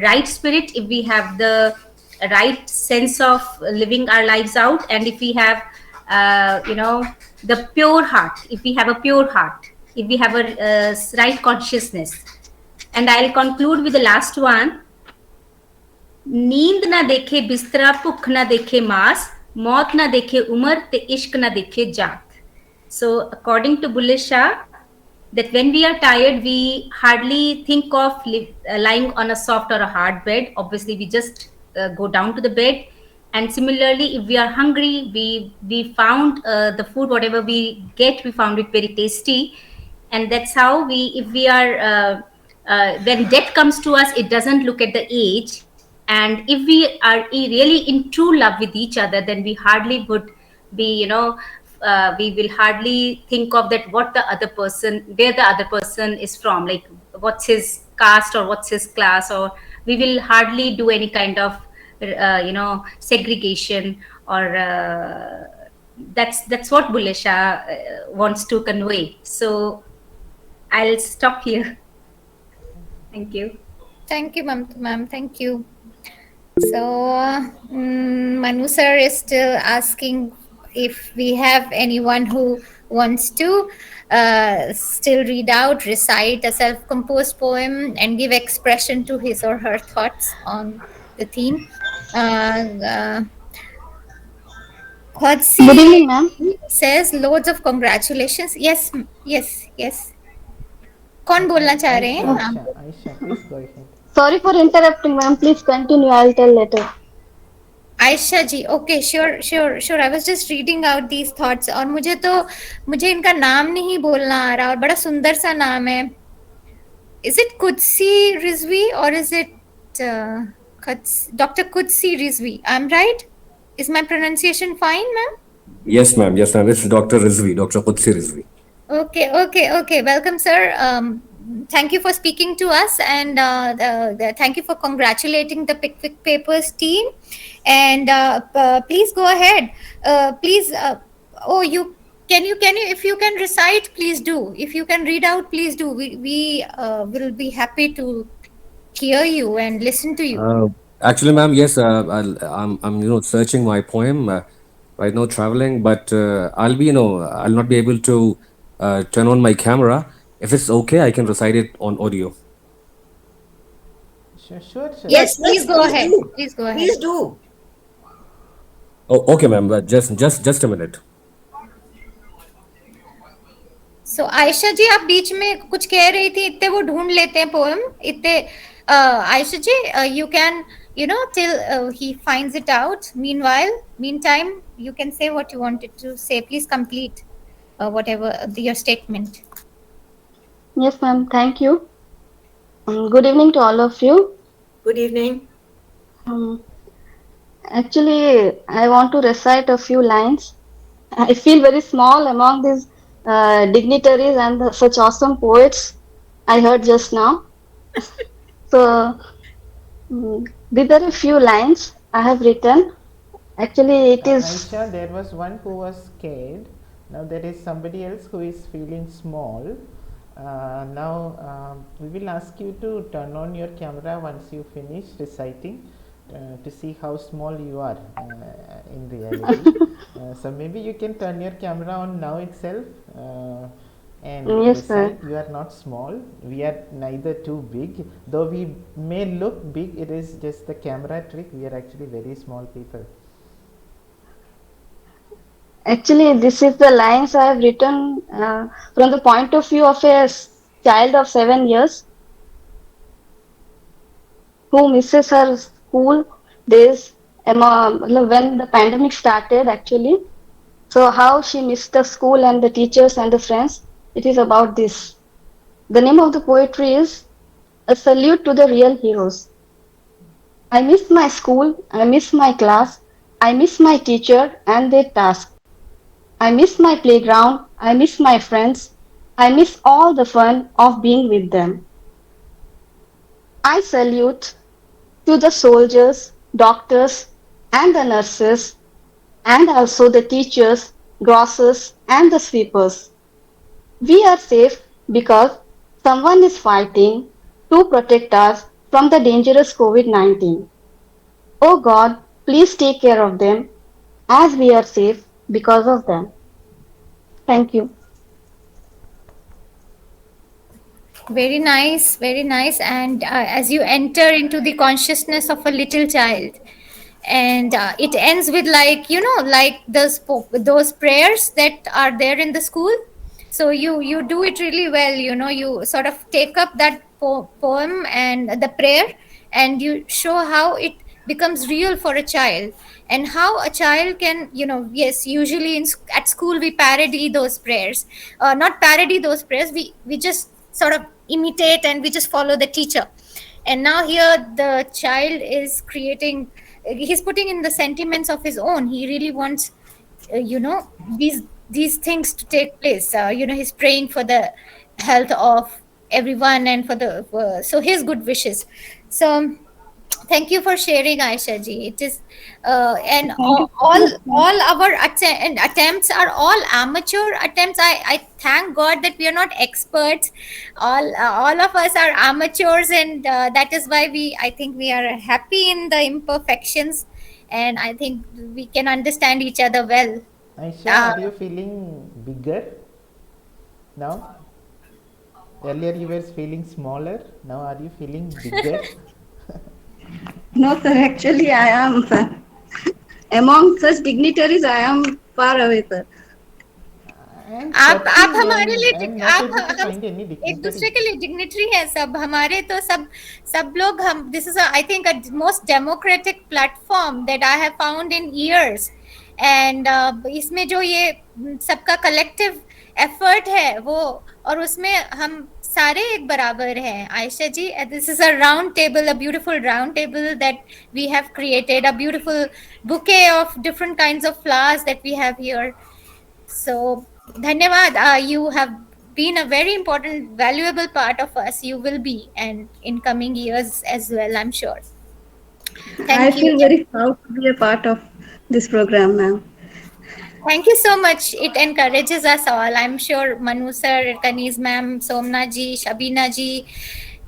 right spirit, if we have the right sense of living our lives out, and if we have the pure heart, if we have a pure heart, if we have a right consciousness. And I'll conclude with the last one. नींद ना देखे बिस्तरा, भुख ना देखे मास, मौत ना देखे उम्र, ते इश्क ना देखे जात. So according to Bulle Shah, that when we are tired, we hardly think of lying on a soft or a hard bed. Obviously, we just go down to the bed. And similarly, if we are hungry, we found the food, whatever we get, we found it very tasty. And that's how if we are, when death comes to us, it doesn't look at the age. And if we are really in true love with each other, then we hardly would be, we will hardly think of that where the other person is from, like what's his caste or what's his class, or we will hardly do any kind of segregation, or that's what Bulle Shah wants to convey. So I'll stop here. Thank you. Thank you, ma'am. Thank you. So Manu sir is still asking if we have anyone who wants to still read out, recite a self-composed poem and give expression to his or her thoughts on the theme. Good evening, ma'am. Says loads of congratulations. Yes, yes, yes. कौन बोलना चाह रहे हैं? Aisha, please go ahead. Sorry for interrupting, ma'am. Please continue. I'll tell later. Ayesha ji, okay, sure. I was just reading out these thoughts. और मुझे इनका नाम नहीं बोलना आ रहा, और बड़ा सुंदर सा नाम है. Is it Qudsi Rizvi or is it Dr. Qudsi Rizvi? I'm right? Is my pronunciation fine, ma'am? Yes, ma'am. Yes, ma'am. It's Dr. Rizvi, Dr. Qudsi Rizvi. Okay. Welcome, sir. Thank you for speaking to us, and thank you for congratulating the Pickwick Papers team. And please go ahead. Please, if you can recite, please do. If you can read out, please do. We will be happy to hear you and listen to you. Actually, ma'am, yes, I'm searching my poem right now, traveling, but I'll not be able to turn on my camera. If it's okay, I can recite it on audio. Sure. Yes, please go ahead. Please do. Oh, okay, ma'am. But just a minute. So Ayesha जी, आप बीच में कुछ कह रही थी, इतने वो ढूंढ लेते हैं पोएम इतने. आयशा जी, you can till he finds it out. Meantime, you can say what you wanted to say. Please complete whatever your statement. Yes, ma'am. Thank you. Good evening to all of you. Good evening. Actually, I want to recite a few lines. I feel very small among these dignitaries and such awesome poets I heard just now. So, these are a few lines I have written. Actually, it is. Aisha, there was one who was scared. Now there is somebody else who is feeling small. Now we will ask you to turn on your camera once you finish reciting to see how small you are in reality. So maybe you can turn your camera on now itself and yes, recite. You are not small. We are neither too big. Though we may look big, it is just the camera trick. We are actually very small people. Actually, this is the lines I have written from the point of view of a child of 7 years who misses her school days when the pandemic started, actually. So, how she missed the school and the teachers and the friends. It is about this. The name of the poetry is A Salute to the Real Heroes. I miss my school, I miss my class, I miss my teacher and their task. I miss my playground, I miss my friends, I miss all the fun of being with them. I salute to the soldiers, doctors, and the nurses, and also the teachers, grocers, and the sweepers. We are safe because someone is fighting to protect us from the dangerous COVID-19. Oh God, please take care of them as we are safe because of them. Thank you. Very nice, very nice. And as you enter into the consciousness of a little child, and it ends with, like, like those prayers that are there in the school. So you do it really well. You sort of take up that poem and the prayer, and you show how it becomes real for a child, and how a child can, yes, usually at school we parody those prayers, not parody those prayers, we just sort of imitate, and we just follow the teacher. And now here the child is creating, he's putting in the sentiments of his own. He really wants, these things to take place. He's praying for the health of everyone, and so his good wishes. So thank you for sharing, Aisha ji. It is, and Thank you so all much, ma'am. all our attempts are all amateur attempts. I thank God that we are not experts. All of us are amateurs, and that is why I think we are happy in the imperfections, and I think we can understand each other well. Aisha, Uh, are you feeling bigger now? Earlier you were feeling smaller. Now are you feeling bigger? No, sir. Actually, I am, sir. Among such dignitaries, I am far away, sir. I am आप searching हमारे and लिए I am not आप able to हम find any एक dignitary. दूसरे के लिए dignitary है सब हमारे तो सब लोग हम this is I think a most democratic platform that I have found in years and इसमें जो ये सबका कलेक्टिव एफर्ट है वो और उसमें हम सारे एक बराबर हैं Ayesha ji this is a round table a beautiful round table that we have created a beautiful bouquet of different kinds of flowers that we have here. So dhanyawad, you have been a very important, valuable part of us. You will be, and in coming years as well, I'm sure. I Thank you. feel very proud to be a part of this program, ma'am. Thank you so much. It encourages us all. I'm sure Manu sir, Kaniz ma'am, Somna ji, Shabina ji,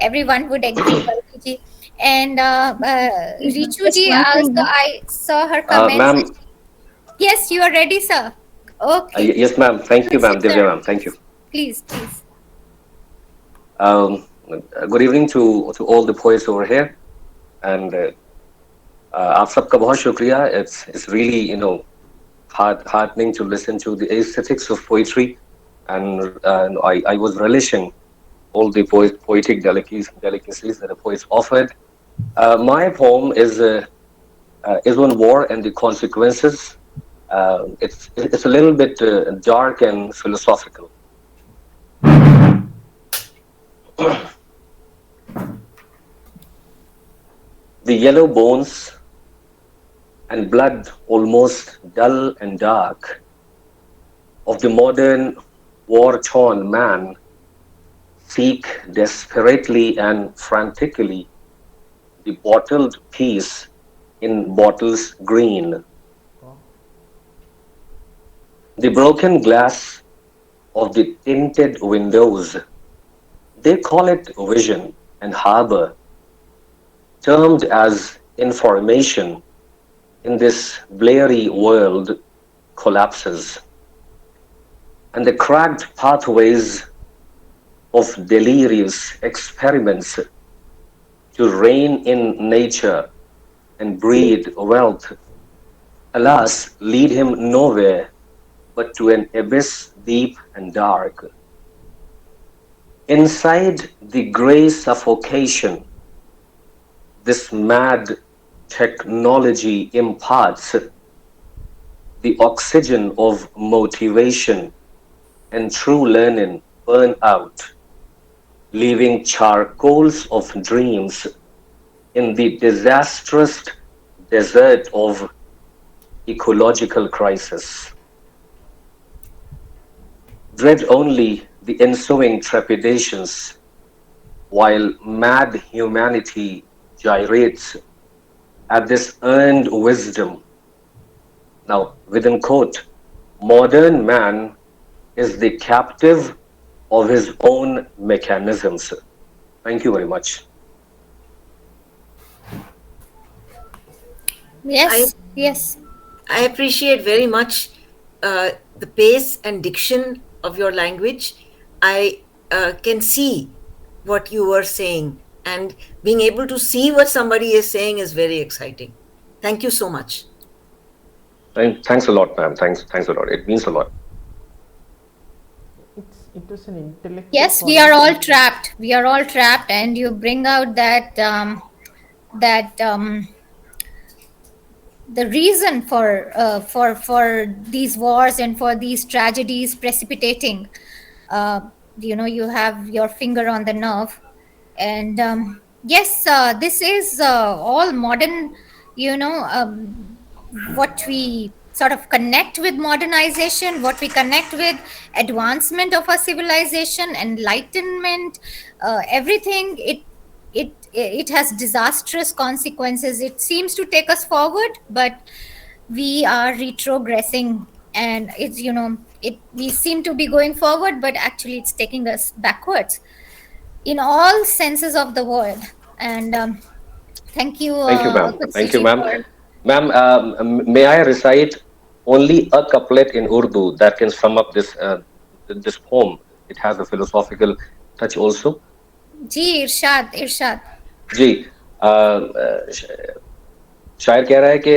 everyone would agree. Palki ji. And Richu Just ji, one thing, also ma'am. I saw her comments. Ma'am, Yes, you are ready, sir. Okay. yes, ma'am. Thank you, ma'am. Proceed, Divya, sir. ma'am. Thank you. Please, please. Good evening to all the poets over here, and आप सबका बहुत शुक्रिया. It's really heartening to listen to the aesthetics of poetry, and I was relishing all the poetic delicacies that the poets offered. My poem is on war and the consequences. It's a little bit dark and philosophical. The yellow bones and blood almost dull and dark of the modern war-torn man seek desperately and frantically the bottled peace in bottles green. The broken glass of the tinted windows, they call it vision and harbor, termed as information in this blurry world collapses. And the cracked pathways of delirious experiments to rein in nature and breed wealth, alas, lead him nowhere but to an abyss deep and dark. Inside the grey suffocation, this mad technology imparts the oxygen of motivation, and true learning burn out, leaving charcoals of dreams in the disastrous desert of ecological crisis. Dread only the ensuing trepidations, while mad humanity gyrates at this earned wisdom. Now, within quote, modern man is the captive of his own mechanisms. Thank you very much. Yes, yes. I appreciate very much the pace and diction of your language. I can see what you were saying, and being able to see what somebody is saying is very exciting. Thank you so much. Thanks a lot, ma'am. Thanks a lot. It means a lot. It was an intellectual. Yes, we are all trapped. We are all trapped, and you bring out that the reason for these wars and for these tragedies precipitating. You have your finger on the nerve, and yes, this is all modern. What we sort of connect with modernization, what we connect with advancement of our civilization, enlightenment, everything. It has disastrous consequences. It seems to take us forward, but we are retrogressing, and we seem to be going forward, but actually it's taking us backwards in all senses of the word. And thank you. Thank you, ma'am. Thank you, Kutsiji, ma'am. Ma'am, may I recite only a couplet in Urdu that can sum up this poem? It has a philosophical touch also. जी इरशाद जी, शायर कह रहा है कि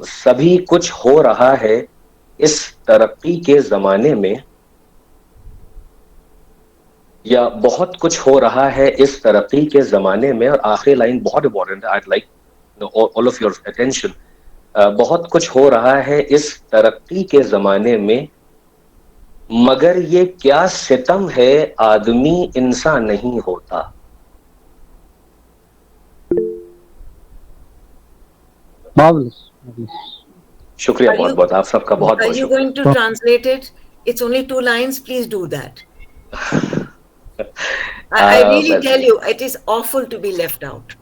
सभी कुछ हो रहा है इस तरक्की के जमाने में, या बहुत कुछ हो रहा है इस तरक्की के जमाने में, और आखिरी लाइन बहुत इंपॉर्टेंट है. I'd like all of your attention. बहुत कुछ हो रहा है इस तरक्की के जमाने में, मगर ये क्या सितम है आदमी इंसान नहीं होता. Marvelous. शुक्रिया बहुत बहुत, आप सबका बहुत बहुत Are you going to translate it? It's only 2 lines. Please do that. I really tell you, it is awful to be left out.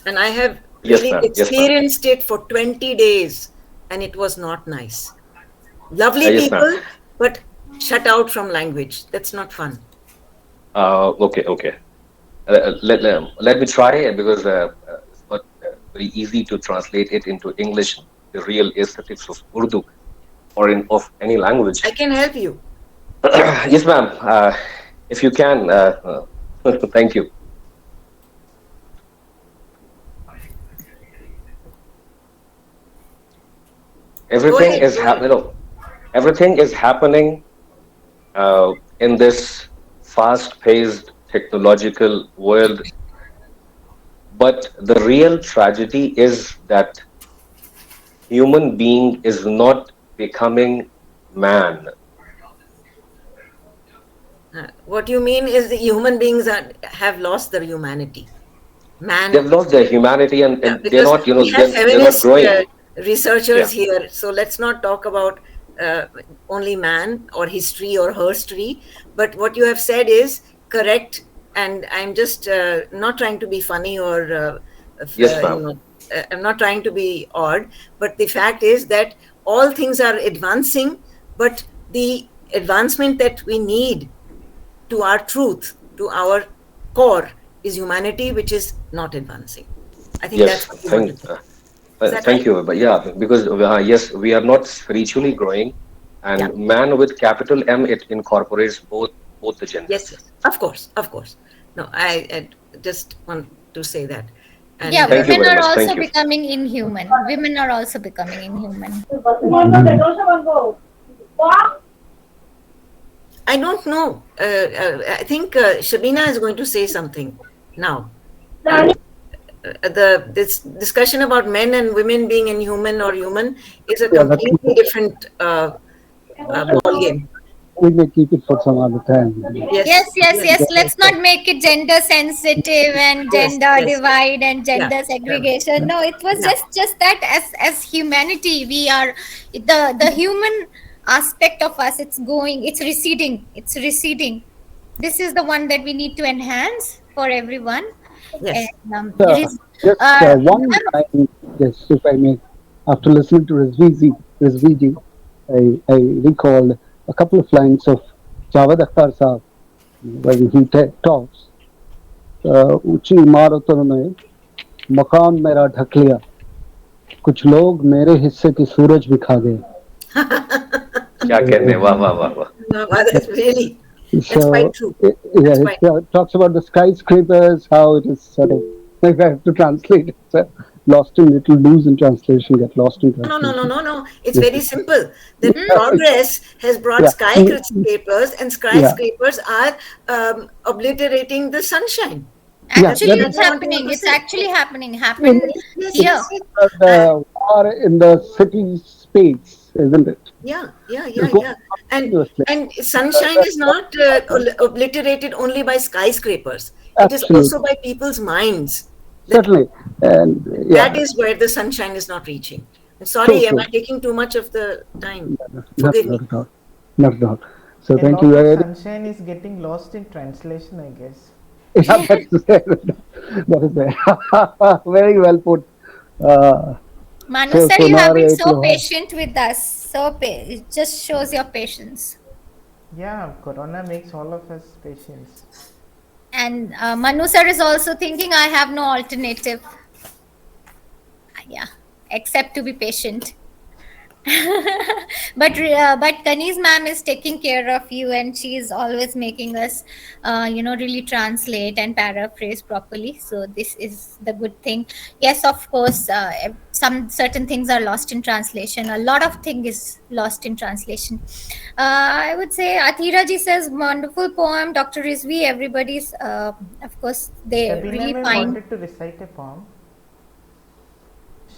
And I have really experienced it for 20 days, and it was not nice. Lovely people, but shut out from language. That's not fun. Okay. Let me try, because it's not very easy to translate it into English, the real aesthetics of Urdu or of any language. I can help you. Yes, ma'am. If you can, thank you. Everything is happening in this fast-paced technological world, but the real tragedy is that human being is not becoming man. What you mean is the human beings have lost their humanity. They've lost their humanity, and they're not, they're not growing. Researchers here, so let's not talk about only man or history or herstory, but what you have said is correct, and I'm just not trying to be funny or yes, ma'am. I'm not trying to be odd, but the fact is that all things are advancing, but the advancement that we need to our truth, to our core, is humanity, which is not advancing. I think that's what you want to say. Thank you, but yeah, because yes, we are not spiritually growing, and man with capital M, it incorporates both the genders. Yes, of course. No, I just want to say that. And women are also becoming inhuman. Women are also becoming inhuman. I don't know. I think Shabina is going to say something now. Uh, this discussion about men and women being inhuman or human is a Yeah, that's completely different ball game. we may keep it for some other time. Yes, Yes, yes, yes, yes. Let's not make it gender sensitive and yes, gender yes. divide and Yeah, gender yeah, segregation. No, it was yeah. just that as humanity, we are the human aspect of us. It's receding. It's receding. This is the one that we need to enhance for everyone. And Yes. it is. Just one Ma'am, line, yes, if I may. After listening to Rizviji, I recalled a couple of lines of Javed Akhtar Saab when he talks. ऊंची इमारतों में मकान मेरा ढक लिया, कुछ लोग मेरे हिस्से की सूरज भी खा गए. क्या कहने, वाह वाह वाह वाह. No, that's really, that's quite So true. yeah, That's it quite true. talks about the skyscrapers, how it is sort of, if I have to translate it, lost in, it will lose in translation, get lost in No, no, no, translation. no, no. It's Yes. very simple. The Yeah, progress has brought yeah, skyscrapers, and yeah, skyscrapers are obliterating the sunshine. yeah. actually, That it's That's what I want happening. to It's say. actually happening. in, Happened Yes, here. yes. the war in the city space, isn't it? Yeah, yeah, It's yeah, going yeah. on And continuously. and sunshine is not obliterated only by skyscrapers. It is also Absolutely, by people's minds. That certainly, and that yeah, is where the sunshine is not reaching. And so sorry, am true. I taking too much of the time? Not, Forgive not me. at all, not at all. So A thank you lot of very. sunshine is getting lost in translation, I guess. Yeah, that's that is there. Very well put. Uh, Manu so sir, you have sonar been ek so loha. patient with us. It just shows your patience. Yeah, Corona makes all of us patients. And Manu sir is also thinking I have no alternative. Yeah, except to be patient. But Kanis ma'am is taking care of you, and she is always making us, really translate and paraphrase properly. So this is the good thing. Yes, of course, some certain things are lost in translation. A lot of thing is lost in translation. I would say Athira ji says wonderful poem. Dr. Rizvi, everybody's, of course, they Shabina really ma'am find. wanted to recite a poem.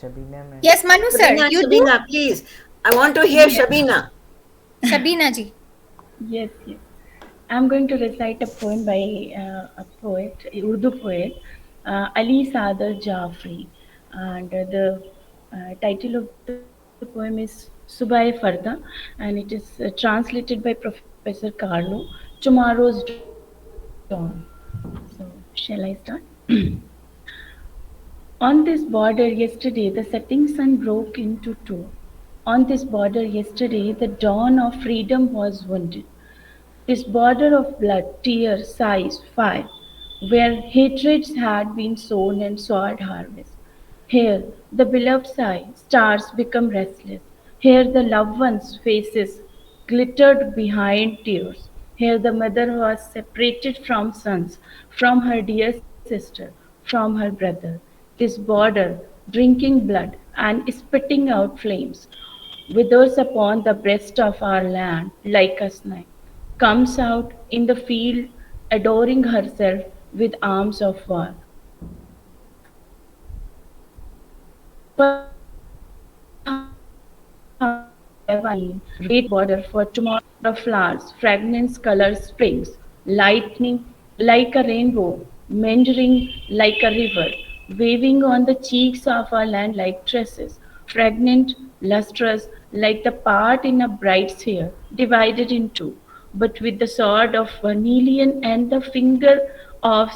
Shabina ma'am. Yes, Manu sir, Shabina, you do. Shabina, please. I want to hear Yes, Shabina. Shabina ji. yes, yes. I'm going to recite a poem by a poet, a Urdu poet, Ali Sadar Jafri. And the title of the poem is Subah Farda, and it is translated by Professor Carlo, Tomorrow's Dawn. So, shall I start? On this border yesterday, the setting sun broke into two. On this border yesterday, the dawn of freedom was wounded. This border of blood, tears, sighs, fire, where hatreds had been sown and sword harvest. Here the beloved sigh, stars become restless. Here the loved ones' faces glittered behind tears. Here the mother was separated from sons, from her dear sister, from her brother. This border, drinking blood and spitting out flames, withers upon the breast of our land like a snake, comes out in the field adoring herself with arms of war. Red border for tomorrow flowers, fragrance color springs, lightning like a rainbow, meandering like a river, waving on the cheeks of our land like tresses, fragrant, lustrous, like the part in a bright sphere, divided in two, but with the sword of vermilion and the finger of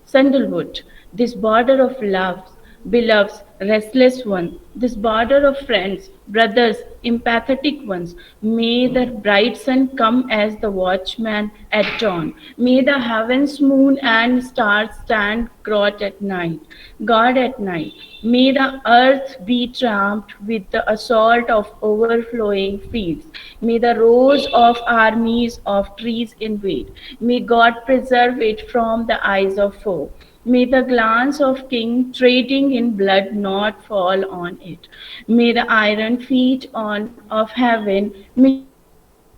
sandalwood. This border of loves, beloveds, restless ones, this border of friends, brothers, empathetic ones, may the bright sun come as the watchman at dawn. May the heavens, moon, and stars stand God at night. May the earth be trampled with the assault of overflowing fields. May the rows of armies of trees invade. May God preserve it from the eyes of foe. May the glance of king trading in blood not fall on it. May the iron feet of heaven mission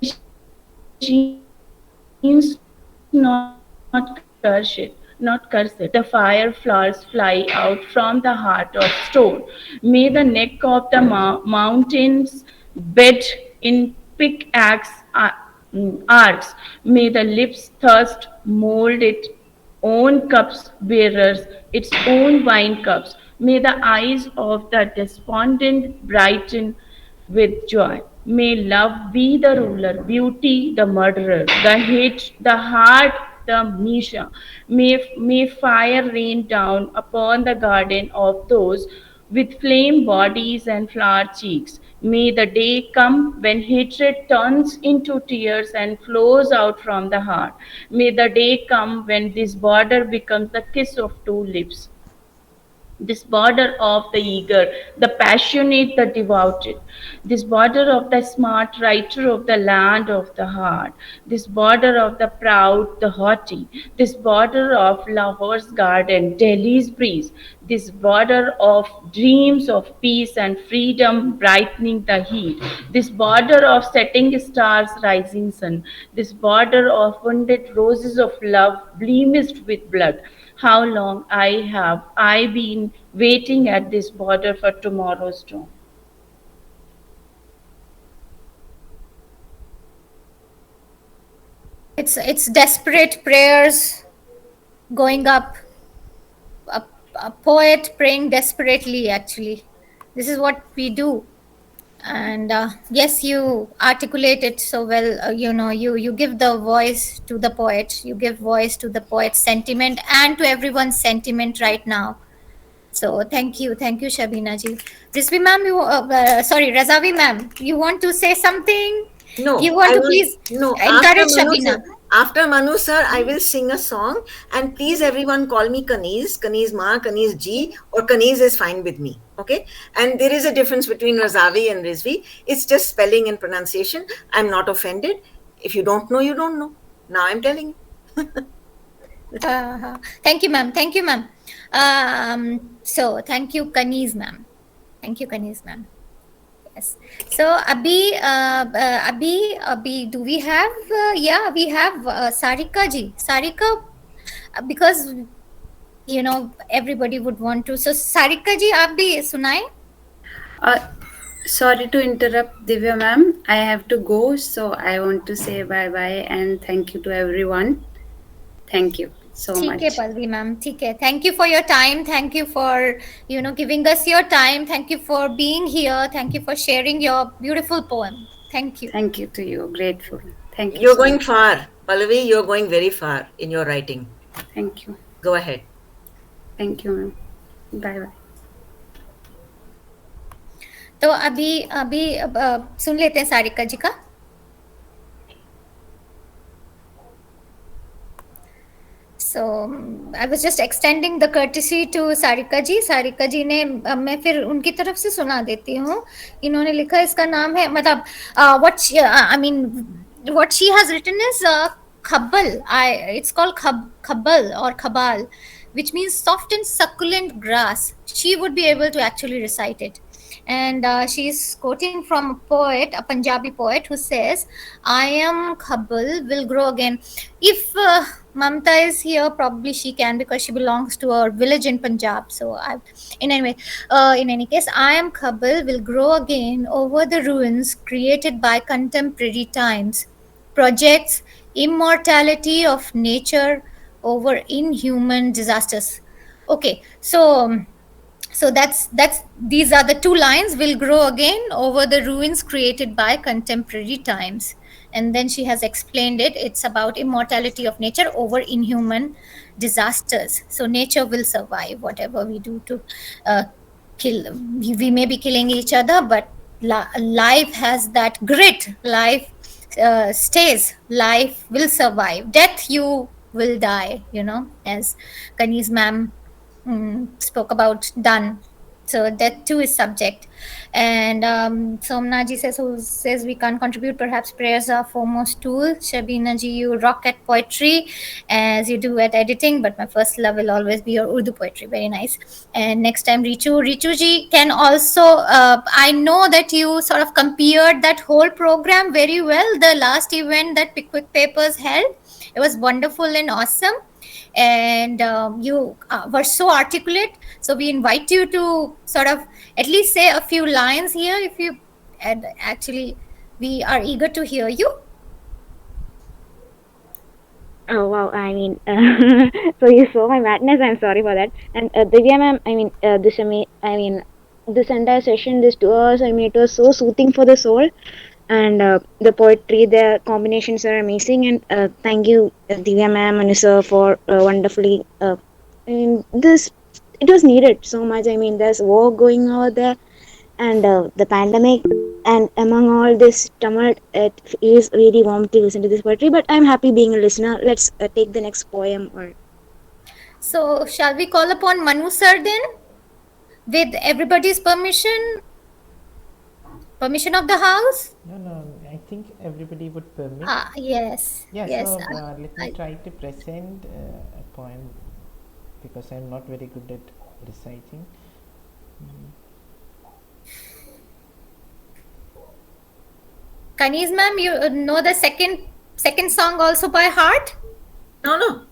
carry it machines not curse it. The fire flowers fly out from the heart of stone. May the neck of the mountains bed in pickaxe arcs. May the lips thirst mold its own cups bearers, its own wine cups. May the eyes of the despondent brighten with joy. May love be the ruler, beauty the murderer, the hate, the heart the Misha. May fire rain down upon the garden of those with flame bodies and flower cheeks. May the day come when hatred turns into tears and flows out from the heart. May the day come when this border becomes the kiss of two lips, this border of the eager, the passionate, the devoted, this border of the smart writer of the land of the heart, this border of the proud, the haughty, this border of Lahore's garden, Delhi's breeze, this border of dreams of peace and freedom brightening the heat, this border of setting stars, rising sun, this border of wounded roses of love blemished with blood. How long have I been waiting at this border for tomorrow's dawn? It's desperate prayers going up, a poet praying desperately, actually. This is what we do. And yes, you articulate it so well. You give the voice to the poet, you give voice to the poet's sentiment and to everyone's sentiment right now. So thank you, Shabina ji. Rizvi ma'am, sorry, Razavi ma'am, you want to say something? No, You want I to will. please No, encourage Shabina? After Manu sir, I will sing a song, and please everyone call me Kaniz, Kaniz Ma, Kaniz Ji, or Kaniz is fine with me. Okay, and there is a difference between Razavi and Rizvi. It's just spelling and pronunciation. I'm not offended. If you don't know, you don't know. Now I'm telling you. Thank you, ma'am. Thank you, ma'am. So thank you, Kaniz ma'am. Thank you, Kaniz ma'am. Yes. So Abhi, do we have? Yeah, we have Sarika ji. Sarika, because everybody would want to. So Sarika ji, आप भी सुनाएं? Sorry to interrupt, Divya ma'am. I have to go, so I want to say bye bye and thank you to everyone. Thank you so much. ठीक है Pallavi ma'am, ठीक है. Thank you for your time. Thank you for giving us your time. Thank you for being here. Thank you for sharing your beautiful poem. Thank you. Thank you to you. Grateful. Thank you. You're going far, Pallavi. You're going very far in your writing. Thank you. Go ahead. Thank you, ma'am. Bye bye. तो अभी सुन लेते हैं सारिका जी का. So I was just extending the courtesy to Sarika जी. सारिका जी ने मैं फिर उनकी तरफ से सुना देती हूँ. इन्होंने लिखा, इसका नाम है, मतलब what she has written is khabbal. It's called khabbal or khabal, which means soft and succulent grass. She would be able to actually recite it. And she's quoting from a poet, a Punjabi poet, who says, I am khabbal, will grow again. If Mamta is here, probably she can, because she belongs to a village in Punjab. So in any case, I am khabbal, will grow again over the ruins created by contemporary times, projects immortality of nature over inhuman disasters. Okay, so that's these are the two lines: will grow again over the ruins created by contemporary times. And then she has explained it. It's about immortality of nature over inhuman disasters. So nature will survive whatever we do to kill. We may be killing each other, but life has that grit. Life stays. Life will survive. Death, you will die, as Kaniz ma'am spoke about, done. So that too is subject. And Somnaji says we can't contribute. Perhaps prayers are foremost tool. Shabina ji, you rock at poetry as you do at editing, but my first love will always be your Urdu poetry. Very nice. And next time, Richu ji can also. I know that you sort of compared that whole program very well. The last event that Pickwick Papers held, it was wonderful and awesome. And you were so articulate. So we invite you to sort of at least say a few lines here if you, and actually we are eager to hear you. Oh wow! I mean, so you saw my madness. I'm sorry for that. And Divya ma'am, I mean, this entire session, this 2 hours, I mean, it was so soothing for the soul. And the poetry, the combinations are amazing. And thank you, Divya ma'am and sir, for wonderfully. I mean, this it was needed so much. I mean, there's war going over there, and the pandemic, and among all this tumult, it is really warm to listen to this poetry. But I'm happy being a listener. Let's take the next poem. Or So shall we call upon Manu sir then, with everybody's permission of the house? No, I think everybody would permit. Yes. Yeah, Yes. so let me try to present a poem, because I'm not very good at reciting. Kaniz ma'am, you know the second song also by heart? No.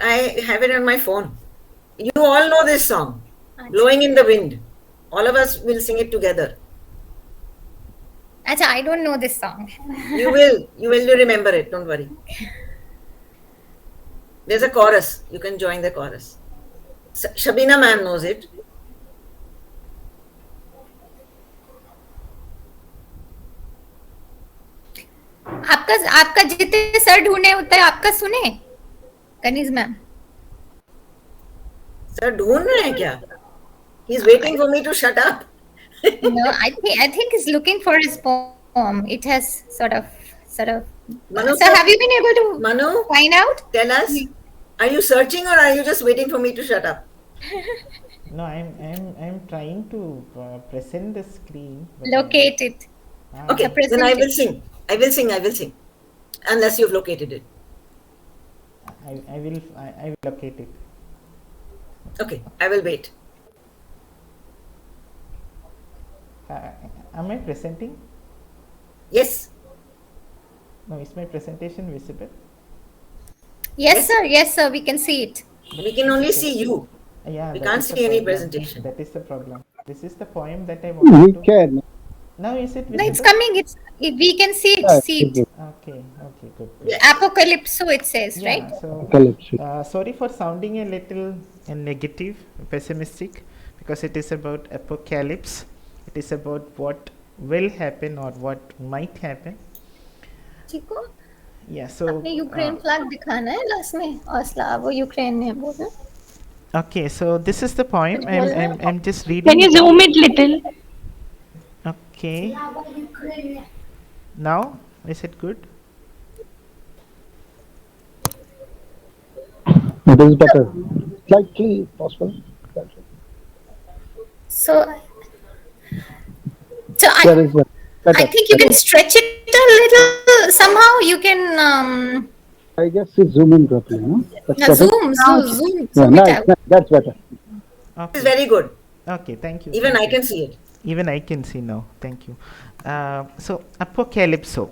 I have it on my phone. You all know this song, Blowing in the Wind. All of us will sing it together. Acha, I don't know this song. You will remember it, don't worry. There's a chorus. You can join the chorus. Shabina ma'am knows it. आपका जितने sir ढूंढे होते हैं आपका सुने कनीज ma'am sir ढूंढ रहे हैं क्या he's waiting for me to shut up no I think he's looking for his poem. It has sort of Manu, sir, have you been able to Manu, find out? Tell us, are you searching or are you just waiting for me to shut up? No, I'm trying to present the screen. Locate it. Okay, then I will sing. I will sing. Unless you've located it. I will locate it. Okay, I will wait. Am I presenting? Yes. No, is my presentation visible? Yes, sir. We can see it. We can only see you. Yeah, we can't see any presentation. That is the problem. This is the poem that I wanted to. Can. Now is it visible? No, it's coming. We can see it. Okay, good. Apocalypso, it says, right? So, sorry for sounding a little negative, pessimistic, because it is about apocalypse. It is about what will happen or what might happen. Chico, yeah, so अपने Ukraine flag दिखाना है last में और वो Ukraine में बोल रहा. Okay, so this is the poem. I'm just reading. Can you zoom it little? Okay. Now, is it good? It is better. Slightly possible. So I think you can stretch it a little somehow. You can. I guess it's zooming properly, no? Zoom it out. That's better. Okay. It's very good. Okay, thank you. Even I can see it. Even I can see now. Thank you. So, Apocalypso.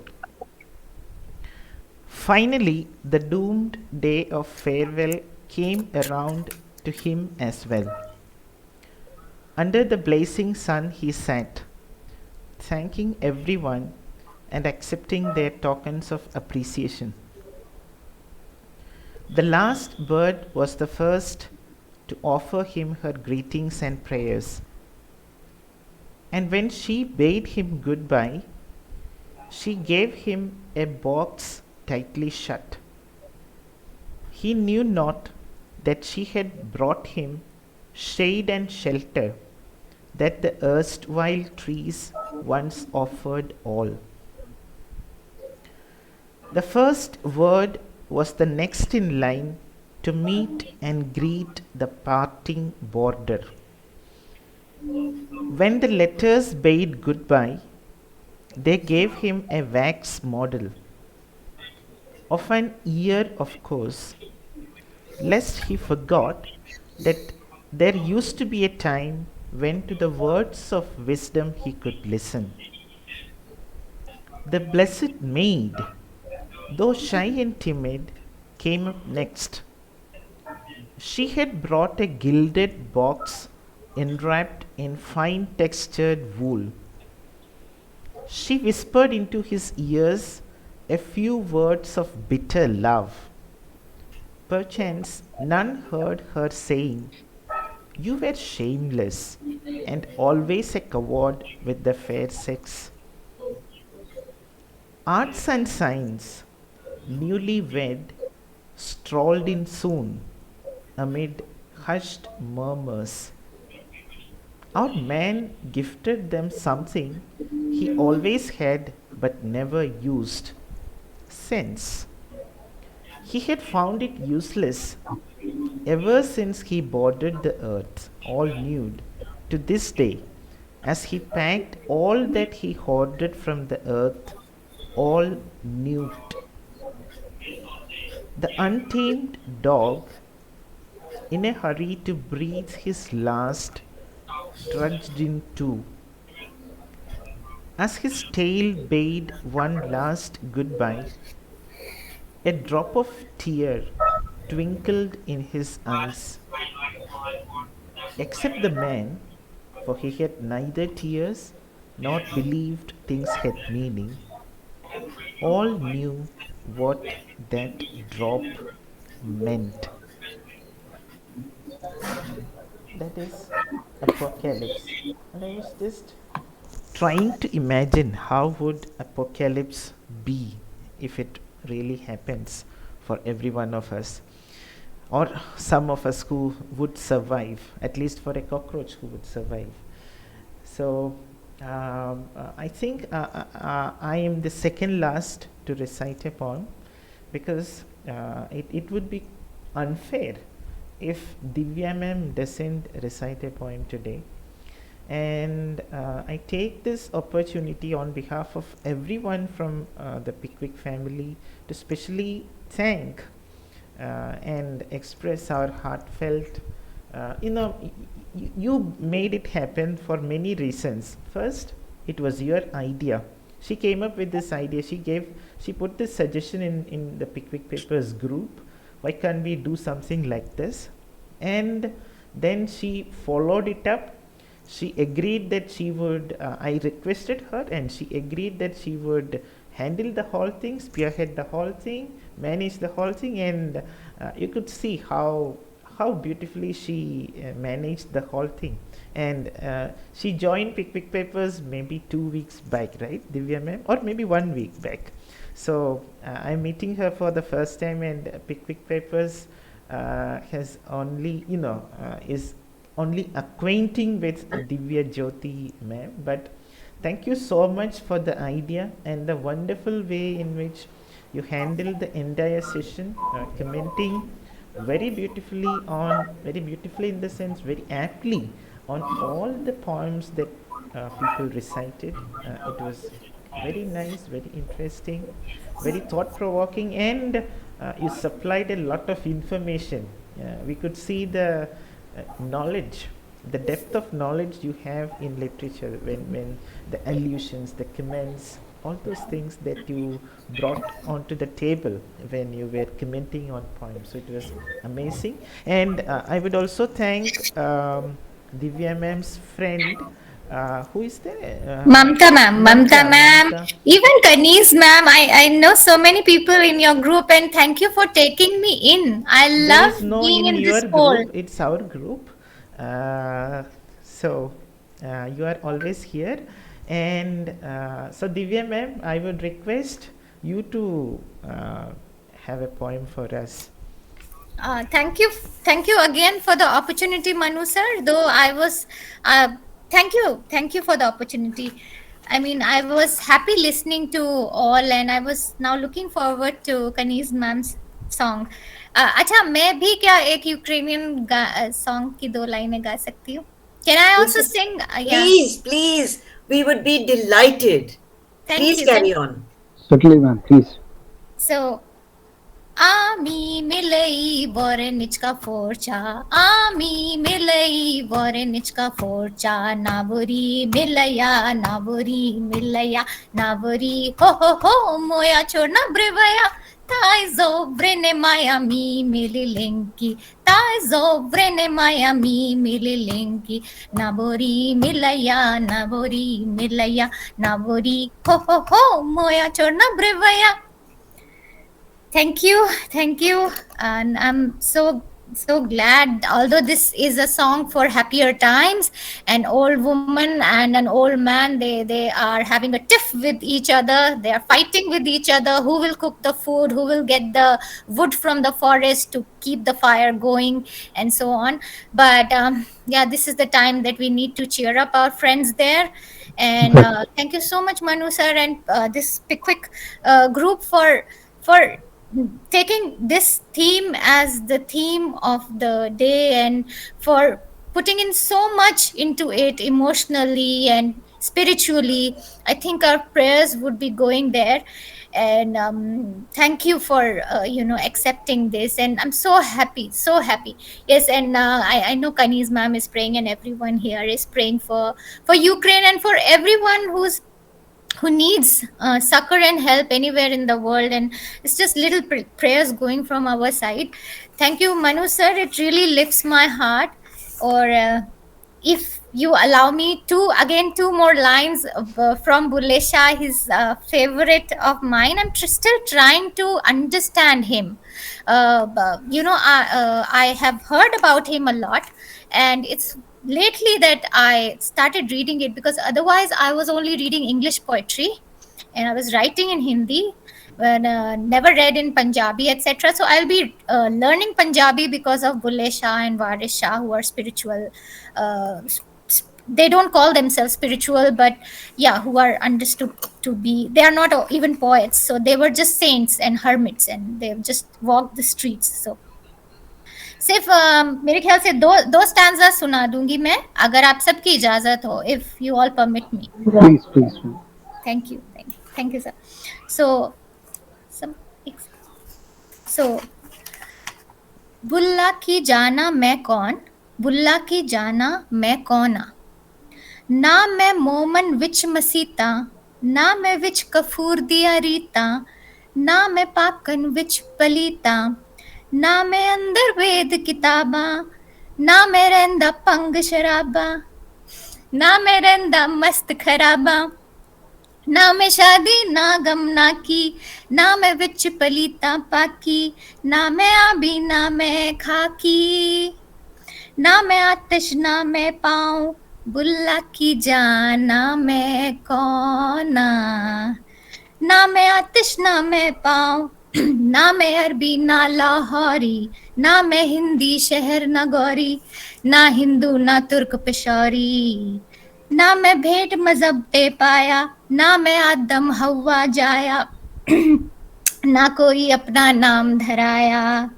Finally, the doomed day of farewell came around to him as well. Under the blazing sun he sat, thanking everyone and accepting their tokens of appreciation. The last bird was the first to offer him her greetings and prayers. And when she bade him goodbye, she gave him a box tightly shut. He knew not that she had brought him shade and shelter that the erstwhile trees once offered all. The first word was the next in line to meet and greet the parting border. When the letters bade goodbye, they gave him a wax model of an ear, of course, lest he forgot that there used to be a time when to the words of wisdom he could listen. The blessed maid, though shy and timid, came up next. She had brought a gilded box enwrapped in fine textured wool. She whispered into his ears a few words of bitter love. Perchance none heard her saying, "You were shameless, and always a coward with the fair sex." Arts and science, newly wed, strolled in soon, amid hushed murmurs. Our man gifted them something he always had but never used: sense. He had found it useless ever since he boarded the earth, all nude, to this day, as he packed all that he hoarded from the earth, all nuked. The untamed dog, in a hurry to breathe his last, trudged in too. As his tail bade one last goodbye, a drop of tear twinkled in his eyes. Except the man, for he had neither tears nor believed things had meaning, all knew what that drop meant. That is apocalypse. And I was just trying to imagine how would apocalypse be if it really happens for every one of us, or some of us who would survive, at least for a cockroach who would survive. So I think I am the second last to recite a poem, because it would be unfair if Divya ma'am doesn't recite a poem today. And I take this opportunity on behalf of everyone from the Pickwick family to specially thank and express our heartfelt, you made it happen for many reasons. First, it was your idea. She came up with this idea. She put this suggestion in the Pickwick Papers group. Why can't we do something like this? And then she followed it up. She agreed that she would, I requested her, and she agreed that she would handle the whole thing, spearhead the whole thing, manage the whole thing, and you could see how beautifully she managed the whole thing. And she joined Pickwick Papers maybe 2 weeks back, right, Divya ma'am, or maybe 1 week back. So I'm meeting her for the first time, and Pickwick Papers has only, is only acquainting with Divya Jyoti ma'am. But thank you so much for the idea and the wonderful way in which you handled the entire session, commenting very beautifully in the sense, very aptly on all the poems that people recited. It was very nice, very interesting, very thought-provoking, and you supplied a lot of information. We could see the knowledge, the depth of knowledge you have in literature, when the allusions, the comments, all those things that you brought onto the table when you were commenting on poems. So it was amazing. And I would also thank Divya ma'am's friend, who is there? Mamta ma'am, Mamta ma'am, Mamta. even Kanis ma'am. I know so many people in your group, and thank you for taking me in. I There is love no being in in your this poll. group, it's our group. So you are always here. And so Divya ma'am, I would request you to have a poem for us. Thank you again for the opportunity, Manu sir. Though I was, thank you for the opportunity. I mean, I was happy listening to all, and I was now looking forward to Kanis ma'am's song. अच्छा, मैं भी क्या एक Ukrainian song की 2 लाइनें गा सकती हूँ? Can I We also could, sing? Yeah. please, please, we would be delighted. Thank Please you. carry on. Certainly, ma'am. Please. So, Ami milei vorenichka forcha. Ami milei vorenichka forcha. Navuri milaya, navuri milaya, navuri ho ho ho moya chorna brevaya. Tai zovrene maya mi mililenki. Tai zovrene maya mi mililenki. Navuri milaya, navuri milaya, navuri ho ho ho moya chorna brevaya. Thank you, and I'm so glad. Although this is a song for happier times, an old woman and an old man, they are having a tiff with each other. They are fighting with each other. Who will cook the food? Who will get the wood from the forest to keep the fire going, and so on. But yeah, this is the time that we need to cheer up our friends there. And thank you so much, Manu sir, and this Pickwick group for taking this theme as the theme of the day, and for putting in so much into it emotionally and spiritually. I think our prayers would be going there. And thank you for accepting this, and I'm so happy, so happy. Yes. And I know Kani's ma'am is praying, and everyone here is praying for Ukraine, and for everyone who needs succor and help anywhere in the world. And it's just little prayers going from our side. Thank you, Manu sir. It really lifts my heart. Or if you allow me to, again, two more lines from Bulle Shah, his favorite of mine. I'm still trying to understand him. I have heard about him a lot, and it's lately that I started reading it, because otherwise I was only reading English poetry, and I was writing in Hindi, when never read in Punjabi, etc. So I'll be learning Punjabi because of Bulle Shah and Waris Shah, who are spiritual. They don't call themselves spiritual, but yeah, who are understood to be. They are not even poets, so they were just saints and hermits, and they've just walked the streets. So सिर्फ मेरे ख्याल से दो stanza सुना दूंगी मैं, अगर आप सबकी इजाजत हो, if you all permit me. Please, please. Thank you sir. So बुल्ला की जाना मैं कौन, बुल्ला की जाना मैं कौना, ना मैं मोमन विच मसीता, ना मैं विच कफूर दिया रीता, ना मैं पाकन विच पलीता, ना मैं अंदर वेद किताबा, ना मैं रैंदा पंग शराबा, ना मैं रैंदा मस्त खराबा, ना मैं शादी ना गम ना की, ना मैं विच पलीता पाकी, ना मैं आबी ना मैं खाकी, ना मैं आतिश ना मैं पाऊं, बुल्ला की जाना मैं कौना, ना मैं आतिश ना मैं पाऊं, ना मैं अरबी ना लाहौरी, ना मैं हिंदी शहर ना गौरी, ना हिंदू ना तुर्क पेशौरी, ना मैं भेंट मजहब पे पाया, ना मैं आदम हवा जाया, ना कोई अपना नाम धराया,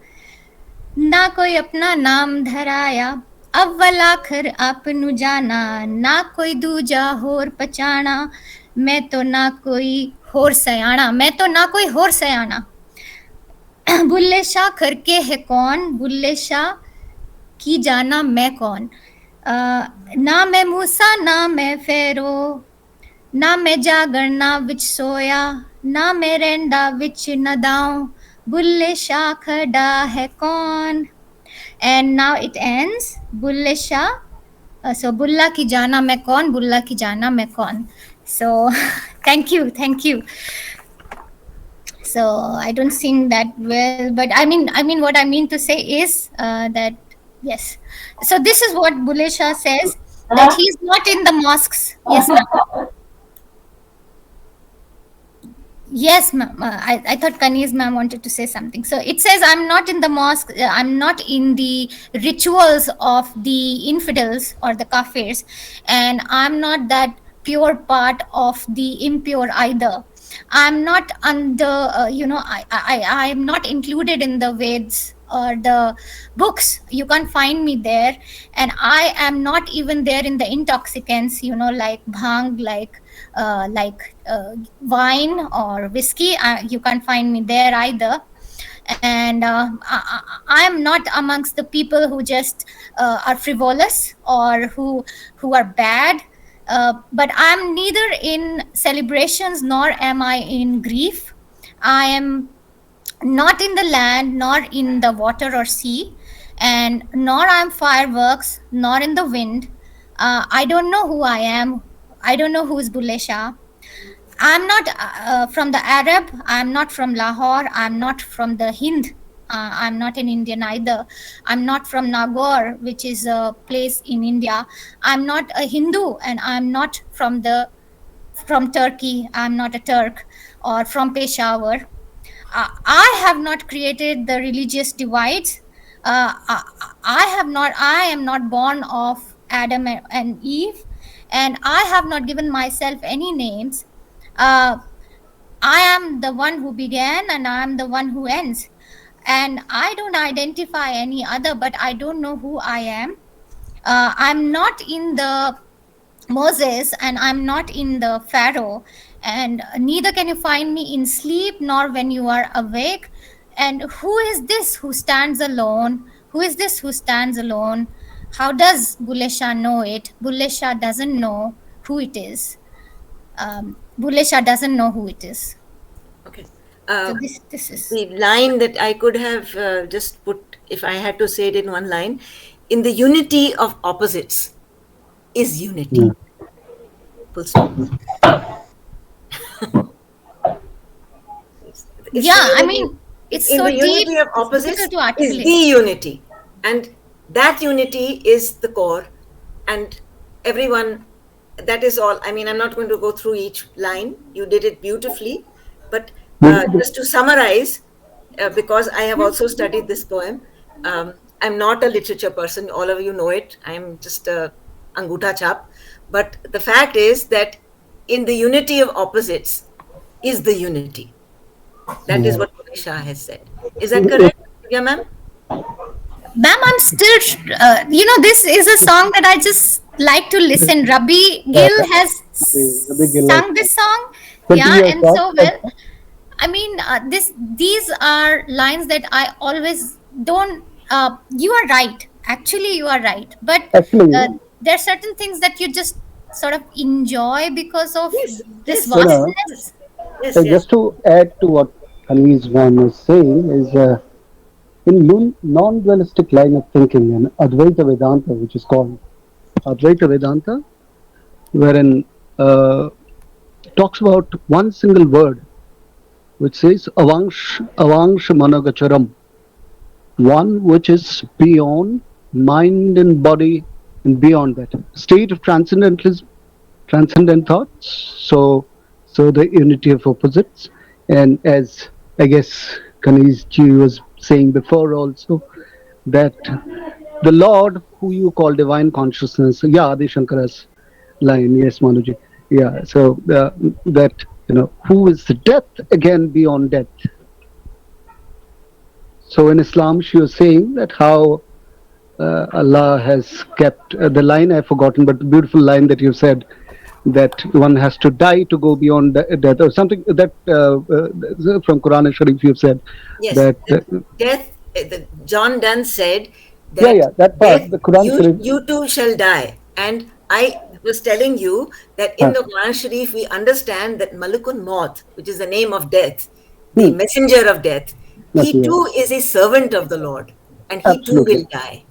ना कोई अपना नाम धराया, अव्वल आखिर आपनु जाना, ना कोई दूजा होर पचाना, मैं तो ना कोई होर सयाना, मैं तो ना कोई होर सयाना, बुल्ले शाह करके है कौन, बुल्ले शाह की जाना मैं कौन, ना मैं मूसा ना मैं फेरो, ना मैं जागर ना विच सोया, ना मैं रेंडा विच नदाऊं, बुल्ले शाह खड़ा है कौन. And now it ends, Bulleh Shah. So बुल्ला की जाना मैं कौन, बुल्ला की जाना मैं कौन. So thank you. So I don't sing that well, but I mean what I mean to say is that yes. So this is what Bulle Shah says, that he's not in the mosques. Yes, ma'am. Yes, ma'am. I thought Kani's ma'am wanted to say something. So it says, I'm not in the mosque, I'm not in the rituals of the infidels or the kafirs, and I'm not that pure part of the impure either. I'm not under, I'm not included in the Veds or the books, you can't find me there. And I am not even there in the intoxicants, like bhang, like wine or whiskey. You can't find me there either. And I am not amongst the people who just are frivolous or who are bad. But I'm neither in celebrations nor am I in grief. I am not in the land nor in the water or sea, and nor I'm fireworks nor in the wind. I don't know who I am. I don't know who is Bulle Shah. I'm not from the Arab. I'm not from Lahore. I'm not from the Hind. I'm not an Indian either. I'm not from Nagaur, which is a place in India. I'm not a Hindu, and I'm not from Turkey. I'm not a Turk, or from Peshawar. I have not created the religious divides. I have not. I am not born of Adam and Eve, and I have not given myself any names. uh, I am the one who began and I am the one who ends. And I don't identify any other, but I don't know who I am. I'm not in the Moses and I'm not in the Pharaoh, and neither can you find me in sleep nor when you are awake. And who is this who stands alone? Who is this who stands alone? How does Bulle Shah know it? Bulle Shah doesn't know who it is. Bulle Shah doesn't know who it is. Okay. So this is the line that I could have just put, if I had to say it in one line: in the unity of opposites is unity. Full stop. It's in so the deep. unity of It's opposites difficult to is articulate. the unity, and that unity is the core. And everyone, that is all. I mean, I'm not going to go through each line. You did it beautifully. But just to summarize, because I have also studied this poem, I'm not a literature person. All of you know it. I'm just a anguta chap. But the fact is that in the unity of opposites is the unity. That is what Bulle Shah has said. Is that correct, yeah, ma'am? Ma'am, I'm still, this is a song that I just like to listen. Rabi Gill has sung this song, and so well. I mean, these are lines that I always don't. You are right. Actually, you are right. But there are certain things that you just sort of enjoy because of this vastness. Just to add to what Kani's man is saying is in non-dualistic line of thinking in Advaita Vedanta, which is called Advaita Vedanta, wherein talks about one single word, which says avangsh managacharam, one which is beyond mind and body and beyond that state of transcendentalism, transcendent thoughts. So the unity of opposites, and as I guess Kanish ji was saying before also, that the Lord who you call divine consciousness, Adi Shankara's line, yes, Manuji, so that who is the death again beyond death. So in Islam she was saying that how Allah has kept the line I've forgotten, but the beautiful line that you said, that one has to die to go beyond death, or something that from Quran and Sharif you've said. Yes, that death. John Donne said that, that part, the Quran you too shall die. And I was telling you that in the Quran Sharif we understand that Malakun Maut, which is the name of death, the messenger of death, he too is a servant of the Lord, and he too will die.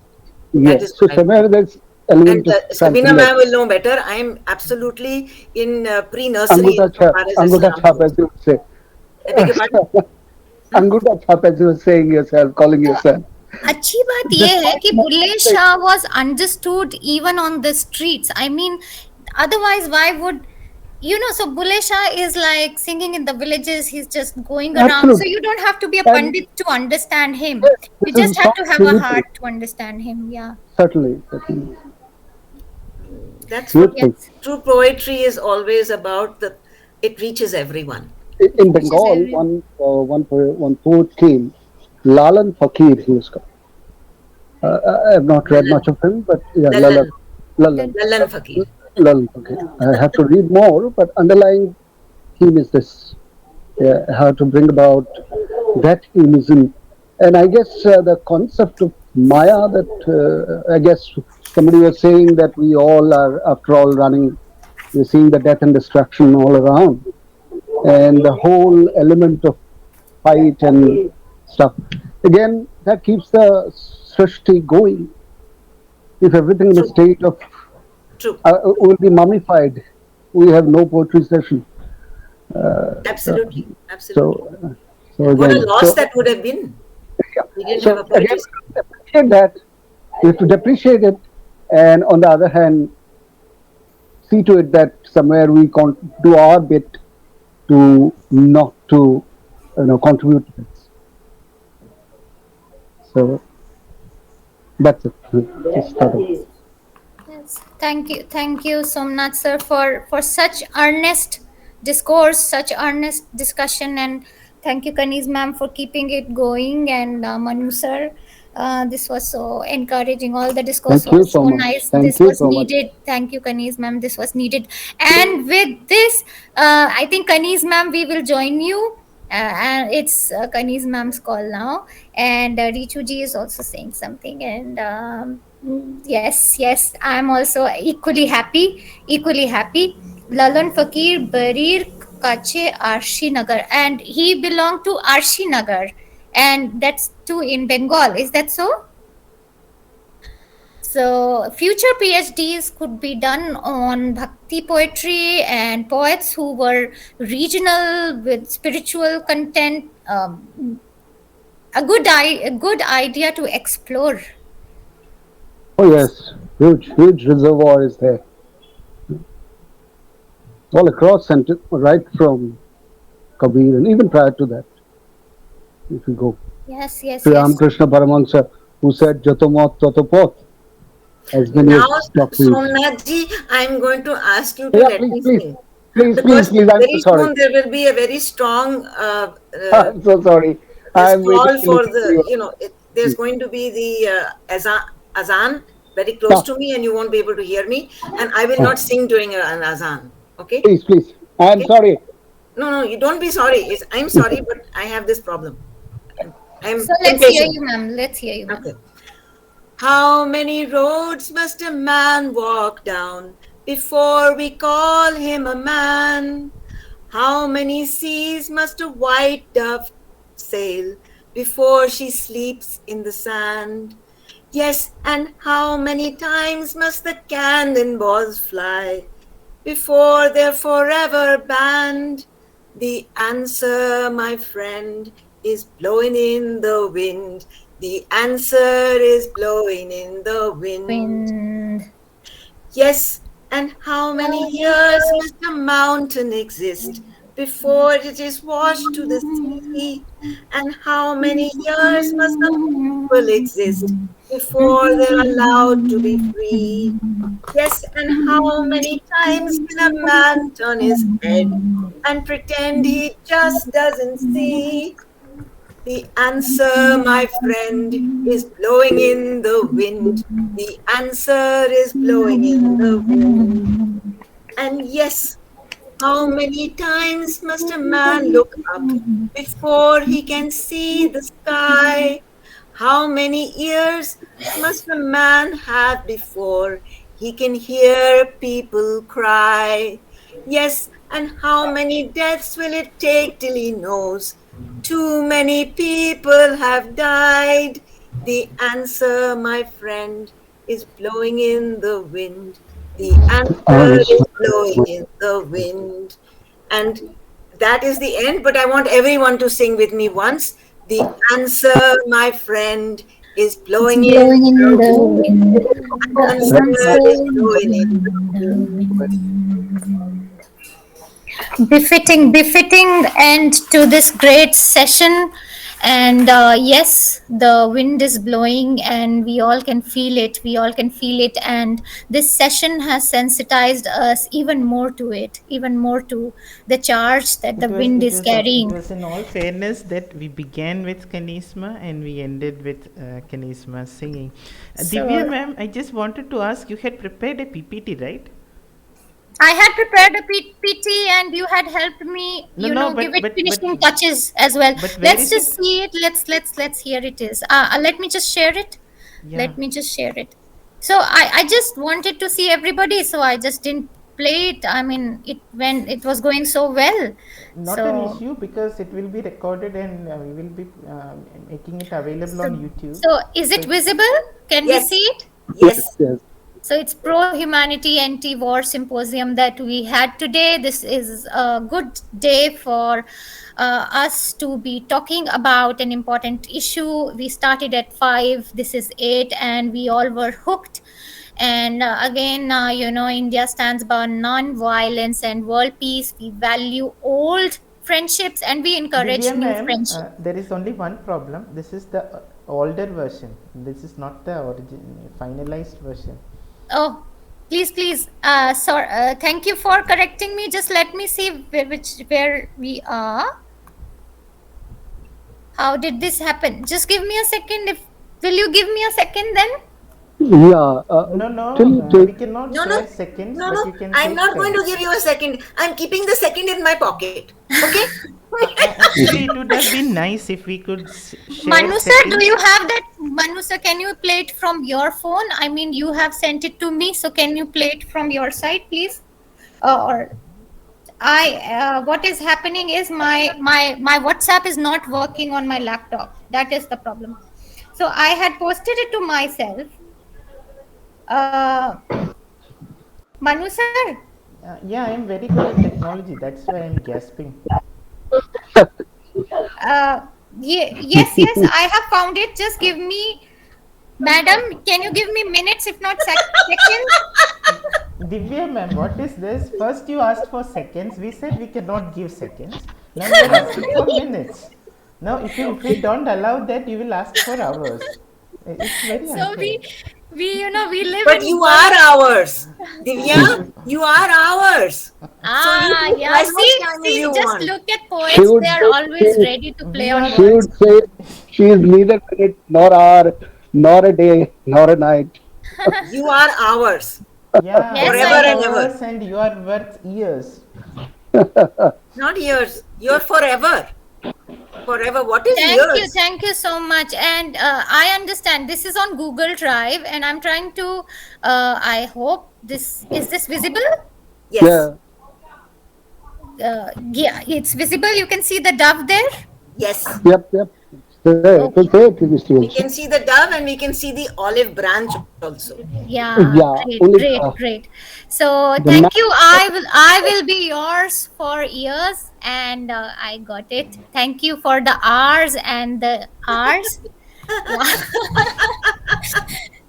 Yes, so somewhere there's element of Sabina ma'am will know better. I am absolutely in pre-nursery. Anguta chap, as you would say. Anguta chap, as you were saying yourself, calling yourself. अच्छी बात ये है कि Bulle Shah was understood even on the streets. I mean, otherwise why would so Bulle Shah is like singing in the villages. He's just going around. So you don't have to be a pandit to understand him. You just have to have a heart to understand him. Yeah. Certainly. That's what true poetry is always about. It reaches everyone. In Bengal, one poet came Lalan Fakir, he was called. I have not read much of him, but yeah, Lalan. Lalan, Lalan Fakir. Lalan Fakir. I have to read more, but underlying theme is this: how to bring about that humanism, and I guess the concept of Maya. That I guess somebody was saying that we all are, after all, running. We're seeing the death and destruction all around, and the whole element of fight and stuff. Again, that keeps the srishti going. If everything in a state of will be mummified, we have no poetry session. Absolutely, So, absolutely. so What again, a loss that would have been. We didn't have a poetry again, session. appreciate that. We have to depreciate it, and on the other hand, see to it that somewhere we can do our bit to not to contribute to this. So that's it. Just thought of it. Yes, thank you, Somnath sir, for such earnest discourse, such earnest discussion, and thank you, Kanis ma'am, for keeping it going, and Manu sir. This was so encouraging. All the discourse Thank you was so so much. nice. Thank This you was so much. needed. Thank you, Kanis ma'am. This was needed. And with this, I think Kanis ma'am, we will join you. And it's Kanis ma'am's call now, and Richu ji is also saying something, and yes, I'm also equally happy, equally happy. Lalan Fakir Barir Kache Arshi Nagar, and he belonged to Arshi Nagar, and that's too in Bengal. Is that so? So, future PhDs could be done on bhakti poetry and poets who were regional with spiritual content. A good idea to explore. Oh yes, huge reservoir is there, all across and right from Kabir, and even prior to that, if you go. Yes, yes, Sri yes. Ramakrishna Paramahansa, who said "Jatomot Tatopoth," as many Now, as doctrines. Somnath ji, I'm going to ask you to Yeah, let please, me please, sing. please, Because please. I'm so very sorry. soon there will be a very strong I'm so sorry. this I'm waiting call to for listen to the, you. there's going to be the azan very close No. to me, and you won't be able to hear me, and I will not sing during an azan. Okay? Please. I'm Okay? sorry. No, you don't be sorry. I'm sorry, but I have this problem. I'm So let's hear impatient. you, ma'am. Let's hear you, ma'am. Okay. How many roads must a man walk down before we call him a man? How many seas must a white dove sail before she sleeps in the sand? Yes, and how many times must the cannonballs fly before they're forever banned? The answer, my friend, is blowing in the wind. The answer is blowing in the wind. Yes, and how many years must a mountain exist before it is washed to the sea? And how many years must the people exist before they're allowed to be free? Yes, and how many times can a man turn his head and pretend he just doesn't see? The answer, my friend, is blowing in the wind. The answer is blowing in the wind. And yes, how many times must a man look up before he can see the sky? How many ears must a man have before he can hear people cry? Yes, and how many deaths will it take till he knows too many people have died? The answer, my friend, is blowing in the wind. The answer is blowing in the wind. And that is the end, but I want everyone to sing with me once. The answer, my friend, is It's blowing in blowing in the the wind. wind. The The answer answer is blowing in the befitting end to this great session, And yes, the wind is blowing and we all can feel it, we all can feel it, and this session has sensitized us even more to it, even more to the charge that the wind is It carrying. was in all fairness that we began with Kanisma and we ended with Kanisma singing. Divya So ma'am, I just wanted to ask, you had prepared a PPT, right? I had prepared a PT and you had helped me, No, no, give it but finishing touches as well. but where Let's is just it? see it. Let's hear it is. Let me just share it. Yeah. Let me just share it. So I just wanted to see everybody, so I just didn't play it. I mean, it was going so well. Not an So issue because it will be recorded and we will be making it available so on YouTube. so is it visible? Can we see Yes. it? Yes. Yes. So it's pro-humanity, anti-war symposium that we had today. This is a good day for us to be talking about an important issue. We started at 5, this is 8, and we all were hooked. And again, India stands by non-violence and world peace. We value old friendships and we encourage Divya new ma'am, friendships. there is only one problem. This is the older version. This is not the finalized version. Oh, please, please. Thank you for correcting me. Just let me see where we are. How did this happen? Just give me a second. Will you give me a second then? Yeah. We cannot share seconds, No, but no. you can I'm take not going to seconds. give you a second. I'm keeping the second in my pocket. Okay? Actually, it would have been nice if we could share Manu sir, seconds. do you have that? Manu sir, can you play it from your phone? I mean, you have sent it to me, so can you play it from your side, please? Or what is happening is my WhatsApp is not working on my laptop. That is the problem. So I had posted it to myself. Uh, Manu sir, Yeah, I am very good at technology. That's why I am gasping. yes, I have found it. Just give me, madam. Can you give me minutes, if not seconds? Divya ma'am, what is this? First you asked for seconds. We said we cannot give seconds. Now you are asking for minutes. Now if we don't allow that, you will ask for hours. It's very So unfair. we live But in you world. are ours. Divya, you are ours. So you can Yeah. as much time as See, you just want. look at She poets. would, They are always she, ready to play on are she words. would say she is neither minute nor hour, nor a day, nor a night. You are ours. Yeah, Yes, we Forever are I. and ever. hours and you are worth years. Not years. You're forever. Forever. What is years? Thank you so much. And I understand this is on Google Drive, and I'm trying to. I hope this visible. Yes. Yeah. Yeah, it's visible. You can see the dove there. Yes. Yep. It will Okay. say it previously We also. can see the dove and we can see the olive branch also. Yeah, Yeah. Only great. So the thank you. I will be yours for years, and I got it. Thank you for the R's and the R's. Yeah.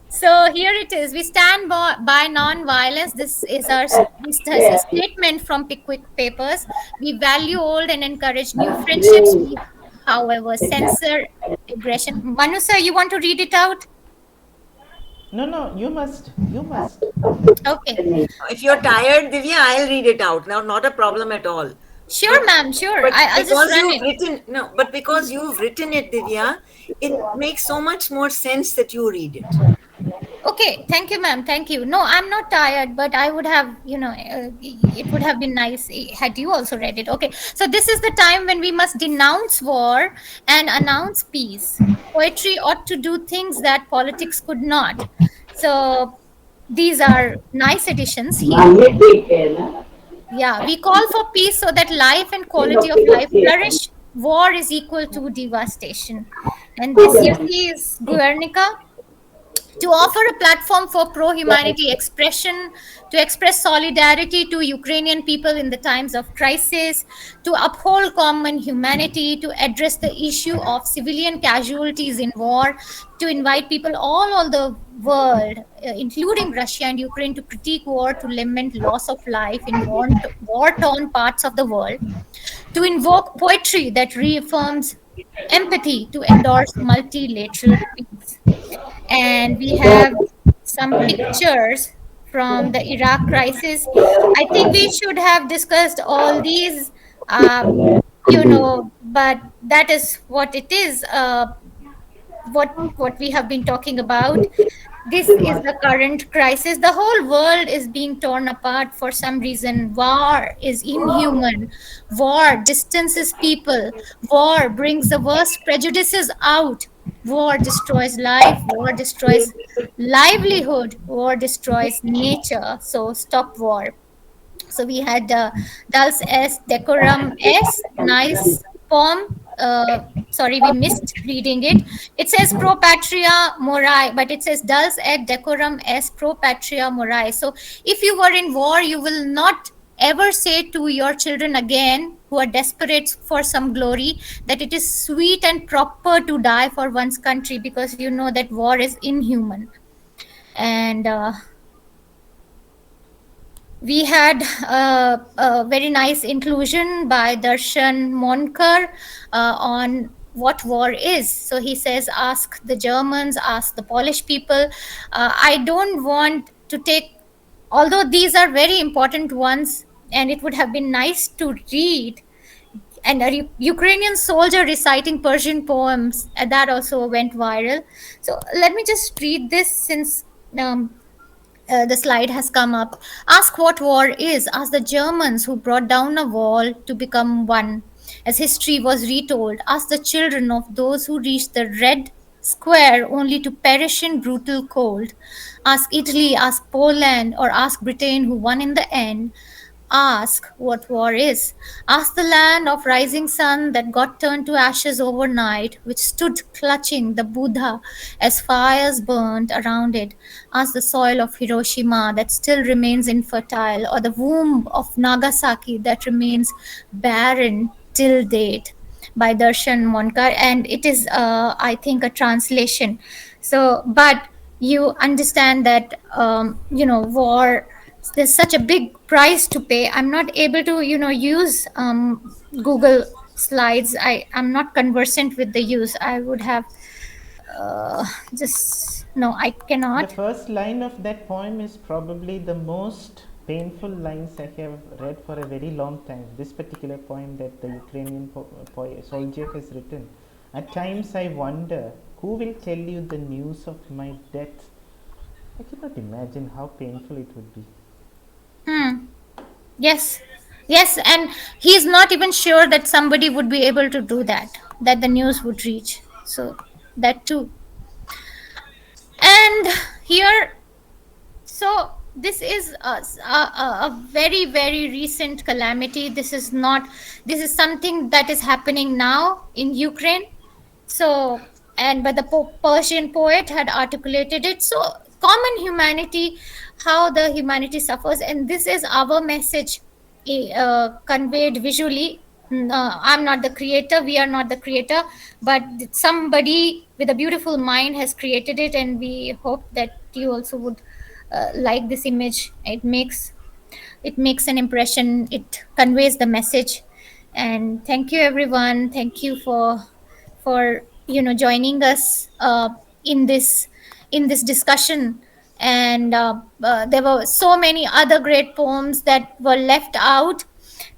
So here it is. We stand by non-violence. This is a statement from Pickwick Papers. We value old and encourage new friendships. We, however, censor aggression. Manu sir, you want to read it out? No, you must. You must. Okay. If you're tired, Divya, I'll read it out. Now, not a problem at all. Sure, ma'am. Sure. But I'll just because run you've it. written no, but because you've written it, Divya, it makes so much more sense that you read it. Okay. Thank you, ma'am. Thank you. No, I'm not tired, but I would have, it would have been nice had you also read it. Okay. So this is the time when we must denounce war and announce peace. Poetry ought to do things that politics could not. So these are nice additions here. Yeah, we call for peace so that life and quality of life flourish. War is equal to devastation. And this you see is Guernica, to offer a platform for pro-humanity expression, to express solidarity to Ukrainian people in the times of crisis, to uphold common humanity, to address the issue of civilian casualties in war, to invite people all over the world, including Russia and Ukraine, to critique war, to lament loss of life in war-torn parts of the world, to invoke poetry that reaffirms empathy to endorse multilateral peace. And we have some pictures from the Iraq crisis. I think we should have discussed all these, uh, but that is what it is. What we have been talking about. This is the current crisis. The whole world is being torn apart for some reason. War is inhuman. War distances people. War brings the worst prejudices out. War destroys life. War destroys livelihood. War destroys nature. So stop war. So we had dulce est decorum est, nice poem. Sorry, we missed reading it. It says pro patria mori, but it says dulce et decorum est pro patria mori. So if you were in war, you will not ever say to your children again who are desperate for some glory that it is sweet and proper to die for one's country, because you know that war is inhuman. And we had a very nice inclusion by Darshan Monkar on what war is. So he says, ask the Germans, ask the Polish people. I don't want to take, although these are very important ones, and it would have been nice to read. And a Ukrainian soldier reciting Persian poems, that also went viral. So let me just read this since the slide has come up. Ask what war is. Ask the Germans who brought down a wall to become one. As history was retold, ask the children of those who reached the Red Square only to perish in brutal cold. Ask Italy, ask Poland, or ask Britain who won in the end. Ask what war is. Ask the land of rising sun that got turned to ashes overnight, which stood clutching the Buddha as fires burned around it. Ask the soil of Hiroshima that still remains infertile, or the womb of Nagasaki that remains barren till date, by Darshan Monkar. And it is, I think, a translation. So, but you understand that, war, there's such a big price to pay. I'm not able to use Google Slides. I'm not conversant with the use. I would have just no, I The cannot. first line of that poem is probably the most painful lines I have read for a very long time. This particular poem that the Ukrainian soldier has written. At times I wonder, who will tell you the news of my death? I cannot imagine how painful it would be. Yes, yes, and he's not even sure that somebody would be able to do that, that the news would reach. So that too. And here, so this is a very very recent calamity. This is not, this is something that is happening now in Ukraine. So, and but the Persian poet had articulated it. So common humanity, how the humanity suffers, and this is our message conveyed visually. I'm not the creator, we are not the creator, but somebody with a beautiful mind has created it, and we hope that you also would like this image. It makes an impression, it conveys the message. And thank you everyone, thank you for joining us in this discussion. And there were so many other great poems that were left out,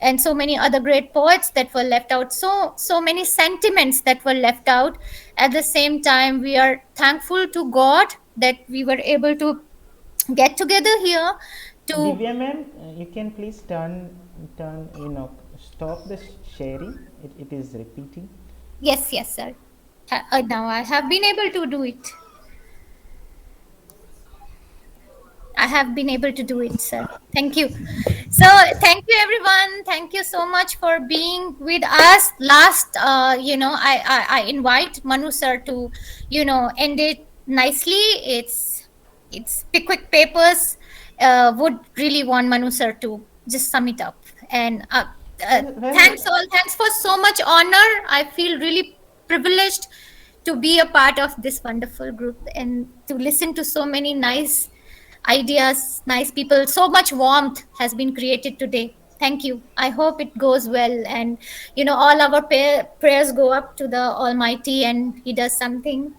and so many other great poets that were left out, so many sentiments that were left out. At the same time, we are thankful to God that we were able to get together here to. Divya ma'am, you can please stop the sharing. It is repeating. Yes, yes, sir. Now I have been able to do it. I have been able to do it, sir. Thank you. So, thank you, everyone. Thank you so much for being with us. Last, I invite Manu sir to, end it nicely. It's Pickwick Papers. Would really want Manu sir to just sum it up. And thanks all. Thanks for so much honor. I feel really privileged to be a part of this wonderful group and to listen to so many nice ideas, nice people. So much warmth has been created today. Thank you. I hope it goes well, and all our prayers go up to the Almighty, and He does something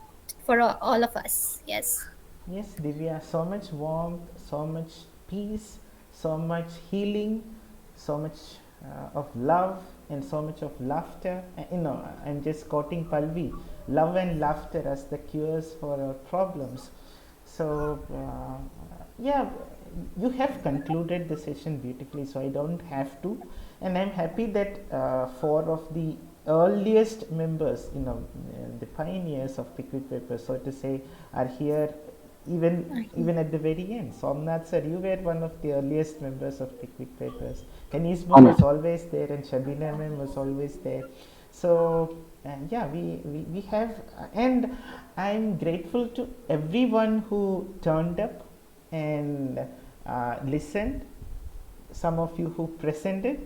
for all of us. Yes. Yes, Divya, so much warmth, so much peace, so much healing, so much of love, and so much of laughter. I'm just quoting Palvi, love and laughter as the cures for our problems. So, yeah, you have concluded the session beautifully, so I don't have to. And I'm happy that four of the earliest members, the pioneers of Pickwick Papers, so to say, are here even at the very end. Somnath sir, you were one of the earliest members of Pickwick Papers. Kanis ma'am was always there, and Shabina ma'am was always there. So yeah, we have, and I'm grateful to everyone who turned up and listened. Some of you who presented.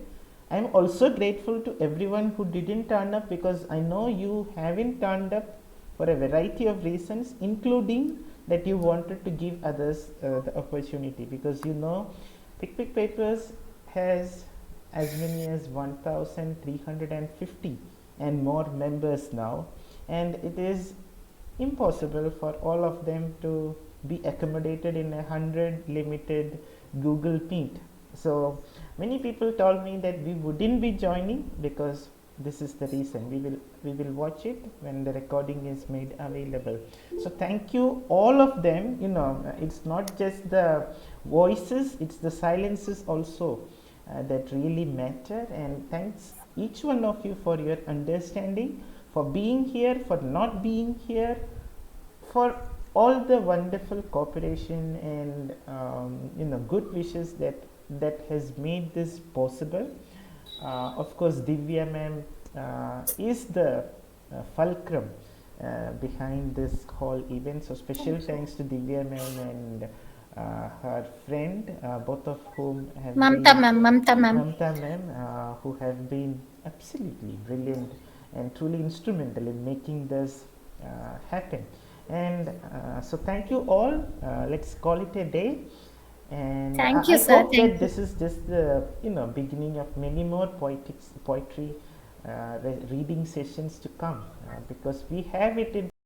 I'm also grateful to everyone who didn't turn up, because I know you haven't turned up for a variety of reasons, including that you wanted to give others the opportunity, because Pickwick Papers has as many as 1,350 and more members now, and it is impossible for all of them to be accommodated in 100 limited Google Meet. So many people told me that we wouldn't be joining, because this is the reason. We will watch it when the recording is made available. So thank you all of them. It's not just the voices, it's the silences also that really matter. And thanks each one of you for your understanding, for being here, for not being here, for all the wonderful cooperation and good wishes that has made this possible. Of course, Divya ma'am is the fulcrum behind this whole event. So special thanks to Divya ma'am and her friend, both of whom have Mamta ma'am, who have been absolutely brilliant and truly instrumental in making this happen. And so thank you all. Let's call it a day. And Thank you, I sir. hope Thank that you. this is just the beginning of many more poetry reading sessions to come, because we have it in